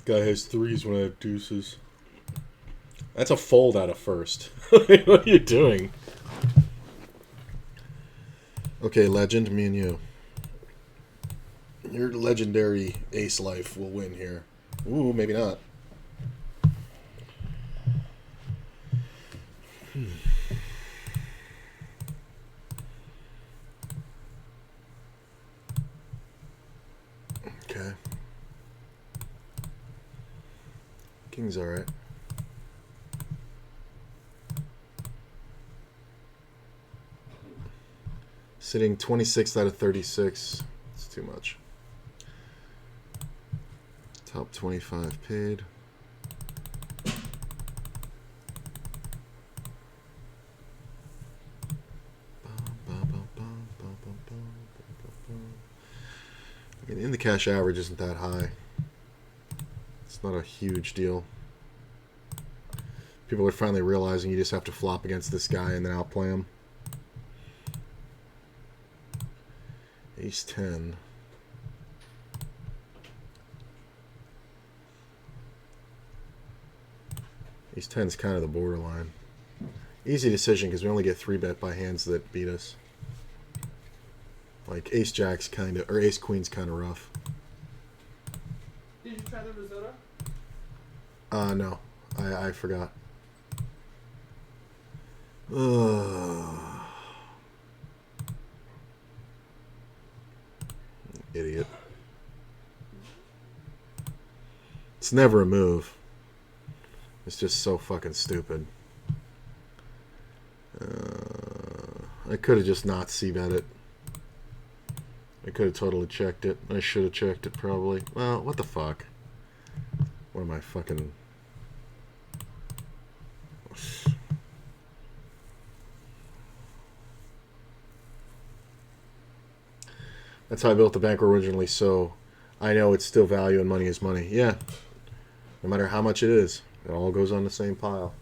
Guy has 3s when I have deuces. That's a fold out of first. What are you doing? Okay, legend, me and you. Your legendary ace life will win here. Ooh, maybe not. Okay. King's alright. Sitting 26th out of 36. It's too much. Top 25 paid. I mean, in the cash average isn't that high. It's not a huge deal. People are finally realizing you just have to flop against this guy and then outplay him. Ace 10. Ace 10 is kind of the borderline. Easy decision because we only get 3-bet by hands that beat us. Like Ace Jack's kind of, or Ace Queen's kind of rough. Did you try the risotto? No, I forgot. Idiot. It's never a move. It's just so fucking stupid. I could have just not c-bet it. I could have totally checked it. I should have checked it probably. Well, what the fuck? What am I fucking... That's how I built the bankroll originally, so I know it's still value and money is money. Yeah. No matter how much it is, it all goes on the same pile.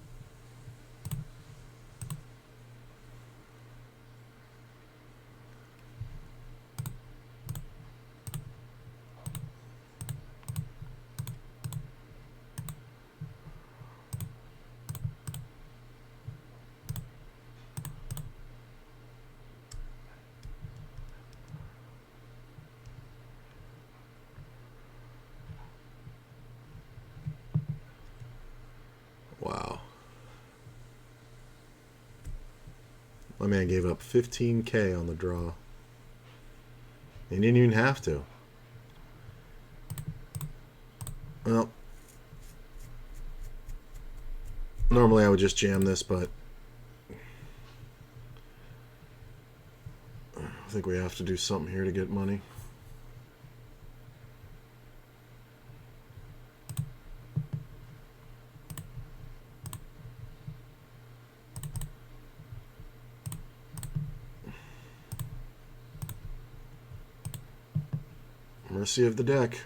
Wow. My man gave up 15K on the draw. He didn't even have to. Well, normally I would just jam this, but I think we have to do something here to get money. Mercy of the deck.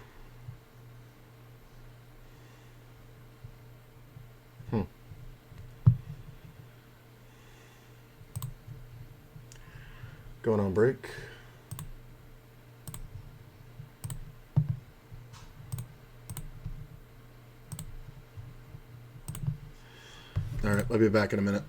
Going on break. All right, I'll be back in a minute.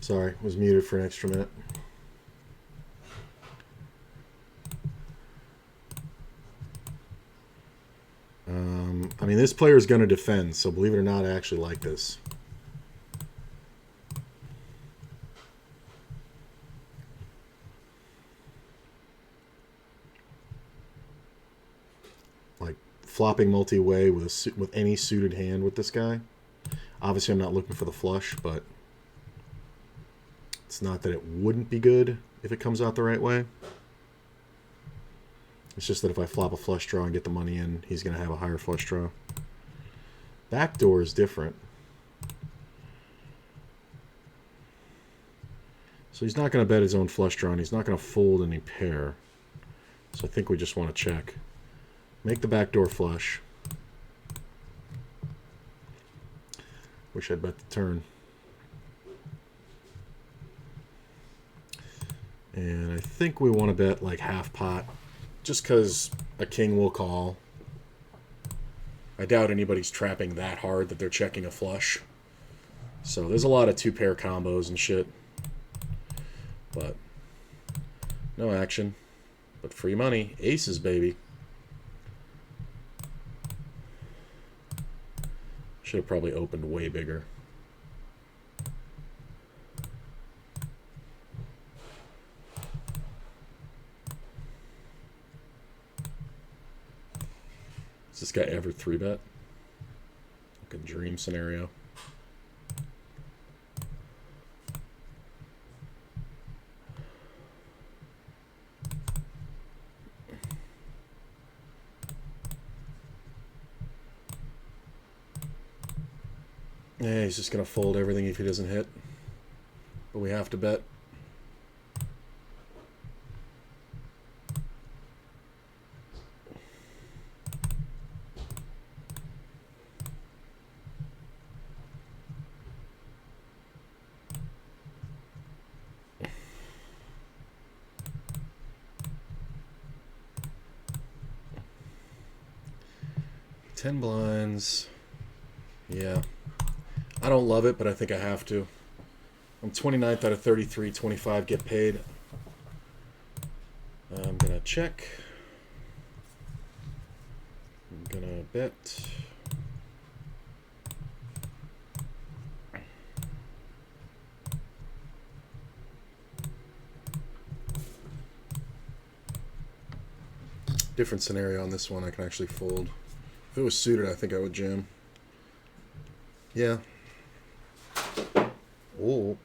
Sorry, was muted for an extra minute. I mean, this player is going to defend, so believe it or not, I actually like this. Like flopping multi-way with any suited hand with this guy. Obviously, I'm not looking for the flush, but it's not that it wouldn't be good if it comes out the right way. It's just that if I flop a flush draw and get the money in, he's going to have a higher flush draw. Backdoor is different. So he's not going to bet his own flush draw, and he's not going to fold any pair. So I think we just want to check. Make the backdoor flush. Wish I'd bet the turn. And I think we want to bet like half pot, just because a king will call. I doubt anybody's trapping that hard that they're checking a flush. So there's a lot of two-pair combos and shit. But no action. But free money. Aces, baby. Should have probably opened way bigger. Does this guy ever 3-bet? Like a dream scenario. Yeah, he's just going to fold everything if he doesn't hit. But we have to bet. Ten blinds. Yeah. I don't love it, but I think I have to. I'm 29th out of 33, 25 get paid. I'm going to check. I'm going to bet. Different scenario on this one. I can actually fold. If it was suited, I think I would jam. Yeah. Oh.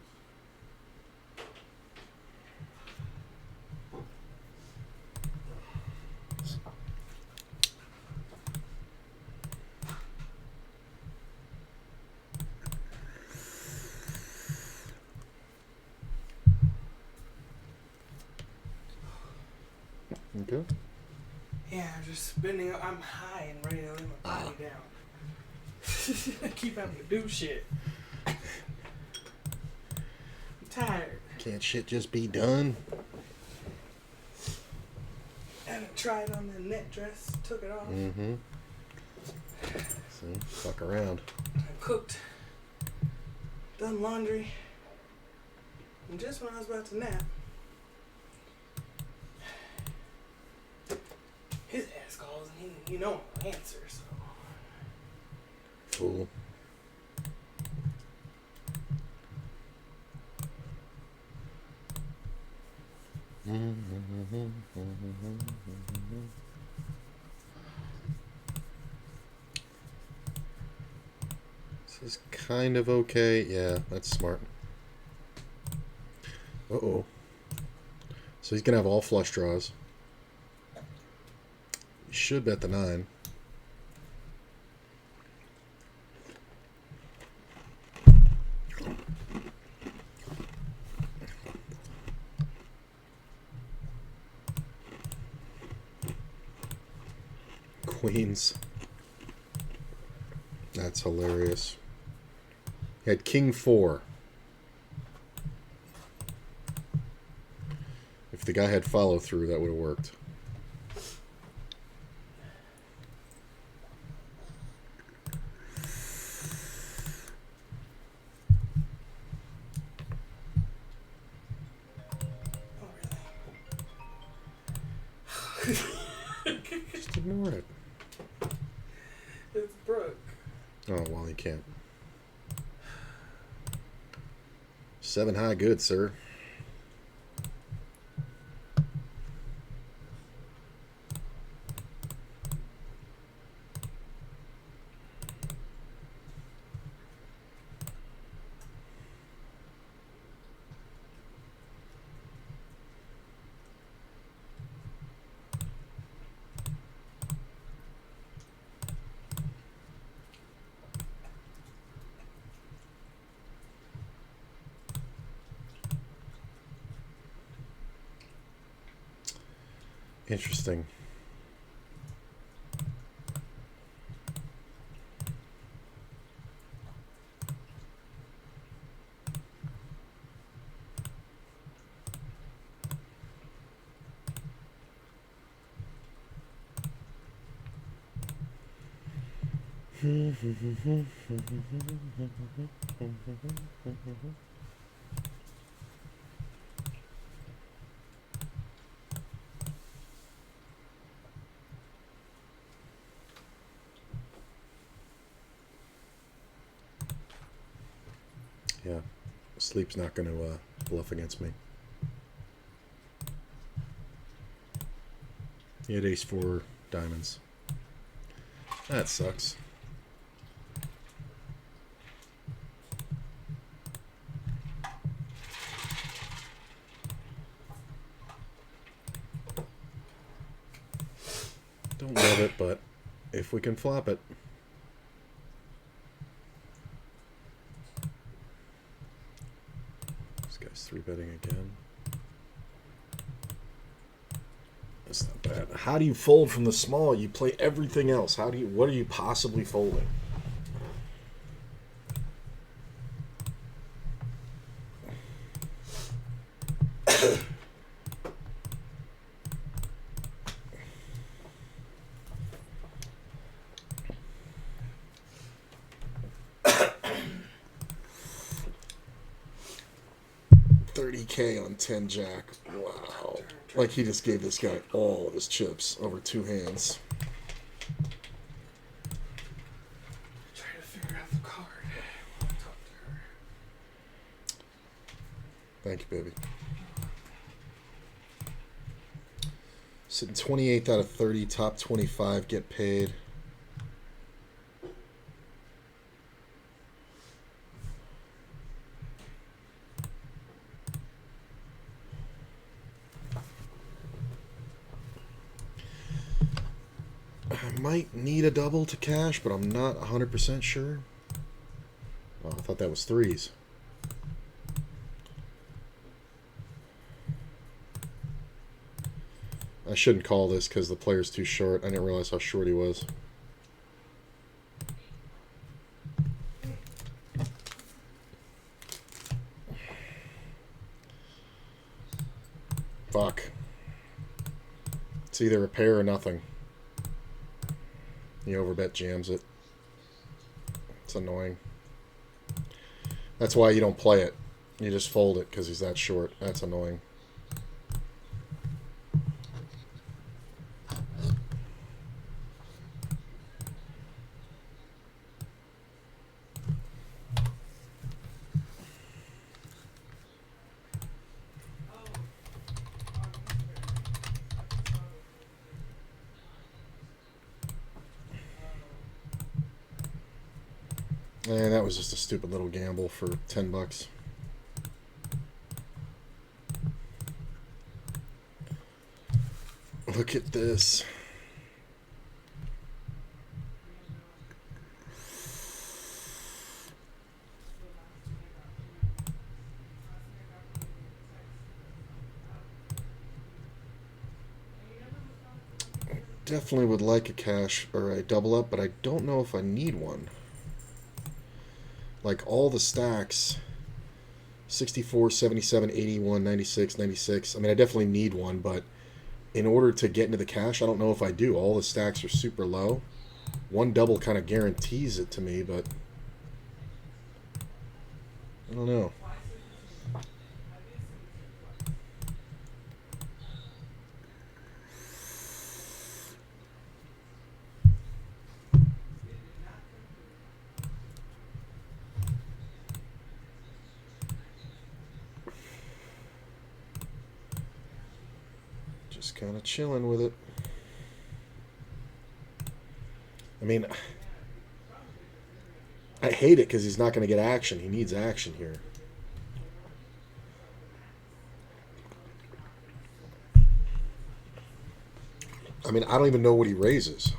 Okay. Yeah, I'm just spinning. I'm high and ready to lay my body down. I keep having to do shit. I'm tired. Can't shit just be done? I haven't tried on the net dress. Took it off. Mm-hmm. See, fuck around. I cooked. Done laundry. And just when I was about to nap, his ass calls and he know I'm gonna answer, so. Fool. This is kind of okay. Yeah, that's smart. Uh-oh. So he's going to have all flush draws. He should bet the 9. Queens. That's hilarious. He had King 4. If the guy had follow through, that would have worked. ignore it. It's Brooke. Oh, well, you can't. 7 high, good, sir. Interesting. Yeah, sleep's not going to bluff against me. He had ace-4 diamonds. That sucks. Don't love it, but if we can flop it. This guy's 3-betting again. That's not bad. How do you fold from the small? You play everything else. What are you possibly folding? $30K on 10 jack. Wow. Like he just gave this guy all of his chips over 2 hands. Trying to figure out the card. Talk to her. Thank you, baby. Sitting 28th out of 30, top 25 get paid. I might need a double to cash, but I'm not 100% sure. Oh, I thought that was 3s. I shouldn't call this because the player's too short. I didn't realize how short he was. Fuck. It's either a pair or nothing. He overbet jams it. It's annoying. That's why you don't play it. You just fold it because he's that short. That's annoying. And that was just a stupid little gamble for 10 bucks. Look at this. Definitely would like a cash or a double up, but I don't know if I need one. Like all the stacks, 64, 77, 81, 96, 96. I mean, I definitely need one, but in order to get into the cash, I don't know if I do. All the stacks are super low. One double kind of guarantees it to me, but I don't know. Just kind of chilling with it. I mean, I hate it because he's not going to get action. He needs action here. I mean, I don't even know what he raises.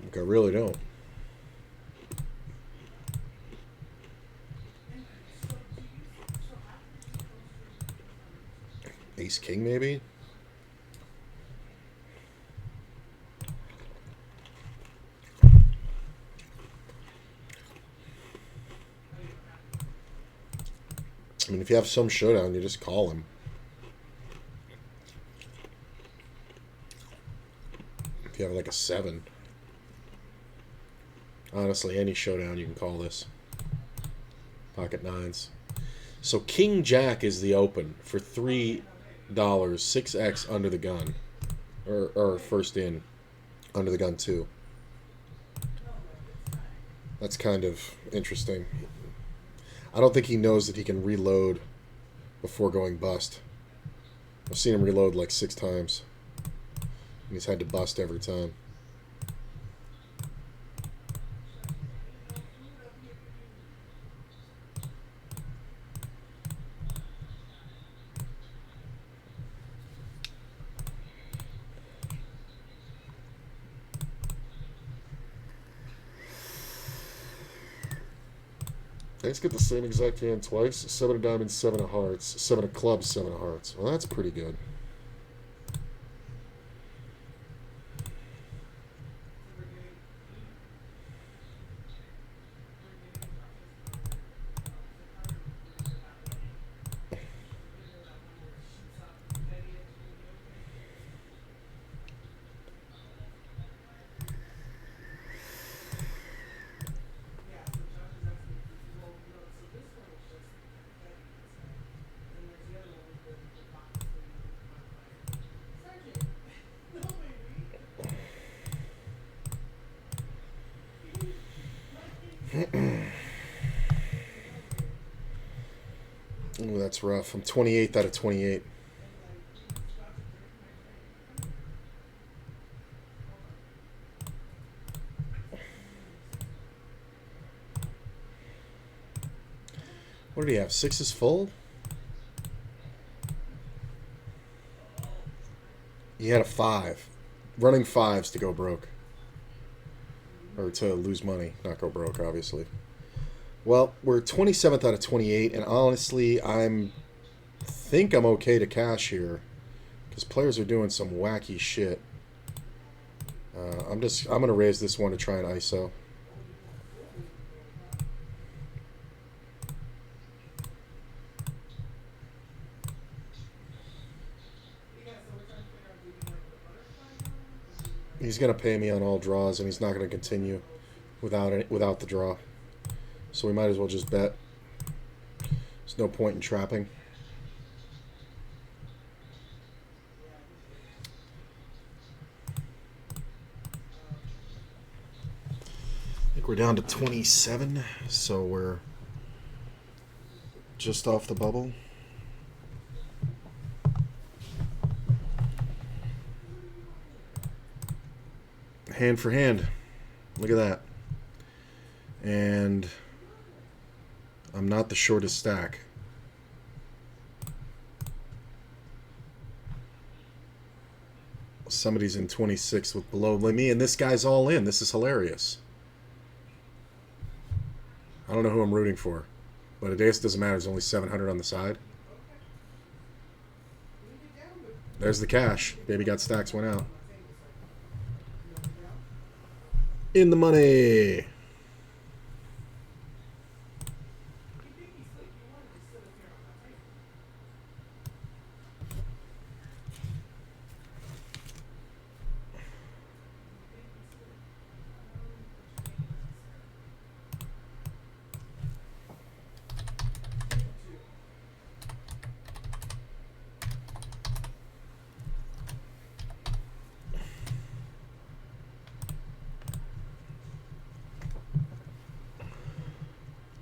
Like, I really don't. Ace King, maybe? I mean, if you have some showdown, you just call him. If you have like a 7. Honestly, any showdown you can call this. Pocket 9s. So King Jack is the open for $3. 6x under the gun. Or first in. Under the gun too. That's kind of interesting. I don't think he knows that he can reload before going bust. I've seen him reload like 6 times. And he's had to bust every time. Let's get the same exact hand twice. 7 of diamonds, 7 of hearts. 7 of clubs, 7 of hearts. Well, that's pretty good. Ooh, that's rough. I'm 28th out of 28. What did he have? 6 is full? He had a 5. Running 5s to go broke. Or to lose money. Not go broke, obviously. Well, we're 27th out of 28, and honestly, think I'm okay to cash here, because players are doing some wacky shit. I'm gonna raise this one to try an ISO. He's gonna pay me on all draws, and he's not gonna continue without the draw. So we might as well just bet. There's no point in trapping. I think we're down to 27, so we're just off the bubble. Hand for hand. Look at that. And I'm not the shortest stack. Somebody's in 26 with below me, and this guy's all in. This is hilarious. I don't know who I'm rooting for, but it doesn't matter. There's only 700 on the side. There's the cash. Baby got stacks, went out. In the money.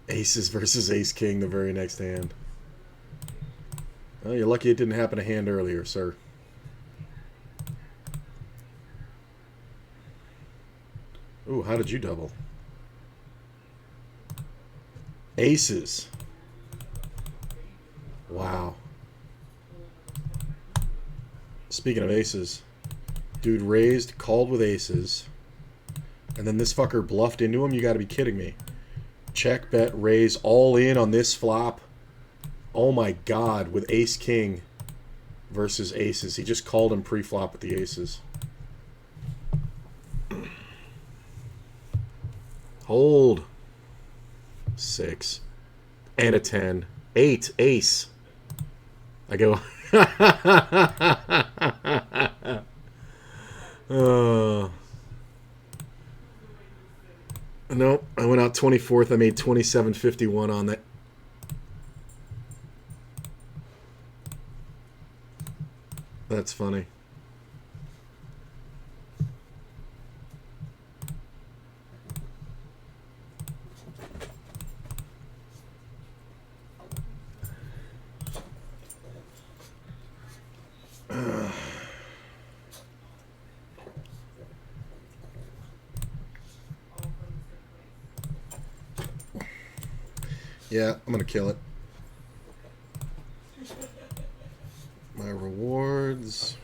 Aces versus Ace King the very next hand. Well, you're lucky it didn't happen a hand earlier, sir. Ooh, how did you double? Aces. Wow. Speaking of aces, dude raised, called with aces, and then this fucker bluffed into him. You got to be kidding me. Check, bet, raise, all in on this flop. Oh my god, with ace king versus aces. He just called him pre-flop with the aces. Hold. 6. And a 10. 8. Ace. I go. Nope. I went out 24th. I made 27.51 on that. That's funny. Yeah, I'm going to kill it. My rewards.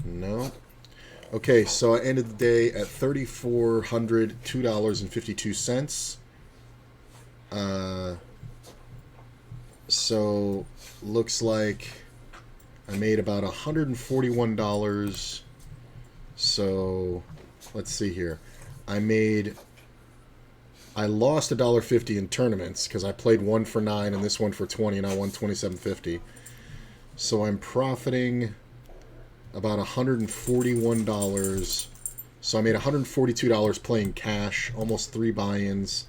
No. Okay, so I ended the day at $3,402.52. So looks like I made about $141. So let's see here. I lost $1.50 in tournaments because I played one for 9 and this one for 20, and I won $27.50. So I'm profiting about $141. So I made $142 playing cash, almost 3 buy-ins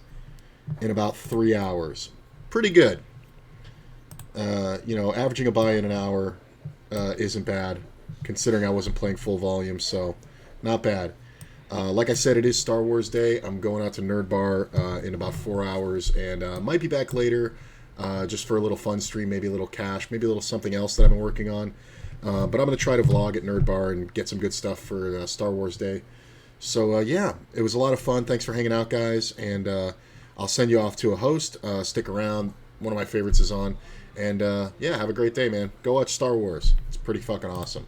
in about 3 hours. Pretty good. Averaging a buy in an hour isn't bad, considering I wasn't playing full volume, so not bad. Like I said, it is Star Wars Day. I'm going out to Nerd Bar in about 4 hours, and might be back later just for a little fun stream, maybe a little cash, maybe a little something else that I've been working on. But I'm going to try to vlog at Nerd Bar and get some good stuff for Star Wars Day. So, yeah, it was a lot of fun. Thanks for hanging out, guys, and I'll send you off to a host. Stick around. One of my favorites is on. And, yeah, have a great day, man. Go watch Star Wars. It's pretty fucking awesome.